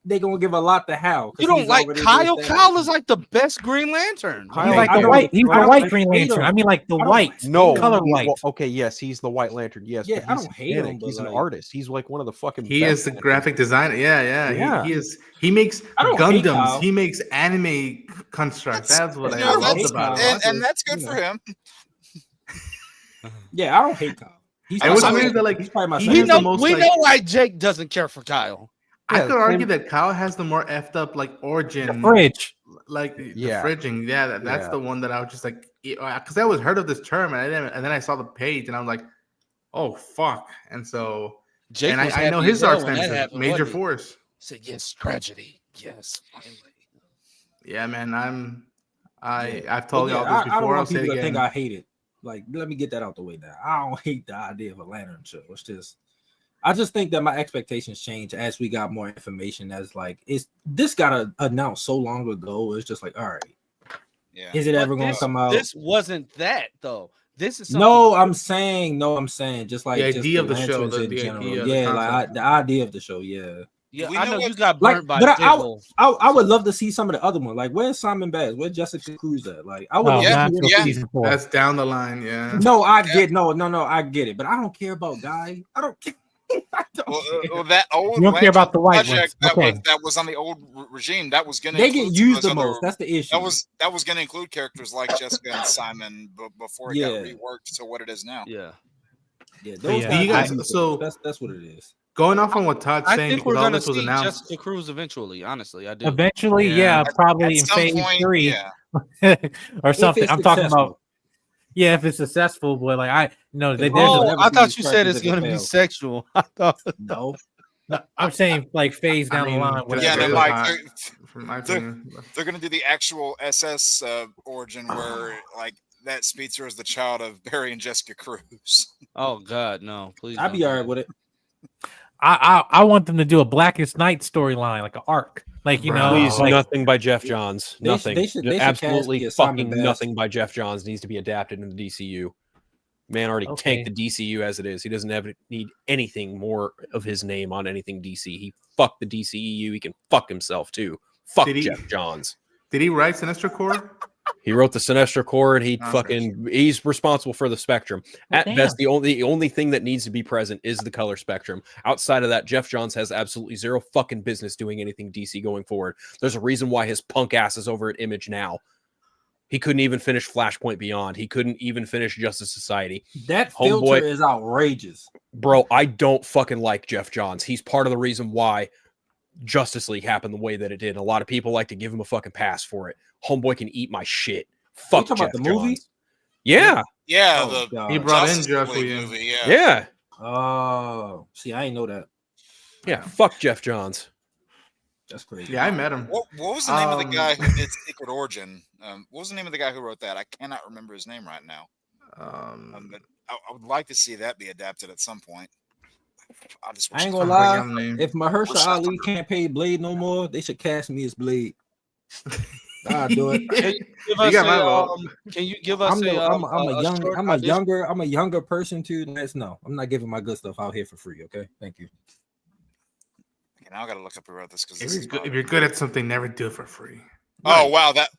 they're gonna give a lot to Hal. 'cause you don't he's like already Kyle? established. Kyle is like the best Green Lantern. Kyle- He's like I the don't- white. He's I the don't white hate Green him. Lantern. I mean, like the I don't white No, color white. Okay, yes, he's the White Lantern. Yes, Yeah, but I he's don't hate him, Hispanic. but He's an like- artist. He's like one of the fucking. He best is the Lantern. graphic designer. Yeah. He is. He makes I don't hate Gundams. Kyle. He makes anime constructs. That's what You I know, loved that's- about Kyle. him. and that's good You for know. him. Yeah, I don't hate Kyle. He's I was probably- weird that, like, he's probably my he second is the favorite. most, We like- know why Jake doesn't care for Kyle. I Yeah, could argue same- that Kyle has the more effed up like origin, The fridge. like the Yeah. fridging. Yeah, that's Yeah. the one that I was just like, because I always heard of this term, and then I saw the page, and I was like, oh fuck, and so Jake and was I know happy his as hell arch when that nemesis, happened, Major wasn't he? Force. He said, yes, tragedy. Yes, finally. Yeah, man, I've But told yeah, y'all this I don't before. I'll want say it people to think again. I hate it. Like, let me get that out the way now. I don't hate the idea of a lantern show. It's just, I just think that my expectations change as we got more information. As like, this got announced so long ago. It's just like, all right, Yeah. is it But ever going to come out? This wasn't that though. This is something No, I'm saying just like The just idea of the show, lanterns in the general. idea, the Yeah, like concept. the idea of the show. Yeah, Yeah, We I know know you what- got like, burnt by but Diggle. I would love to see some of the other ones. Like, where's Simon Bass? Where's Jessica Cruz at? Like, I would. Oh, love Yeah, not to until hear yeah. season 4. That's down the line. Yeah. No, I get no, I get it, but I don't care about Guy. I don't care. I don't care. Well, that old You don't care about the white project ones. Okay. that was on the old regime that was going to They get used the most. That's the issue. that was going to include characters like Jessica and Simon before it got Yeah. reworked to what it is now. Yeah. yeah, But yeah, guys you guys- get used the so- most. that's what it is. Going off on what Todd's I saying, think we're because all gonna this was see announced. Jessica Cruz eventually. Honestly, I do. Eventually, Yeah. yeah, probably At in some phase point, 3 yeah. or something. it's I'm talking successful. about, yeah, if it's successful, but like I no, there's Oh, Oh, a, never I seen thought these you said practices it's going to that be fail. sexual. I thought. No, no, I'm saying like phase down mean, the line. that's Yeah, whatever. then really like hot, from my opinion. they're going to do the actual SS origin where like that speedster is the child of Barry and Jessica Cruz. Oh God, no! Please. I'd be don't. all right with it. I want them to do a Blackest Night storyline, like an arc, like you know, Please, like, nothing by Jeff Johns. They should- Nothing. they should Absolutely cast, yeah, Simon fucking Bass. nothing by Jeff Johns needs to be adapted into the DCU. Man already Okay. tanked the DCU as it is. He doesn't need anything more of his name on anything DC. He fucked the DCEU. He can fuck himself too. Fuck Did he- Jeff Johns. Did he write Sinestro Corps? He wrote the Sinestro Corps, and he Okay. he's responsible for the spectrum. Well, At damn. best, the only thing that needs to be present is the color spectrum. Outside of that, Jeff Johns has absolutely zero fucking business doing anything DC going forward. There's a reason why his punk ass is over at Image now. He couldn't even finish Flashpoint Beyond. He couldn't even finish Justice Society. That Homeboy- filter is outrageous. Bro, I don't fucking like Jeff Johns. He's part of the reason why Justice League happened the way that it did. And a lot of people like to give him a fucking pass for it. Homeboy can eat my shit. Fuck talking Jeff about the movie? Johns. Yeah. Yeah, Oh, the God. He brought in Justice Josh League Williams. movie. Yeah. Yeah. Oh, see, I ain't know that. Yeah. Fuck Jeff Johns. That's crazy. Yeah, I met him. What was the name of the guy who did Secret Origin? What was the name of the guy who wrote that? I cannot remember his name right now. But I would like to see that be adapted at some point. I ain't gonna lie. If Mahershala Ali can't pay Blade no more, they should cast me as Blade. I'll do it. Can you give us I'm a younger person too. No, I'm not giving my good stuff out here for free. Okay, thank you. Okay, now I gotta look up about this because if you're good at something, never do it for free. Oh wow! That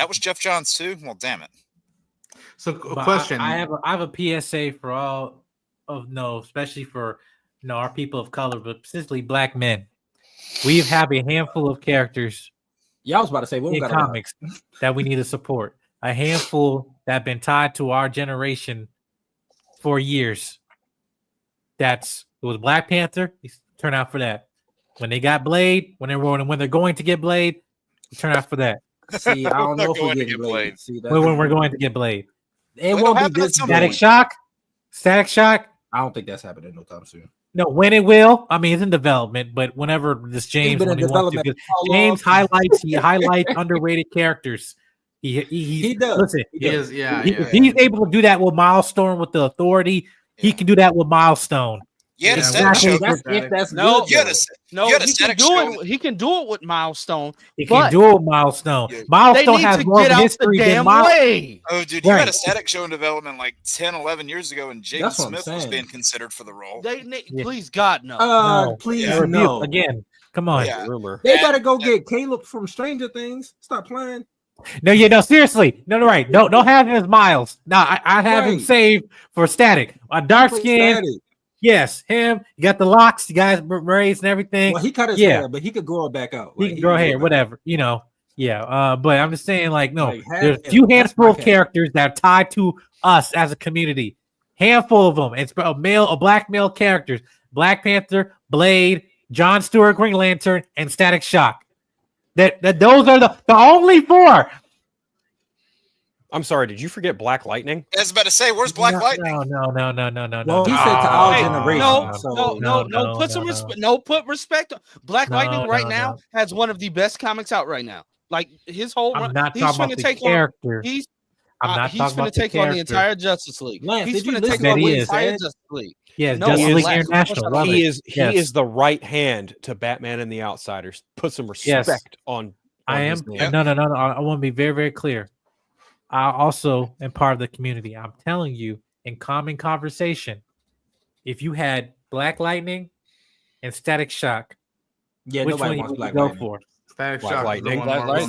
was Jeff Johns too. Well, damn it. So, question: I have a PSA for all of especially for our people of color, but specifically Black men. We have a handful of characters. Yeah, I was about to say in comics that we need to support. A handful that have been tied to our generation for years. It was Black Panther. Turn out for that. When they got Blade, when they're going to get Blade, turn out for that. See, I don't know if we're getting Blade. See, when we're going to get Blade, it won't be this Static Shock. Static Shock. I don't think that's happening no time soon. No, when it will, I mean, it's in development, but whenever this James, James highlights underrated characters. He does. Listen, he's able to do that with Milestone with the Authority. He can do that with Milestone. Yeah, exactly. He can do it with Milestone. He can do it with Milestone. Milestone has more history than Milestone. Oh, dude, you had a Static show in development like 10, 11 years ago, and Jaden Smith was being considered for the role. Please, God, no. Please, no. Again, come on. Yeah. Rumor. They better go get Caleb from Stranger Things. Stop playing. No, seriously. No, right. Don't have him as Miles. No, I have him saved for Static. A dark skin. Yes, him. You got the locks, you guys braids and everything. Well, he cut his hair, but he could grow it back out. He can grow hair, whatever, Yeah. But I'm just saying, there's a few handful of characters that are tied to us as a community. Handful of them. It's black male characters. Black Panther, Blade, John Stewart, Green Lantern, and Static Shock. That those are the only four. I'm sorry, did you forget Black Lightning? I was about to say, where's Black Lightning? No. Well, he said to our generation. No. Put some respect. No, put respect. Black Lightning right now has one of the best comics out right now. Like his whole run. He's going to take character. He's going to take on the entire Justice League. He's going to take on the entire Justice League. Yeah, Justice League International. He is the right hand to Batman and the Outsiders. Put some respect on. I am. No. I want to be very, very clear. I also am part of the community. I'm telling you, in common conversation, if you had Black Lightning and Static Shock, which one you would go for? Static Shock. Lightning. I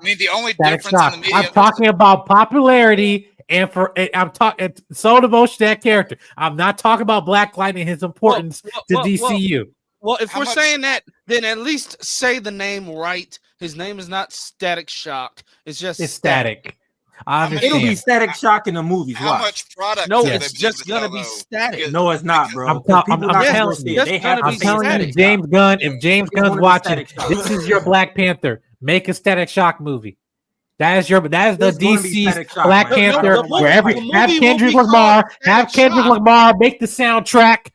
mean, the only difference in the media. I'm talking about popularity, and I'm talking so devotion to that character. I'm not talking about Black Lightning, his importance to DCU. Well, if we're saying that, then at least say the name right. His name is not Static Shock. It's Static. It'll be Static Shock in the movies. How much product? No, it's just gonna be Static. No, it's not, bro. I'm telling you, James Gunn. If James Gunn's watching, this is your Black Panther. Make a Static Shock movie. That is the DC Black Panther. Have Kendrick Lamar make the soundtrack.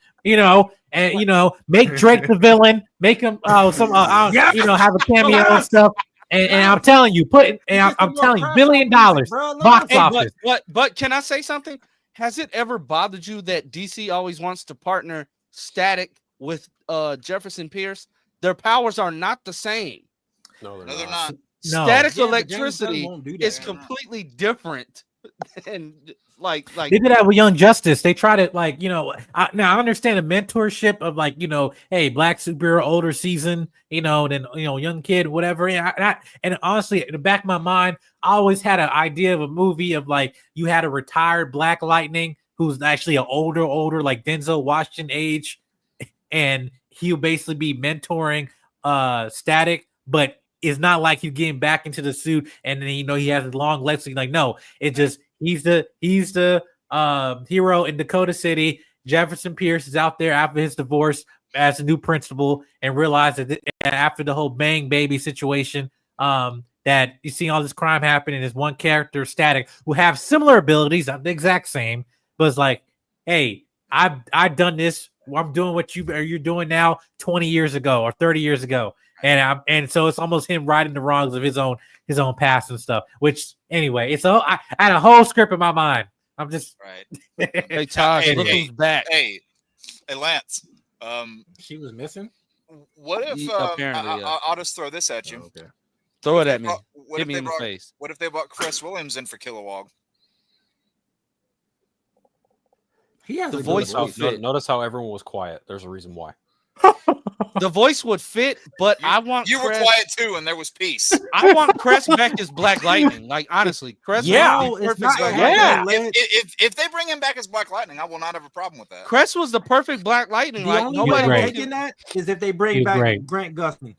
Make Drake the villain. Make him have a cameo and stuff. And I'm telling you, I'm telling you, $1 billion box office. But can I say something? Has it ever bothered you that DC always wants to partner Static with Jefferson Pierce? Their powers are not the same. No, they're not. Static electricity is completely different. And like they did that with Young Justice. They try to now I understand the mentorship of hey, Black superhero, older season, then young kid, whatever. And honestly, in the back of my mind, I always had an idea of a movie of you had a retired Black Lightning who's actually an older like Denzel Washington age, and he'll basically be mentoring Static, but it's not like he's getting back into the suit and then he has his long legs. No, it just he's the hero in Dakota City. Jefferson Pierce is out there after his divorce as a new principal and realizes that after the whole Bang Baby situation, that you see all this crime happen, and there's one character, Static, who have similar abilities, not the exact same, but it's like, hey, I've done this. I'm doing what you're doing now 20 years ago or 30 years ago. And so it's almost him righting the wrongs of his own past and stuff. Which anyway, I had a whole script in my mind. I'm just right. Hey Tosh, look who's back. Hey, Lance. She was missing. What if apparently, I'll just throw this at you? Okay. Throw it at me. What Hit if me they in the brought, face. What if they brought Chris Williams in for Kilowog? He has The a good voice Oh, would fit. notice how everyone was quiet. There's a reason why. The voice would fit, but I want You were Crest, quiet too, and there was peace. I want Crest back as Black Lightning. Like honestly, Crest Yeah, would be it's perfect not- Black yeah. Lightning. If they bring him back as Black Lightning, I will not have a problem with that. Crest was the perfect Black Lightning. The Like only nobody way great. I'm would do- taking that is if they bring You're back great. Grant Gustin.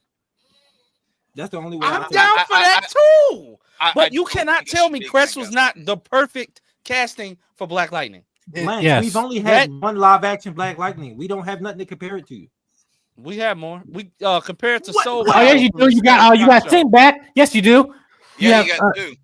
That's the only way. I'm I'm down I- for I- that I- too. But you cannot tell me Crest was not the perfect casting for Black Lightning. Lance, Yes. we've only had one live action Black Lightning. We don't have nothing to compare it to. We have more. We compare it to Soul. Oh yes, you do. You got Sinbad. Yes, you do. Yeah, have, you got two.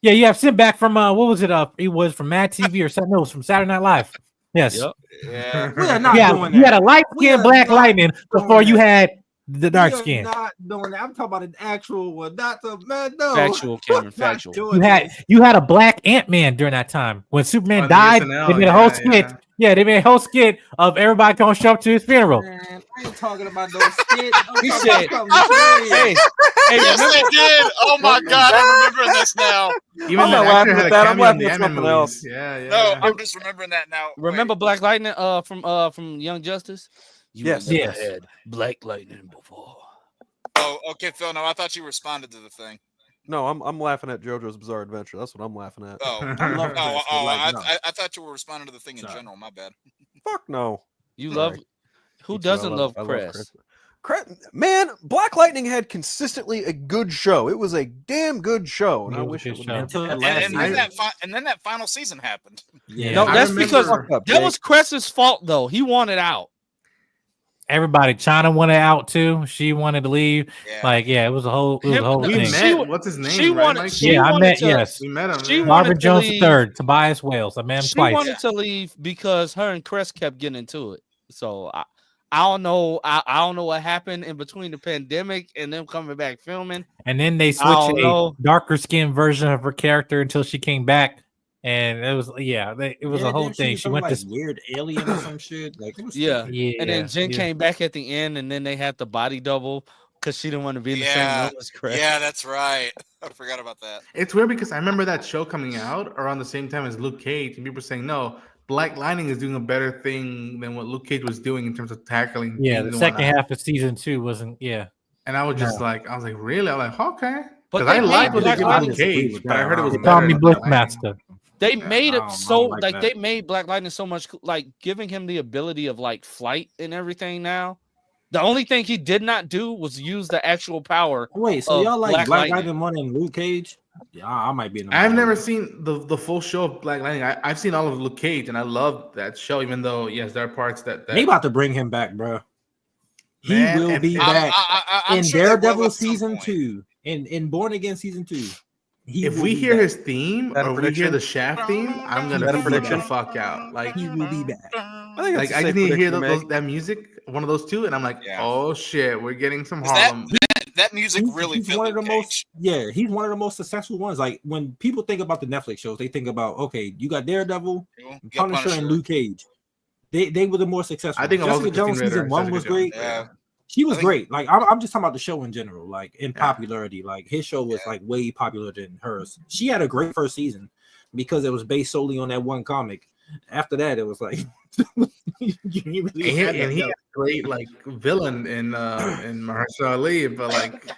Yeah, you have Sinbad from what was it? It was from Mad TV or something. No, it was from Saturday Night Live. Yes. Yep. Yeah. We are not Yeah, doing you that. had a light We skinned are Black not Lightning doing before you that. had the dark We are skin. not doing that. I'm talking about an actual one, not the man. No, Factual, Cameron, Not factual. doing You this. had a Black Ant-Man during that time when Superman On the died. SNL, They made a yeah, whole skit. yeah. Yeah, they made a whole skit of everybody gonna show up to his funeral. Man, I ain't talking about no skit. I'm He talking said, about something serious. Hey, Yes, they did. Oh my God, I'm remembering this now. Even I'm the not actor laughing had at a that. I'm cameo in laughing the at Ant-Man something movies. else. Yeah, yeah. No, yeah. I'm just remembering that now. remember Wait. Black Lightning from Young Justice? You Yes. never Yes. had Black Lightning before. Oh, okay, Phil. No, I thought you responded to the thing. No, I'm laughing at JoJo's Bizarre Adventure. That's what I'm laughing at. Oh, I love oh, Chris, oh, but, like, no. I thought you were responding to the thing in Sorry. general. My bad. Fuck no. You Sorry. love who Me too, I doesn't love I Crest? Man, Black Lightning had consistently a good show. It was a damn good show, and It I was a wish good it would show. Until that And, last and then season. that final season happened. Yeah. No, I that's remember- because Fuck up, that Jake. was Crest's fault though. He wanted out. Everybody, China wanted out too. She wanted to leave. Yeah. Like, yeah, it was a whole Him- thing. We She met. wa- What's his name? she right, wanted- Mike? she Yeah, I wanted met. to- Yes, We met him. she yeah. wanted Marvin to Jones leave. III, Tobias Wales. I met him She twice. wanted to leave because her and Crest kept getting into it. So I don't know. I don't know what happened in between the pandemic and them coming back filming. And then they I switched don't a know. darker skinned version of her character until she came back, and it was it was a whole thing. She went like to weird alien or some shit. Like it was Yeah. stupid. yeah, And then Jen yeah. came back at the end, and then they had the body double because she didn't want to be in the same Yeah. room as Crest. Yeah, that's right. I forgot about that. It's weird because I remember that show coming out around the same time as Luke Cage, and people saying, no, Black Lightning is doing a better thing than what Luke Cage was doing in terms of tackling. Yeah, things the and second whatnot. half of season 2 wasn't. Yeah, And I was just like, really? I'm like, okay. But Because I they like made what they Black did Lightning- with Cage, but I heard it was they better called me than Black Lightning. Bushmaster. They Yeah, made I it don't so like like that. they made Black Lightning so much like giving him the ability of like flight and everything. Now, the only thing he did not do was use the actual power. Wait, so of y'all like Black Black Lightning. Lightning more than Luke Cage? Yeah, I might be in the I've never minority. seen the full show of Black Lightning. I've seen all of Luke Cage, and I love that show, even though, yes, there are parts that They about to bring him back, bro. He Man, will if- be if- back I'm in sure they will Daredevil at some season point. 2, in Born Again season 2. if will we be hear back. his theme That a or we hear prediction? the Shaft theme, I'm gonna That a flip the prediction? fuck out. Like, he will be back. I think like that's I a safe just need to hear prediction to make. that music, one of those two, and I'm like, Yeah. oh shit, we're getting some 'Cause that- Harlem. That music really He's fit one of the Luke most. Cage. Yeah, he's one of the most successful ones. Like when people think about the Netflix shows, they think about okay, you got Daredevil, You know, Punisher, and Luke Cage. They were the more successful. I think I'm also Jessica Jones Christine season Ritter, 1 was Jessica great. Jones, Yeah. She was I think- great. Like I'm just talking about the show in general, like in Yeah. popularity. Like his show was Yeah. like way popular than hers. She had a great first season because it was based solely on that one comic. After that, it was like you really had And he that- had a great like villain in Mahershala Ali, but like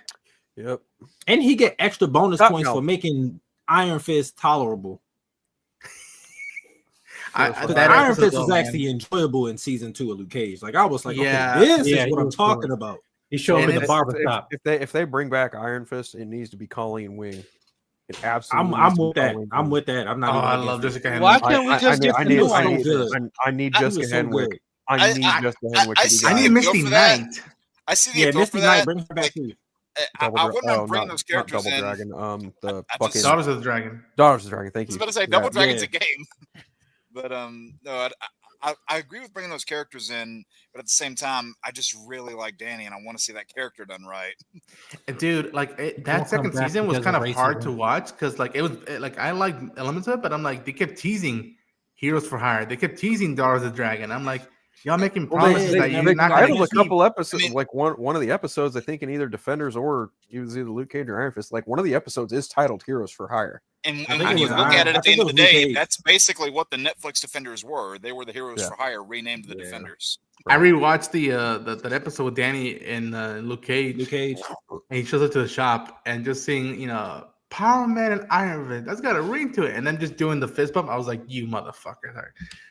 Yep. and he get extra bonus Top points shelf. for making Iron Fist tolerable. Because that Iron episode, Fist though, was man. actually enjoyable in season 2 of Luke Cage. Like I was like, Yeah. okay, this Yeah, is he what I'm was cool. talking about. He showed And up in the it's- barber shop. If they bring back Iron Fist, it needs to be Colleen Wing. It absolutely. I'm needs to be with that. Colleen I'm Wing. with that. I'm not. Oh, even I against love it. Jessica Henwick. Why can't we just I get need, the new one? I need That Jessica was so Henwick. good. I need I- Jessica I- Henwick I to do see I that. need the Misty appeal for that. Knight. I see the Yeah, appeal Misty for Knight, that. bring her back too. I wouldn't mind bringing those characters Double in. Dragon. The I fucking just- Daughters of the Dragon. Daughters of the Dragon. I Thank was you. about to say Yeah. Double Dragon's yeah. a game, but no, I agree with bringing those characters in, but at the same time, I just really like Danny, and I want to see that character done right. Dude, like Won't that come second back season was because kind of of hard racism. to watch because like it was like I liked elements of it, but I'm like they kept teasing Heroes for Hire. They kept teasing Daughters of the Dragon. I'm like, y'all making Well, promises that they you're not going titled to a keep. couple episodes, I mean- like one of the episodes, I think in either Defenders or it was either Luke Cage or Iron Fist. Like one of the episodes is titled Heroes for Hire. And I think when it you was look Iron- at it I at the think end of it the was Luke day, Cage. that's basically what the Netflix Defenders were. They were the Heroes Yeah. for Hire, renamed the Yeah. Defenders. I rewatched that episode with Danny and Luke Cage, Luke Cage. and he shows up to the shop and just seeing Power Man and Iron Fist. That's got a ring to it, and then just doing the fist bump. I was like, you motherfucker!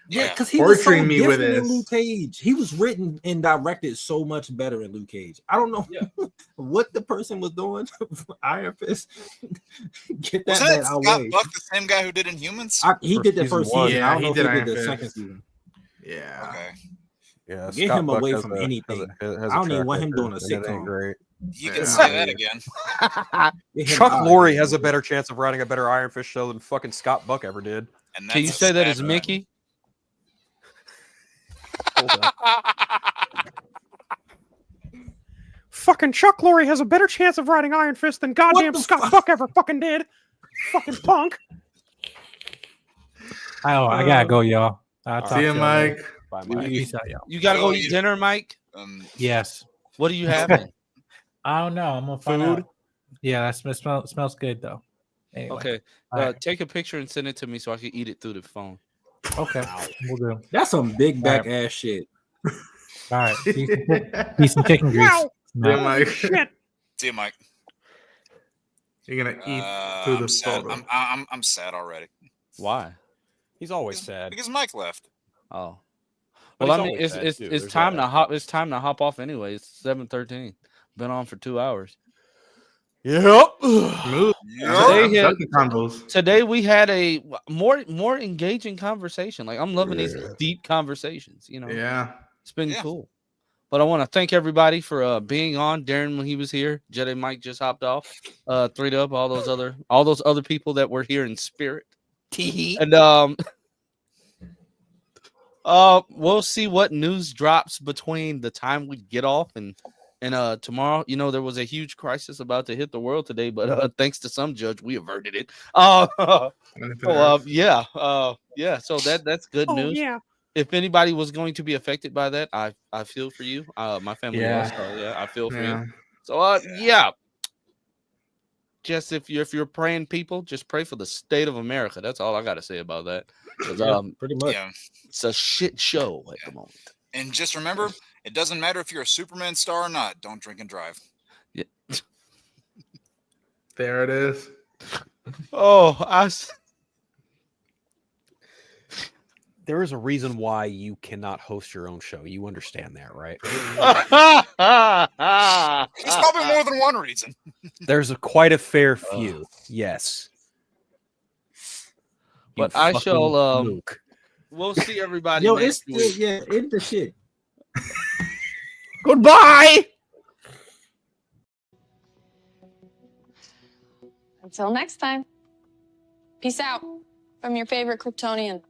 Yeah, because he was so torturing me with different in this. Luke Cage. He was written and directed so much better in Luke Cage. I don't know what the person was doing for Iron Fist. Get that Wasn't man it out Scott way. Buck, the same guy who did Inhumans? He For did the season first one. season. Yeah, I don't he know if did he Iron did the Fist. second season. Yeah. Okay. Yeah, Get Scott him Buck away has from a- anything. has a I don't even track want him record, doing a and it ain't sitcom. Great. You Yeah. can say that again. Get him Chuck out of Lorre here, has a dude. better chance of writing a better Iron Fist show than fucking Scott Buck ever did. And Can you that's say that sad as fact. Mickey? Hold on. Fucking Chuck Lorre has a better chance of writing Iron Fist than goddamn the Scott fuck? Buck ever fucking did. Fucking punk. Oh, I gotta go, y'all. I'll talk See to you, y'all later. Mike. Bye, All right, Mike. peace out, y'all. You gotta go Oh, eat yeah. dinner, Mike. Yes. What are you having? I don't know. I'm gonna find Food? out. Yeah, that smells good though. Anyway. Okay, All right. take a picture and send it to me so I can eat it through the phone. Okay. We'll do. That's some big back ass shit. All right. Eat some chicken grease. See you, No. Mike. See you, Mike. You're gonna eat through the I'm sad. photo. I'm sad already Why? He's always sad. because Mike left. Oh, But well, he's I mean, always it's sad, it's too. it's There's time that. to hop. It's time to hop off anyway. It's 7:13. Been on for 2 hours. Yep. Move. Today hit- Ducky combos. Today we had a more engaging conversation. Like I'm loving these deep conversations. Yeah. It's been Yeah. cool. But I want to thank everybody for being on. Darren when he was here, Jedi Mike just hopped off. 3Dub, all those other people that were here in spirit. And we'll see what news drops between the time we get off and tomorrow. There was a huge crisis about to hit the world today, but thanks to some judge, we averted it. Yeah. So that's good news. Yeah. If anybody was going to be affected by that, I feel for you. My family Yeah. was. So yeah, I feel for Yeah. you. So yeah. Just if you're praying people, just pray for the state of America. That's all I got to say about that. 'Cause, Pretty much. Yeah. it's a shit show at the moment. And just remember, it doesn't matter if you're a Superman star or not. Don't drink and drive. There it is. Oh, There is a reason why you cannot host your own show. You understand that, right? There's probably more than one reason. There's quite a fair few. Yes. You But I fucking shall. Luke. We'll see everybody. Yo, next week. it's the shit. Goodbye. Until next time. Peace out from your favorite Kryptonian.